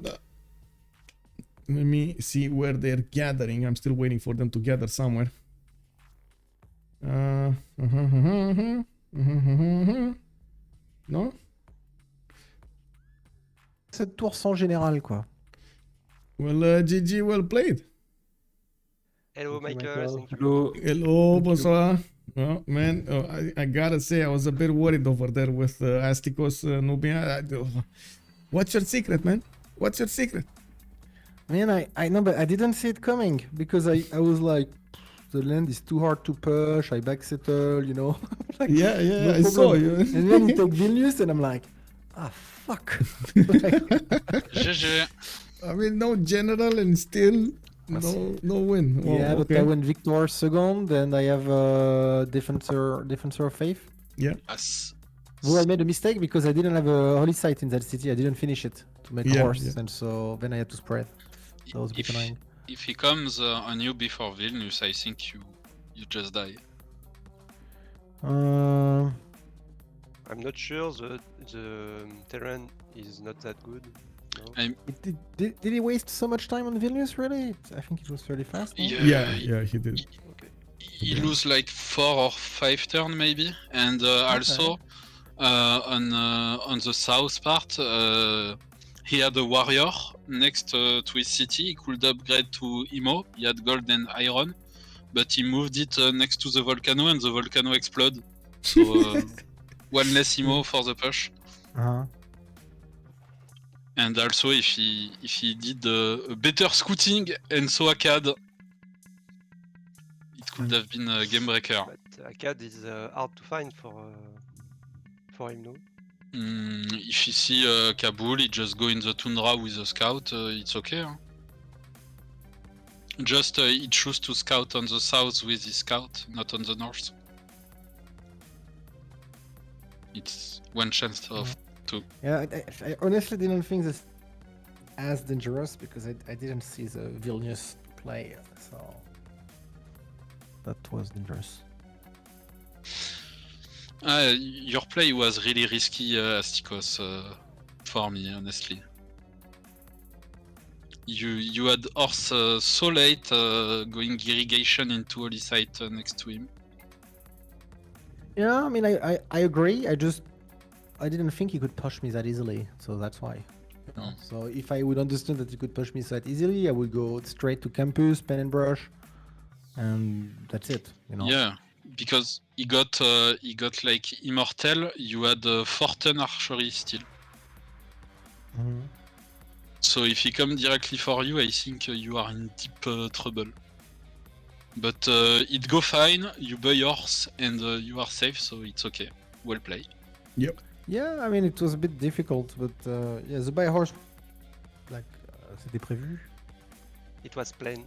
me see where they're gathering. I'm still waiting for them to gather somewhere. No? Cette tour sans général, quoi. Well, GG, well played. Hello, Michael. Thank you. Hello. Hello, bonsoir. Oh, man, I gotta say, I was a bit worried over there with Astikos, Nubia. What's your secret, man? What's your secret? Man, I know, but I didn't see it coming, because I was like, the land is too hard to push, I backsettle, you know. Like, Yeah, no I saw you. And then you take Vilnius, and I'm like, ah, fuck. Like, GG. I mean, no general and still no win. Oh, yeah, but okay. I went Victor second, and I have defensor of faith. Yeah. Yes. Well, I made a mistake because I didn't have a holy site in that city. I didn't finish it to make Yeah, horse, yeah. and so then I had to spread. That was a bit annoying. If he comes on you before Vilnius, I think you just die. Um, I'm not sure the terrain is not that good. No? did he waste so much time on Vilnius, really? I think it was fairly fast. No? Yeah, he did. Okay. He lose like 4 or 5 turns maybe, and also on the south part, he had a warrior next to his city. He could upgrade to Imo. He had gold and iron, but he moved it next to the volcano, and the volcano exploded. So one less Imo for the push. Uh-huh. And also, if he did a better scouting and so Akkad, it could have been a game breaker. But Akkad is hard to find for him, no? If you see Kabul, he just go in the tundra with a scout, it's okay. Huh? Just he choose to scout on the south with his scout, not on the north. It's one chance of two. Yeah, I honestly didn't think this as dangerous because I didn't see the Vilnius play, so that was dangerous. Your play was really risky, Astikos, for me, honestly. You had horse so late, going irrigation into holy site next to him. Yeah, I mean, I agree. I didn't think he could push me that easily, so that's why. You know? So if I would understand that he could push me that easily, I would go straight to campus, pen and brush, and that's it. You know. Yeah, because he got like immortal. You had 410 archery still. Mhm. So if he come directly for you, I think you are in deep trouble. But it go fine. You buy horse and you are safe, so it's okay. Well played. Yep. Yeah, I mean, it was a bit difficult, but yeah, the buy horse, like, c'était prévu. It was plain.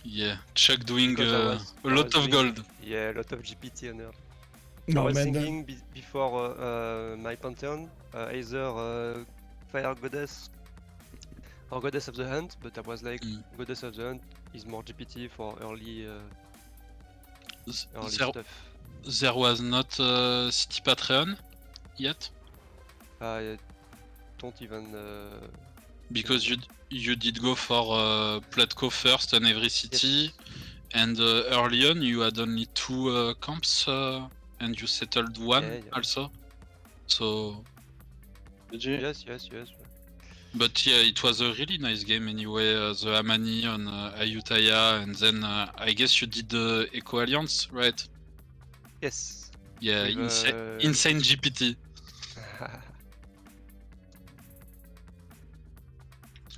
Yeah, Chuck doing Because a lot of gold. Yeah, a lot of GPT on her. No, I was man, thinking before my pantheon, either fire goddess or goddess of the hunt, but I was like, goddess of the hunt is more GPT for early There, stuff. there was not City Patreon yet, I don't even. because you did go for Platco first on every city, and early on you had only 2 camps, and you settled one Yeah. also. So Yes. But yeah, it was a really nice game anyway. The Amani on Ayutthaya, and then I guess you did the Eco Alliance, right? Yes. Yeah, With, insane GPT.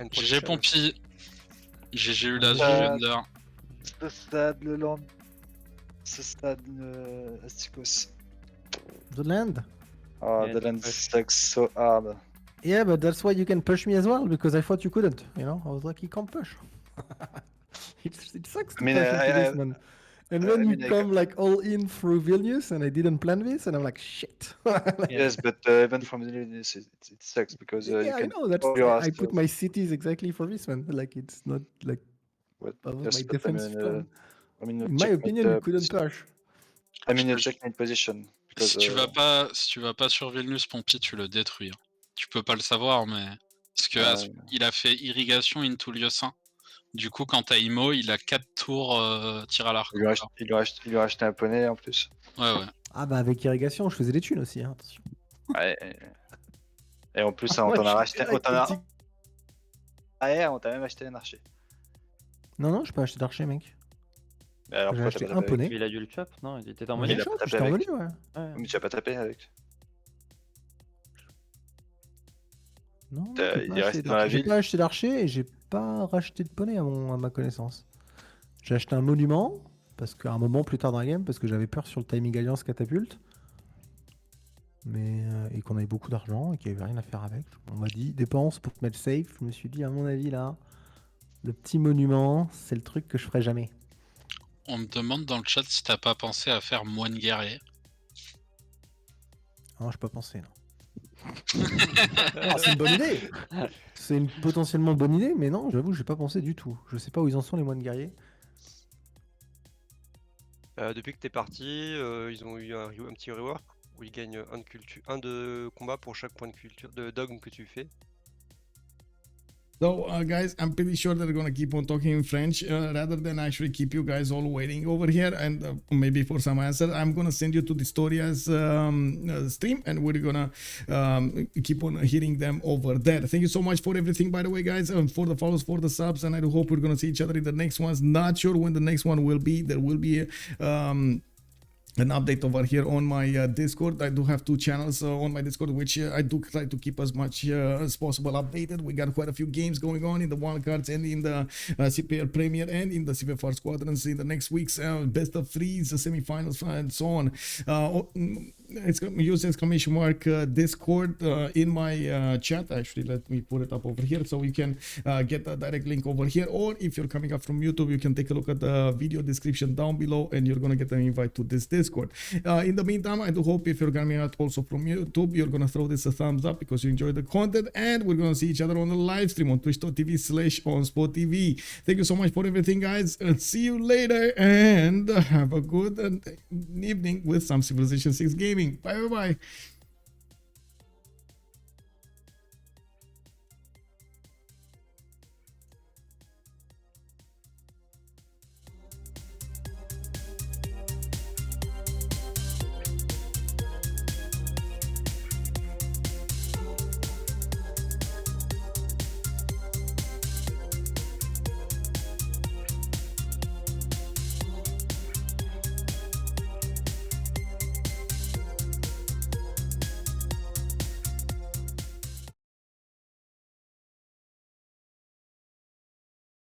And GG production. Pompi. GG Ulhas, Ouais. GG Under. Ce stade, le land. Ce stade, Astikos. The land. Oh, Yeah, the the land push. sucks so hard. Yeah, but that's why you can push me as well, because I thought you couldn't. You know, I was like, you can't push. it sucks to I mean, push into I- this, man. And then I you mean, I come like all in through Vilnius, and I didn't plan this, and I'm like, shit. Like, Yes, but even from the Vilnius, it sucks because you yeah, I can. know. That's all your I put stuff. my cities exactly for this, man. Like it's not like But that was yes, my but defensive plan. I mean, In my opinion, you couldn't push. I mean, checkmate position. Because, Si tu vas pas sur Vilnius, Pompi, tu le détruis. Hein. Tu peux pas le savoir, mais parce que il a fait irrigation into Lieusaint. Du coup, quand t'as Imo, il a 4 tours tir à l'arc. il lui a acheté un poney en plus. Ouais, ouais. Ah bah avec irrigation, je faisais des thunes aussi, hein, attention. Ouais. Et en plus, Ah, on ouais, t'en a je racheté. suis On t'en a. critique. Ah, on t'a même acheté un archer. Non, j'ai pas acheté d'archer, mec. Mais alors, J'ai pourquoi acheté t'as un pas tapé poney. Il a dû le chop, non? Il était en Ouais, il monnaie. a pas tapé j'étais en avec. menu, ouais. Ouais. Mais tu as pas tapé avec. Non, T'as- j'ai il pas est acheté resté dans la d'archer. J'ai ville. pas acheté d'archer et j'ai pas racheté de poney à ma connaissance. J'ai acheté un monument, parce qu'à un moment plus tard dans la game, parce que j'avais peur sur le timing alliance catapulte. Mais et qu'on avait beaucoup d'argent et qu'il n'y avait rien à faire avec. On m'a dit dépense pour te mettre safe. Je me suis dit, à mon avis, là, le petit monument, c'est le truc que je ferai jamais. On me demande dans le chat si t'as pas pensé à faire moine guerrier. Non, je peux pas pensé, non. Ah, c'est une bonne idée. C'est une potentiellement bonne idée, mais non, j'avoue, j'ai pas pensé du tout. Je sais pas où ils en sont les moines guerriers. Depuis que t'es parti, ils ont eu un petit rework où ils gagnent un de combat pour chaque point de culture de dogme que tu fais. So, guys, I'm pretty sure they're gonna keep on talking in French rather than actually keep you guys all waiting over here and maybe for some answer. I'm gonna send you to Historia's stream and we're gonna keep on hearing them over there. Thank you so much for everything, by the way, guys, for the follows, for the subs, and I do hope we're gonna see each other in the next ones. Not sure when the next one will be. There will be an update over here on my Discord. I do have 2 channels on my Discord, which I do try to keep as much as possible updated. We got quite a few games going on in the wildcards and in the CPL Premier and in the CivFR Squadrons in the next week's best of 3s, semifinals, and so on. Use exclamation mark Discord in my chat. Actually, let me put it up over here so you can get a direct link over here, or if you're coming up from YouTube, you can take a look at the video description down below and you're gonna get an invite to this Discord. In the meantime, I do hope if you're coming out also from YouTube, you're gonna throw this a thumbs up because you enjoyed the content, and we're gonna see each other on the live stream on twitch.tv/OnSpotTV. Thank you so much for everything, guys, and see you later, and have a good evening with some Civilization 6 gaming. Bye bye.